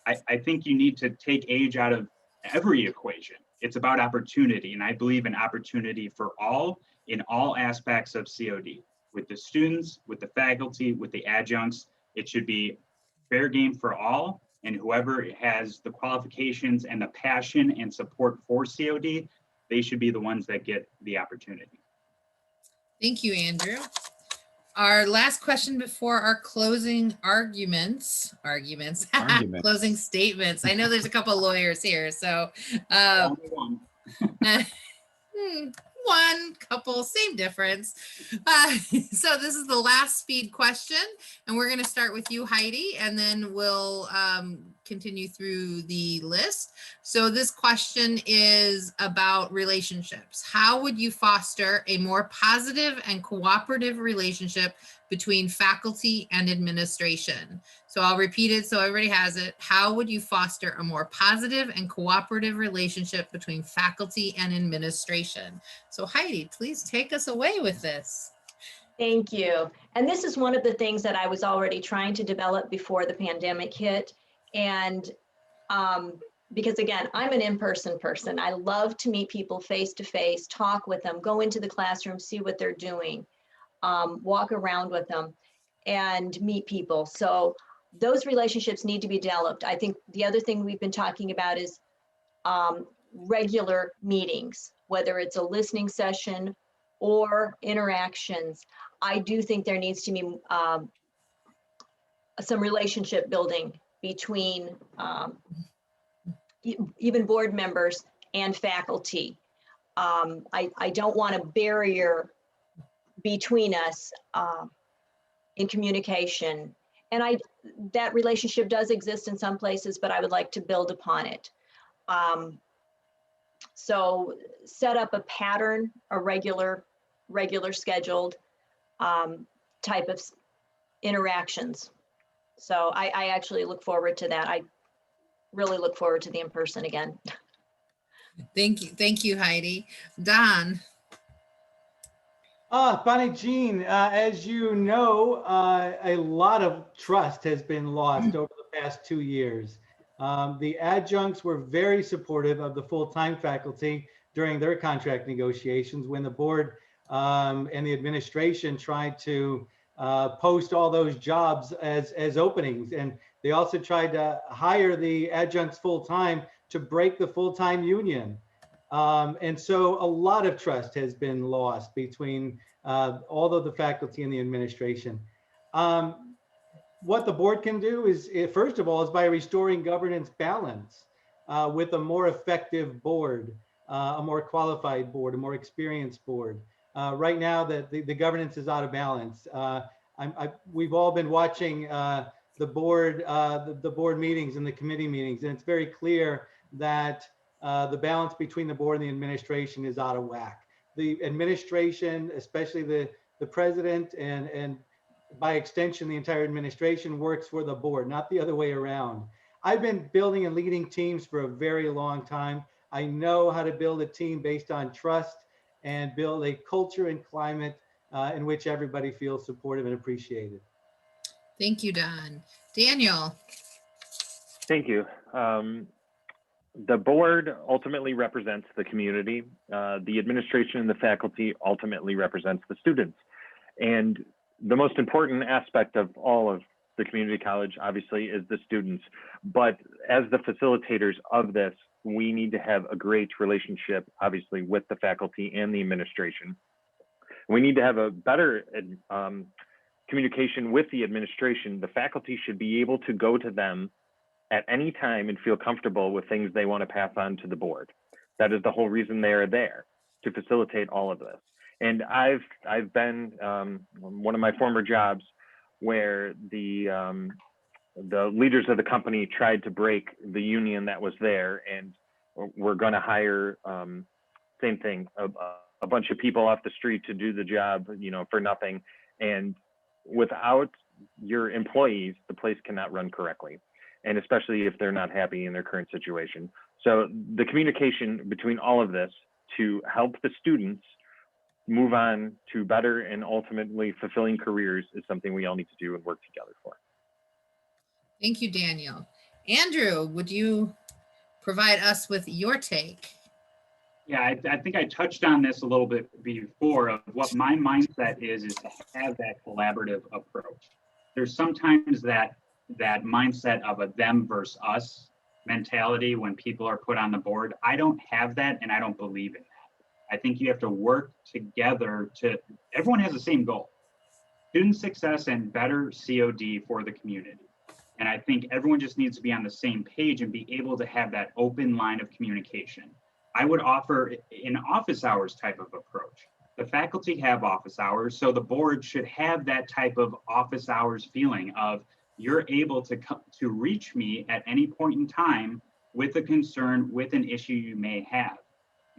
I think you need to take age out of every equation. It's about opportunity, and I believe in opportunity for all in all aspects of COD. With the students, with the faculty, with the adjuncts, it should be fair game for all, and whoever has the qualifications and the passion and support for COD, they should be the ones that get the opportunity. Thank you, Andrew. Our last question before our closing arguments, closing statements. I know there's a couple of lawyers here, so one couple, same difference. So this is the last speed question, and we're going to start with you, Heidi, and then we'll continue through the list. So this question is about relationships. How would you foster a more positive and cooperative relationship between faculty and administration? So I'll repeat it so everybody has it. How would you foster a more positive and cooperative relationship between faculty and administration? So Heidi, please take us away with this. Thank you. And this is one of the things that I was already trying to develop before the pandemic hit. And because again, I'm an in-person person. I love to meet people face to face, talk with them, go into the classroom, see what they're doing, walk around with them and meet people. So those relationships need to be developed. I think the other thing we've been talking about is regular meetings, whether it's a listening session or interactions. I do think there needs to be some relationship building between even board members and faculty. I don't want a barrier between us in communication. And that relationship does exist in some places, but I would like to build upon it. So set up a pattern, a regular scheduled type of interactions. So I actually look forward to that. I really look forward to the in-person again. Thank you, Heidi. Don. Bonnie Jean, as you know, a lot of trust has been lost over the past 2 years. The adjuncts were very supportive of the full-time faculty during their contract negotiations when the board and the administration tried to post all those jobs as openings. And they also tried to hire the adjuncts full-time to break the full-time union. And so a lot of trust has been lost between all of the faculty and the administration. What the board can do is, first of all, is by restoring governance balance with a more effective board, a more qualified board, a more experienced board. Right now, the governance is out of balance. We've all been watching the board meetings and the committee meetings, and it's very clear that the balance between the board and the administration is out of whack. The administration, especially the president and by extension, the entire administration works for the board, not the other way around. I've been building and leading teams for a very long time. I know how to build a team based on trust and build a culture and climate in which everybody feels supportive and appreciated. Thank you, Don. Daniel. Thank you. The board ultimately represents the community. The administration and the faculty ultimately represents the students. And the most important aspect of all of the community college, obviously, is the students. But as the facilitators of this, we need to have a great relationship, obviously, with the faculty and the administration. We need to have a better communication with the administration. The faculty should be able to go to them at any time and feel comfortable with things they want to pass on to the board. That is the whole reason they are there, to facilitate all of this. And I've been one of my former jobs where the leaders of the company tried to break the union that was there, and we're going to hire same thing, a bunch of people off the street to do the job, for nothing. And without your employees, the place cannot run correctly, and especially if they're not happy in their current situation. So the communication between all of this to help the students move on to better and ultimately fulfilling careers is something we all need to do and work together for. Thank you, Daniel. Andrew, would you provide us with your take? Yeah, I think I touched on this a little bit before of what my mindset is to have that collaborative approach. There's sometimes that mindset of a them versus us mentality when people are put on the board. I don't have that, and I don't believe in that. I think you have to work together everyone has the same goal, student success and better COD for the community. And I think everyone just needs to be on the same page and be able to have that open line of communication. I would offer an office hours type of approach. The faculty have office hours, so the board should have that type of office hours feeling of you're able to reach me at any point in time with a concern, with an issue you may have.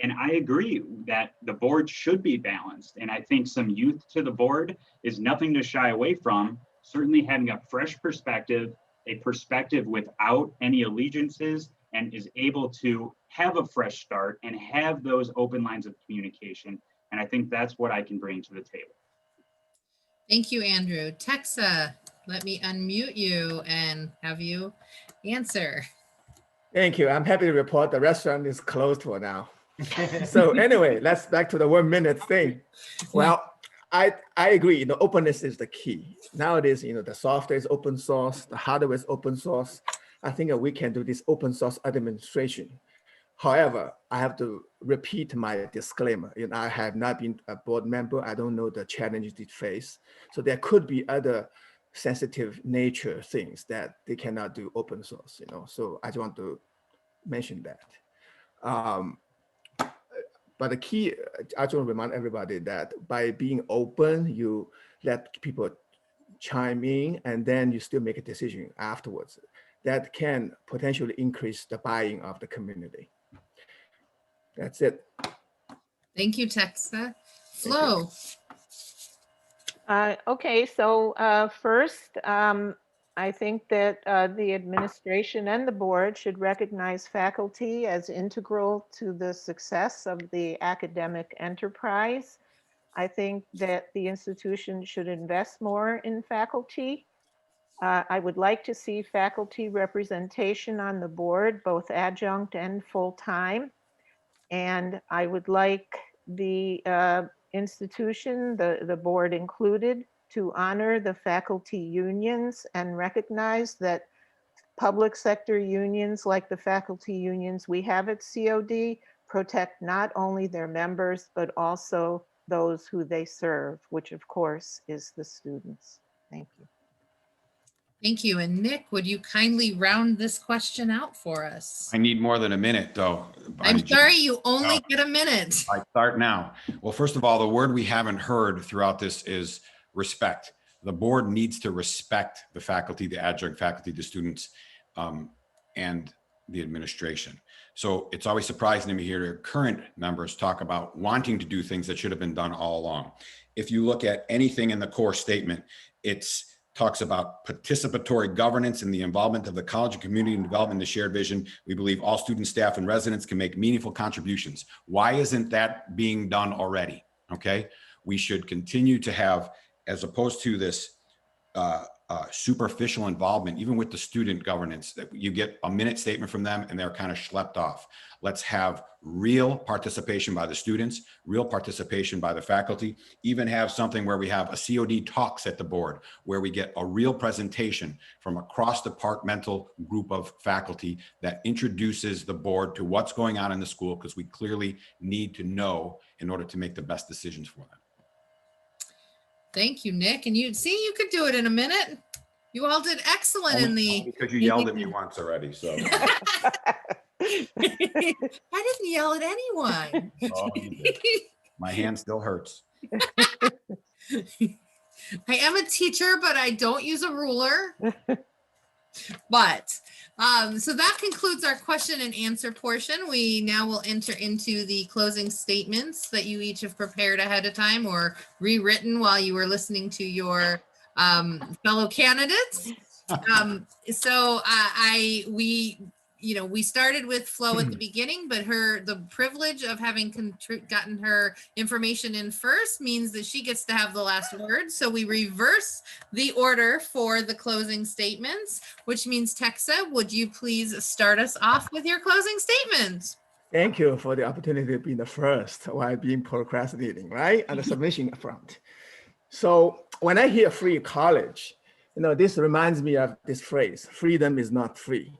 And I agree that the board should be balanced. And I think some youth to the board is nothing to shy away from. Certainly having a fresh perspective, a perspective without any allegiances, and is able to have a fresh start and have those open lines of communication. And I think that's what I can bring to the table. Thank you, Andrew. Texa, let me unmute you and have you answer. Thank you. I'm happy to report the restaurant is closed for now. So anyway, let's back to the 1 minute thing. Well, I agree, openness is the key. Nowadays, the software is open source, the hardware is open source. I think we can do this open source administration. However, I have to repeat my disclaimer. I have not been a board member. I don't know the challenges it face. So there could be other sensitive nature things that they cannot do open source, So I just want to mention that. But the key, I just want to remind everybody that by being open, you let people chime in, and then you still make a decision afterwards. That can potentially increase the buy-in of the community. That's it. Thank you, Texa. Flo. Okay, so first, I think that the administration and the board should recognize faculty as integral to the success of the academic enterprise. I think that the institution should invest more in faculty. I would like to see faculty representation on the board, both adjunct and full-time. And I would like the institution, the board included, to honor the faculty unions and recognize that public sector unions like the faculty unions we have at COD protect not only their members, but also those who they serve, which of course is the students. Thank you. Thank you. And Nick, would you kindly round this question out for us? I need more than a minute, though. I'm sorry, you only get a minute. I start now. Well, first of all, the word we haven't heard throughout this is respect. The board needs to respect the faculty, the adjunct faculty, the students, and the administration. So it's always surprising to me to hear current members talk about wanting to do things that should have been done all along. If you look at anything in the core statement, it's talks about participatory governance and the involvement of the college and community in development of the shared vision. We believe all students, staff, and residents can make meaningful contributions. Why isn't that being done already? Okay, we should continue to have, as opposed to this superficial involvement, even with the student governance, that you get a minute statement from them and they're kind of schlepped off. Let's have real participation by the students, real participation by the faculty, even have something where we have a COD talks at the board, where we get a real presentation from a cross-departmental group of faculty that introduces the board to what's going on in the school, because we clearly need to know in order to make the best decisions for them. Thank you, Nick. And you see, you could do it in a minute. You all did excellent in the. Because you yelled at me once already, so. I didn't yell at anyone. Oh, you did. My hand still hurts. I am a teacher, but I don't use a ruler. But so that concludes our question and answer portion. We now will enter into the closing statements that you each have prepared ahead of time or rewritten while you were listening to your fellow candidates. We started with Flo at the beginning, but the privilege of having gotten her information in first means that she gets to have the last word. So we reverse the order for the closing statements, which means Texa, would you please start us off with your closing statement? Thank you for the opportunity to be the first while being procrastinating, right? On the submission front. So when I hear free college, this reminds me of this phrase, freedom is not free.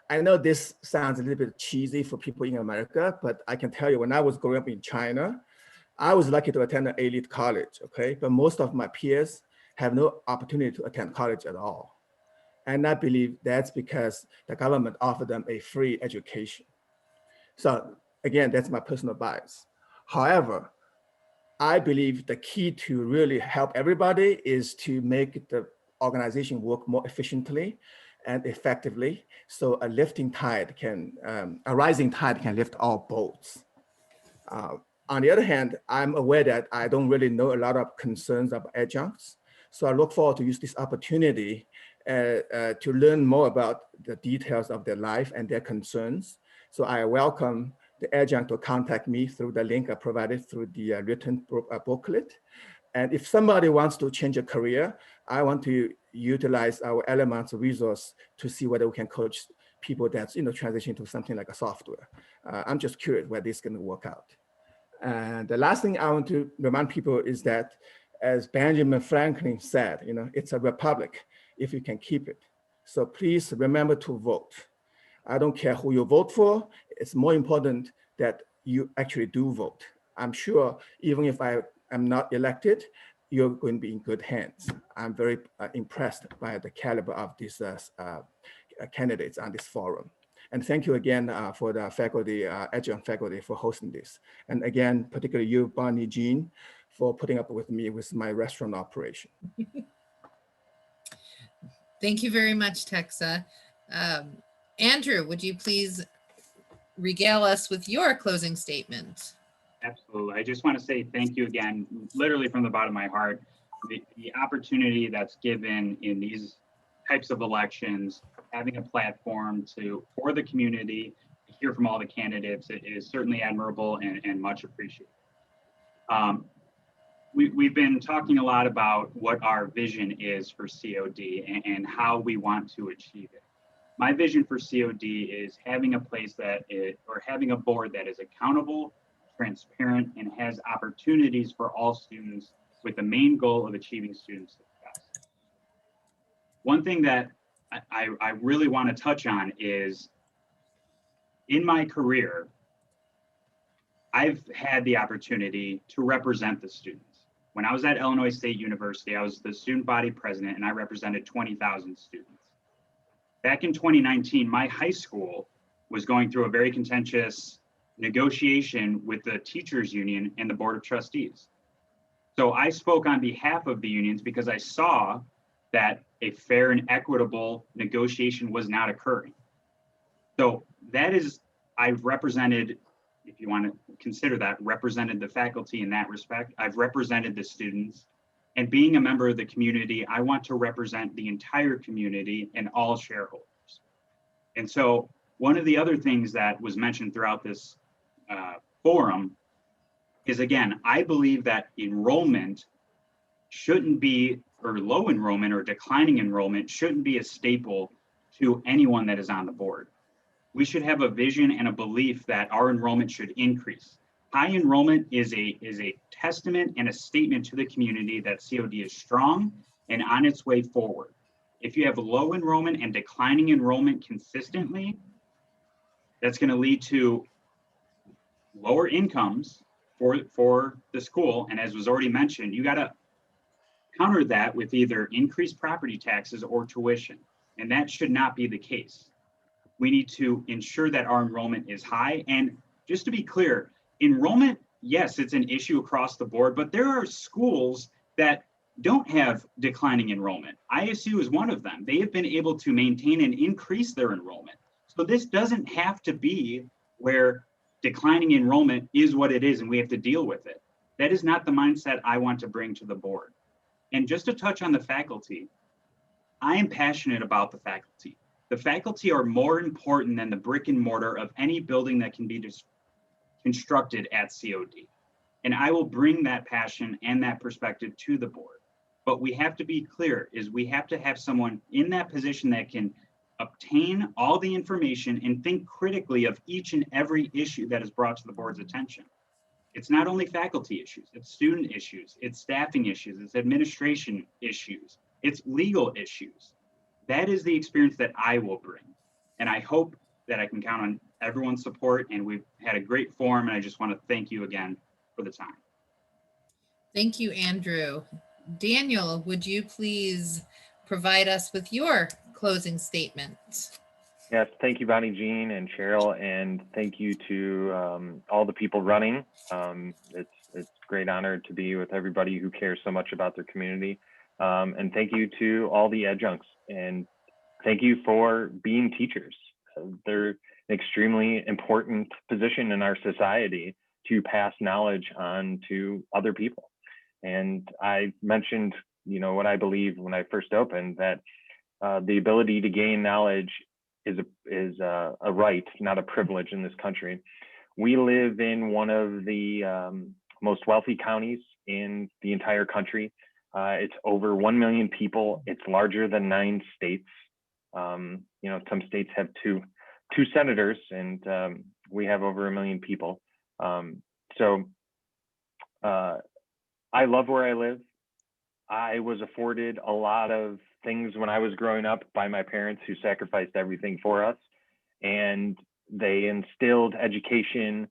I know this sounds a little bit cheesy for people in America, but I can tell you when I was growing up in China, I was lucky to attend an elite college, okay? But most of my peers have no opportunity to attend college at all. And I believe that's because the government offered them a free education. So again, that's my personal bias. However, I believe the key to really help everybody is to make the organization work more efficiently and effectively, so a rising tide can lift all boats. On the other hand, I'm aware that I don't really know a lot of concerns about adjuncts, so I look forward to use this opportunity to learn more about the details of their life and their concerns. So I welcome the adjunct to contact me through the link I provided through the written booklet. And if somebody wants to change a career, I want to utilize our elements resource to see whether we can coach people that's transition to something like a software. I'm just curious where this is going to work out. And the last thing I want to remind people is that, as Benjamin Franklin said, it's a republic if you can keep it. So please remember to vote. I don't care who you vote for. It's more important that you actually do vote. I'm sure even if I am not elected, you're going to be in good hands. I'm very impressed by the caliber of these candidates on this forum. And thank you again for the faculty, adjunct faculty for hosting this. And again, particularly you, Bonnie, Jean, for putting up with me with my restaurant operation. Thank you very much, Texa. Andrew, would you please regale us with your closing statement? Absolutely. I just want to say thank you again, literally from the bottom of my heart. The opportunity that's given in these types of elections, having a platform for the community to hear from all the candidates, it is certainly admirable and much appreciated. We've been talking a lot about what our vision is for COD and how we want to achieve it. My vision for COD is having a place or having a board that is accountable, transparent, and has opportunities for all students with the main goal of achieving student success. One thing that I really want to touch on is, in my career, I've had the opportunity to represent the students. When I was at Illinois State University, I was the student body president and I represented 20,000 students. Back in 2019, my high school was going through a very contentious negotiation with the teachers union and the board of trustees. So I spoke on behalf of the unions because I saw that a fair and equitable negotiation was not occurring. So that is, I've represented, if you want to consider that, represented the faculty in that respect. I've represented the students, and being a member of the community, I want to represent the entire community and all shareholders. And so one of the other things that was mentioned throughout this forum is, again, I believe that enrollment shouldn't be, or low enrollment or declining enrollment shouldn't be a staple to anyone that is on the board. We should have a vision and a belief that our enrollment should increase. High enrollment is a testament and a statement to the community that COD is strong and on its way forward. If you have low enrollment and declining enrollment consistently, that's going to lead to lower incomes for the school. And as was already mentioned, you got to counter that with either increased property taxes or tuition. And that should not be the case. We need to ensure that our enrollment is high. And just to be clear, enrollment, yes, it's an issue across the board, but there are schools that don't have declining enrollment. ISU is one of them. They have been able to maintain and increase their enrollment. So this doesn't have to be where declining enrollment is what it is and we have to deal with it. That is not the mindset I want to bring to the board. And just to touch on the faculty, I am passionate about the faculty. The faculty are more important than the brick and mortar of any building that can be constructed at COD. And I will bring that passion and that perspective to the board. But we have to be clear, is we have to have someone in that position that can obtain all the information and think critically of each and every issue that is brought to the board's attention. It's not only faculty issues, it's student issues, it's staffing issues, it's administration issues, it's legal issues. That is the experience that I will bring. And I hope that I can count on everyone's support, and we've had a great forum, and I just want to thank you again for the time. Thank you, Andrew. Daniel, would you please provide us with your closing statement? Yes, thank you, Bonnie Jean and Cheryl, and thank you to all the people running. It's a great honor to be with everybody who cares so much about their community. And thank you to all the adjuncts, and thank you for being teachers. They're an extremely important position in our society to pass knowledge on to other people. And I mentioned, what I believe when I first opened, that the ability to gain knowledge is a right, not a privilege in this country. We live in one of the most wealthy counties in the entire country. It's over 1 million people. It's larger than 9 states. Some states have two senators, and we have over 1 million people. I love where I live. I was afforded a lot of things when I was growing up by my parents, who sacrificed everything for us, and they instilled education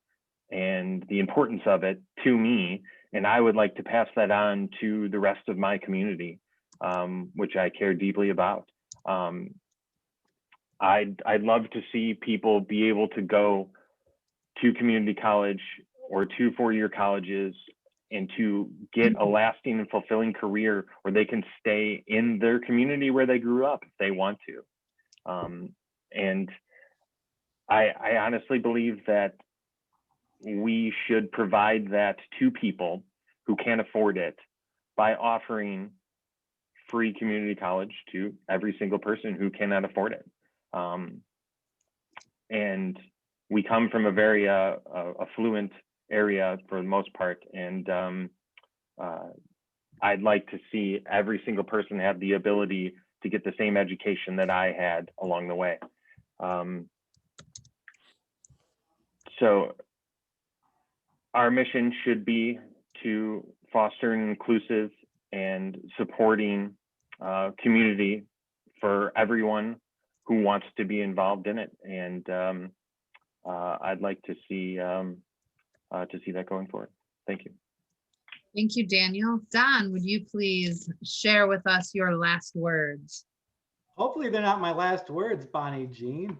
and the importance of it to me And I would like to pass that on to the rest of my community, which I care deeply about. I'd love to see people be able to go to community college or to four-year colleges and to get a lasting and fulfilling career where they can stay in their community where they grew up if they want to. And I honestly believe that we should provide that to people who can't afford it by offering free community college to every single person who cannot afford it. And we come from a very affluent area for the most part, and I'd like to see every single person have the ability to get the same education that I had along the way. So our mission should be to foster an inclusive and supporting community for everyone who wants to be involved in it. And I'd like to see that going forward. Thank you. Thank you, Daniel. Don, would you please share with us your last words? Hopefully they're not my last words, Bonnie Jean.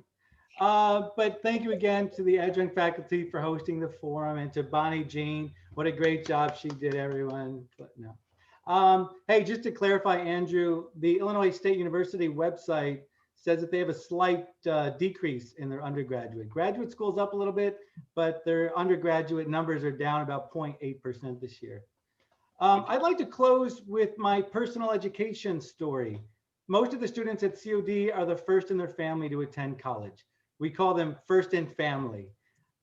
But thank you again to the adjunct faculty for hosting the forum, and to Bonnie Jean. What a great job she did, everyone. But no. Hey, just to clarify, Andrew, the Illinois State University website says that they have a slight decrease in their undergraduate. Graduate school's up a little bit, but their undergraduate numbers are down about 0.8% this year. I'd like to close with my personal education story. Most of the students at COD are the first in their family to attend college. We call them first in family.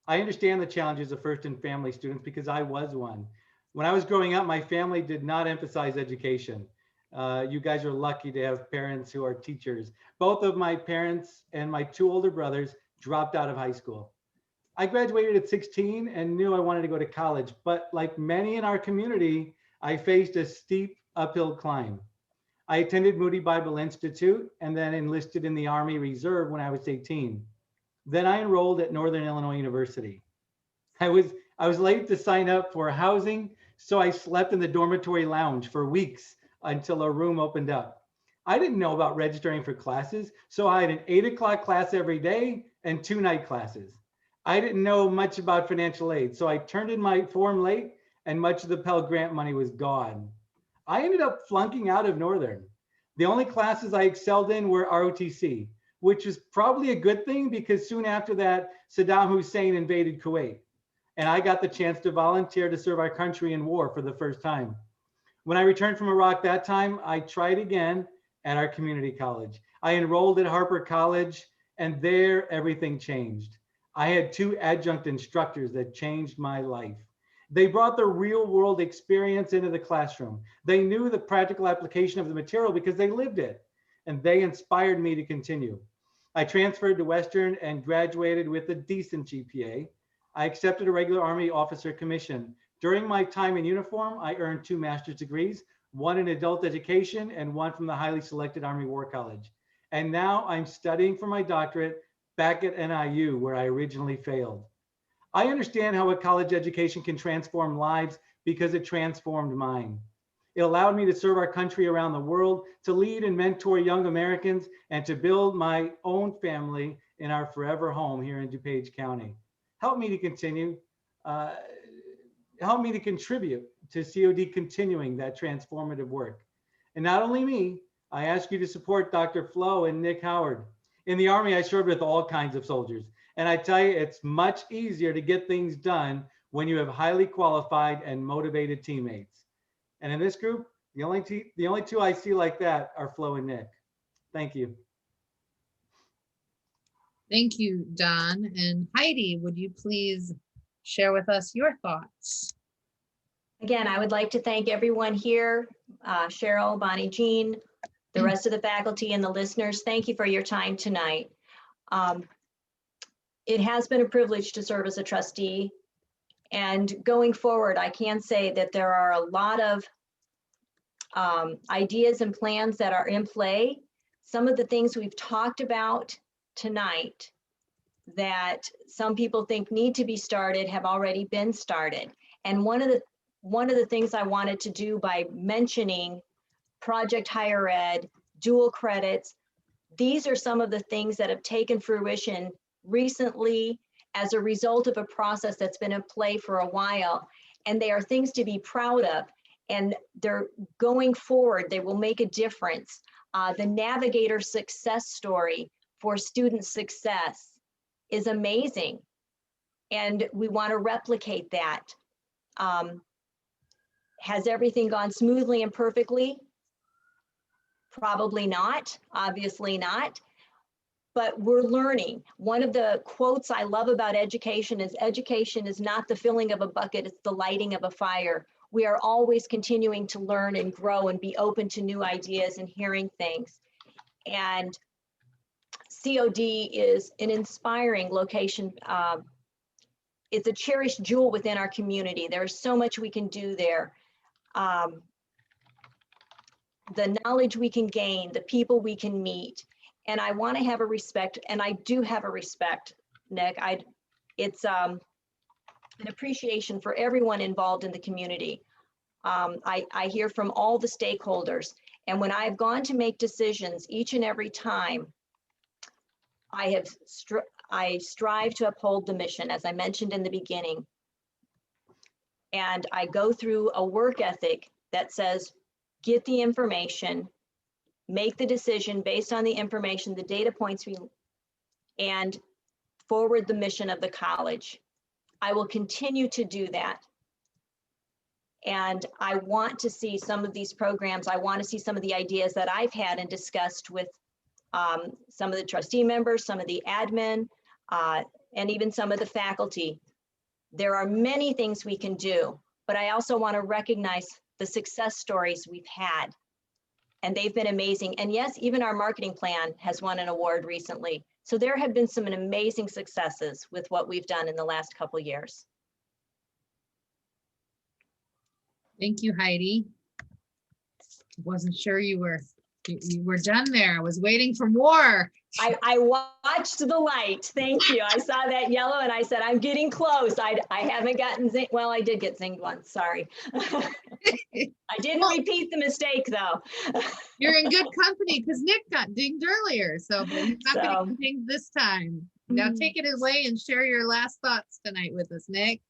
I understand the challenges of first in family students because I was one. When I was growing up, my family did not emphasize education. You guys are lucky to have parents who are teachers. Both of my parents and my two older brothers dropped out of high school. I graduated at 16 and knew I wanted to go to college, but like many in our community, I faced a steep uphill climb. I attended Moody Bible Institute and then enlisted in the Army Reserve when I was 18. Then I enrolled at Northern Illinois University. I was late to sign up for housing, so I slept in the dormitory lounge for weeks until a room opened up. I didn't know about registering for classes, so I had an 8 o'clock class every day and 2 night classes. I didn't know much about financial aid, so I turned in my form late and much of the Pell Grant money was gone. I ended up flunking out of Northern. The only classes I excelled in were ROTC, which is probably a good thing because soon after that, Saddam Hussein invaded Kuwait. And I got the chance to volunteer to serve our country in war for the first time. When I returned from Iraq that time, I tried again at our community college. I enrolled at Harper College, and there everything changed. I had 2 adjunct instructors that changed my life. They brought the real world experience into the classroom. They knew the practical application of the material because they lived it, and they inspired me to continue. I transferred to Western and graduated with a decent GPA. I accepted a regular Army officer commission. During my time in uniform, I earned 2 master's degrees, one in adult education and one from the highly selected Army War College. And now I'm studying for my doctorate back at NIU, where I originally failed. I understand how a college education can transform lives because it transformed mine. It allowed me to serve our country around the world, to lead and mentor young Americans, and to build my own family in our forever home here in DuPage County. Help me to continue, help me to contribute to COD continuing that transformative work. And not only me, I ask you to support Dr. Flo and Nick Howard. In the Army, I served with all kinds of soldiers. And I tell you, it's much easier to get things done when you have highly qualified and motivated teammates. And in this group, the only 2 I see like that are Flo and Nick. Thank you. Thank you, Don. And Heidi, would you please share with us your thoughts? Again, I would like to thank everyone here, Cheryl, Bonnie Jean, the rest of the faculty and the listeners. Thank you for your time tonight. It has been a privilege to serve as a trustee. And going forward, I can say that there are a lot of ideas and plans that are in play. Some of the things we've talked about tonight that some people think need to be started have already been started. And one of the one of the things I wanted to do by mentioning Project Higher Ed, dual credits, these are some of the things that have taken fruition recently as a result of a process that's been in play for a while. And they are things to be proud of. And they're going forward, they will make a difference. The Navigator success story for student success is amazing. And we want to replicate that. Has everything gone smoothly and perfectly? Probably not, obviously not. But we're learning. One of the quotes I love about education is not the filling of a bucket, it's the lighting of a fire. We are always continuing to learn and grow and be open to new ideas and hearing things. And COD is an inspiring location. It's a cherished jewel within our community. There's so much we can do there. The knowledge we can gain, the people we can meet. And I want to have a respect, and I do have a respect, Nick. It's an appreciation for everyone involved in the community. I hear from all the stakeholders, and when I've gone to make decisions each and every time, I strive to uphold the mission, as I mentioned in the beginning. And I go through a work ethic that says, get the information, make the decision based on the information, the data points, and forward the mission of the college. I will continue to do that. And I want to see some of these programs. I want to see some of the ideas that I've had and discussed with some of the trustee members, some of the admin, and even some of the faculty. There are many things we can do, but I also want to recognize the success stories we've had. And they've been amazing. And yes, even our marketing plan has won an award recently. So there have been some amazing successes with what we've done in the last couple of years. Thank you, Heidi. Wasn't sure you were done there. I was waiting for more. I watched the light. Thank you. I saw that yellow and I said, I'm getting close. I haven't gotten zinged. Well, I did get zinged once. Sorry. I didn't repeat the mistake though. You're in good company because Nick got dinged earlier. So but he's not going to get dinged this time. Now take it away and share your last thoughts tonight with us, Nick.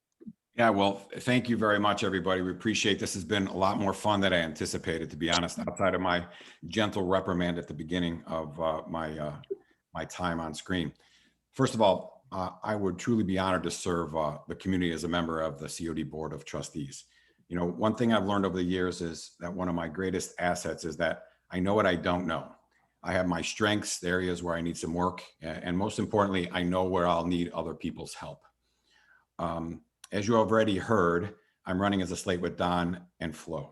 Yeah, well, thank you very much, everybody. We appreciate this. Has been a lot more fun than I anticipated, to be honest, outside of my gentle reprimand at the beginning of my time on screen. First of all, I would truly be honored to serve the community as a member of the COD Board of Trustees. You know, one thing I've learned over the years is that one of my greatest assets is that I know what I don't know. I have my strengths, the areas where I need some work, and most importantly, I know where I'll need other people's help. As you already heard, I'm running as a slate with Don and Flo.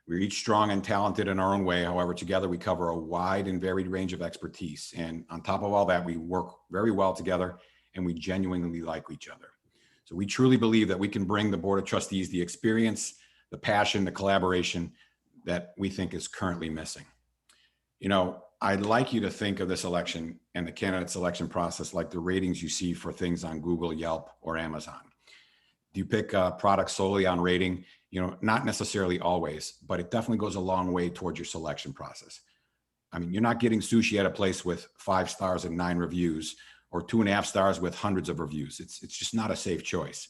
We're each strong and talented in our own way. However, together we cover a wide and varied range of expertise. And on top of all that, we work very well together and we genuinely like each other. So we truly believe that we can bring the Board of Trustees the experience, the passion, the collaboration that we think is currently missing. You know, I'd like you to think of this election and the candidate selection process like the ratings you see for things on Google, Yelp, or Amazon. Do you pick a product solely on rating? You know, not necessarily always, but it definitely goes a long way towards your selection process. I mean, you're not getting sushi at a place with 5 stars and 9 reviews or 2.5 stars with hundreds of reviews. It's just not a safe choice.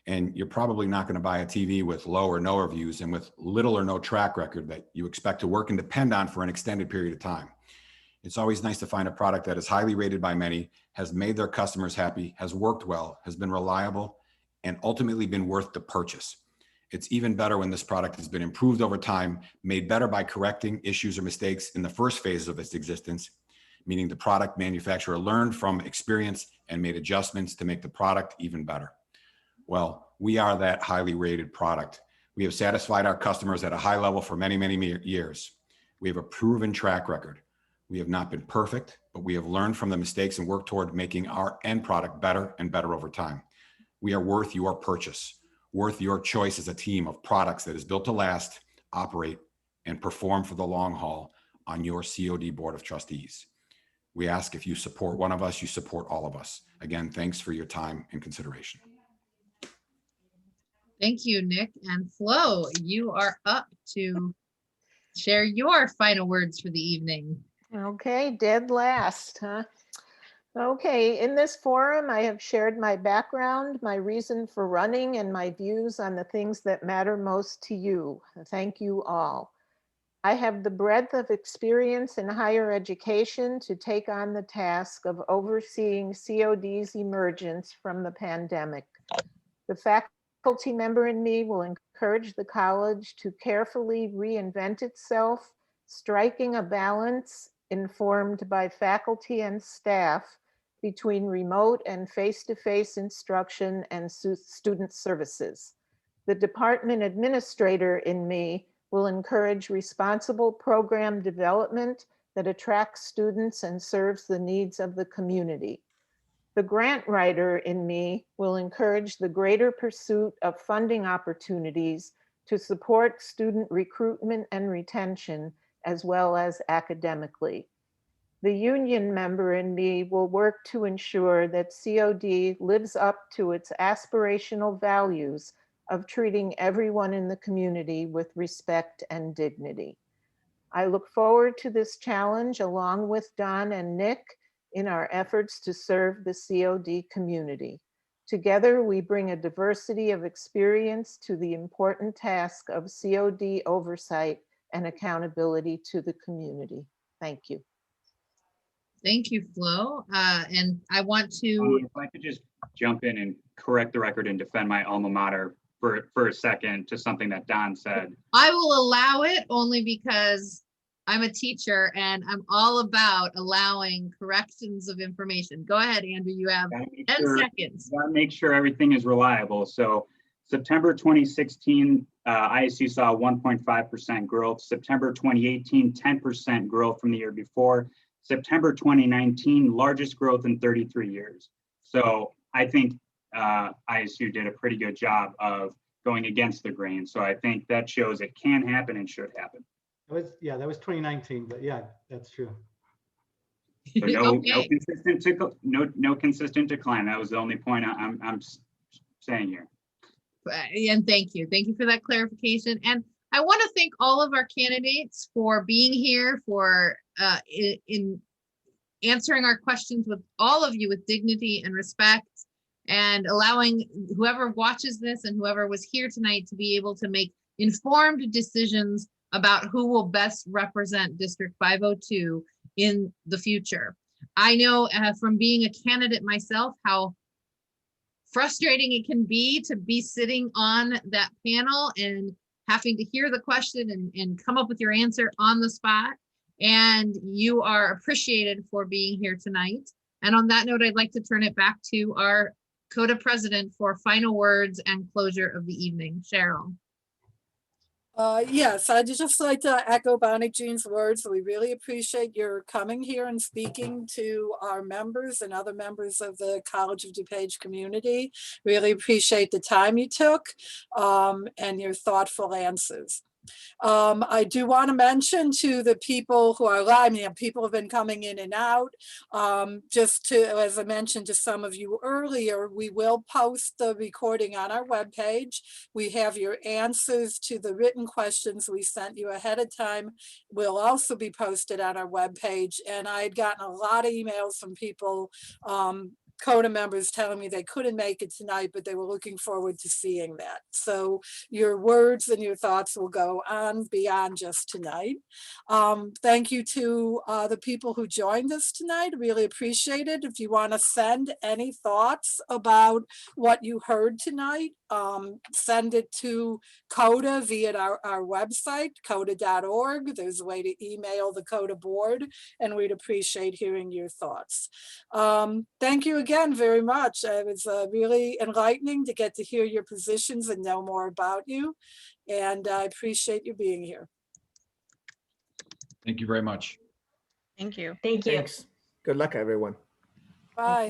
And you're probably not going to buy a TV with low or no reviews and with little or no track record that you expect to work and depend on for an extended period of time. It's always nice to find a product that is highly rated by many, has made their customers happy, has worked well, has been reliable, and ultimately been worth the purchase. It's even better when this product has been improved over time, made better by correcting issues or mistakes in the first phases of its existence, meaning the product manufacturer learned from experience and made adjustments to make the product even better. Well, we are that highly rated product. We have satisfied our customers at a high level for many, many years. We have a proven track record. We have not been perfect, but we have learned from the mistakes and worked toward making our end product better and better over time. We are worth your purchase, worth your choice as a team of products that is built to last, operate, and perform for the long haul on your COD Board of Trustees. We ask if you support one of us, you support all of us. Again, thanks for your time and consideration. Thank you, Nick. And Flo, you are up to share your final words for the evening. Okay, dead last, huh? Okay, in this forum, I have shared my background, my reason for running, and my views on the things that matter most to you. Thank you all. I have the breadth of experience in higher education to take on the task of overseeing COD's emergence from the pandemic. The faculty member in me will encourage the college to carefully reinvent itself, striking a balance informed by faculty and staff between remote and face-to-face instruction and student services. The department administrator in me will encourage responsible program development that attracts students and serves the needs of the community. The grant writer in me will encourage the greater pursuit of funding opportunities to support student recruitment and retention, as well as academically. The union member in me will work to ensure that COD lives up to its aspirational values of treating everyone in the community with respect and dignity. I look forward to this challenge along with Don and Nick in our efforts to serve the COD community. Together, we bring a diversity of experience to the important task of COD oversight and accountability to the community. Thank you. Thank you, Flo. And I want to, If I could just jump in and correct the record and defend my alma mater for a second to something that Don said. I will allow it only because I'm a teacher and I'm all about allowing corrections of information. Go ahead, Andrew, you have 10 seconds. Gotta make sure everything is reliable. So September 2016, ISU saw 1.5% growth. September 2018, 10% growth from the year before. September 2019, largest growth in 33 years. So I think ISU did a pretty good job of going against the grain. So I think that shows it can happen and should happen. That was 2019, but yeah, that's true. So no Okay. consistent decline. That was the only point I'm saying here. And thank you for that clarification. And I want to thank all of our candidates for being here, for in answering our questions with all of you with dignity and respect, and allowing whoever watches this and whoever was here tonight to be able to make informed decisions about who will best represent District 502 in the future. I know from being a candidate myself how frustrating it can be to be sitting on that panel and having to hear the question and come up with your answer on the spot. And you are appreciated for being here tonight. And on that note, I'd like to turn it back to our CODA president for final words and closure of the evening. Cheryl. Yes, I'd just like to echo Bonnie Jean's words. We really appreciate your coming here and speaking to our members and other members of the College of DuPage community. Really appreciate the time you took and your thoughtful answers. I do want to mention to the people who are live, people have been coming in and out. Just to, as I mentioned to some of you earlier, we will post the recording on our webpage. We have your answers to the written questions we sent you ahead of time will also be posted on our webpage. And I had gotten a lot of emails from people, CODA members telling me they couldn't make it tonight, but they were looking forward to seeing that. So your words and your thoughts will go on beyond just tonight. Thank you to the people who joined us tonight. Really appreciate it. If you want to send any thoughts about what you heard tonight, send it to CODA via our website, coda.org. There's a way to email the CODA board, and we'd appreciate hearing your thoughts. Thank you again very much. It was really enlightening to get to hear your positions and know more about you. And I appreciate you being here. Thank you very much. Thank you. Thank you. Thanks. Good luck, everyone. Bye.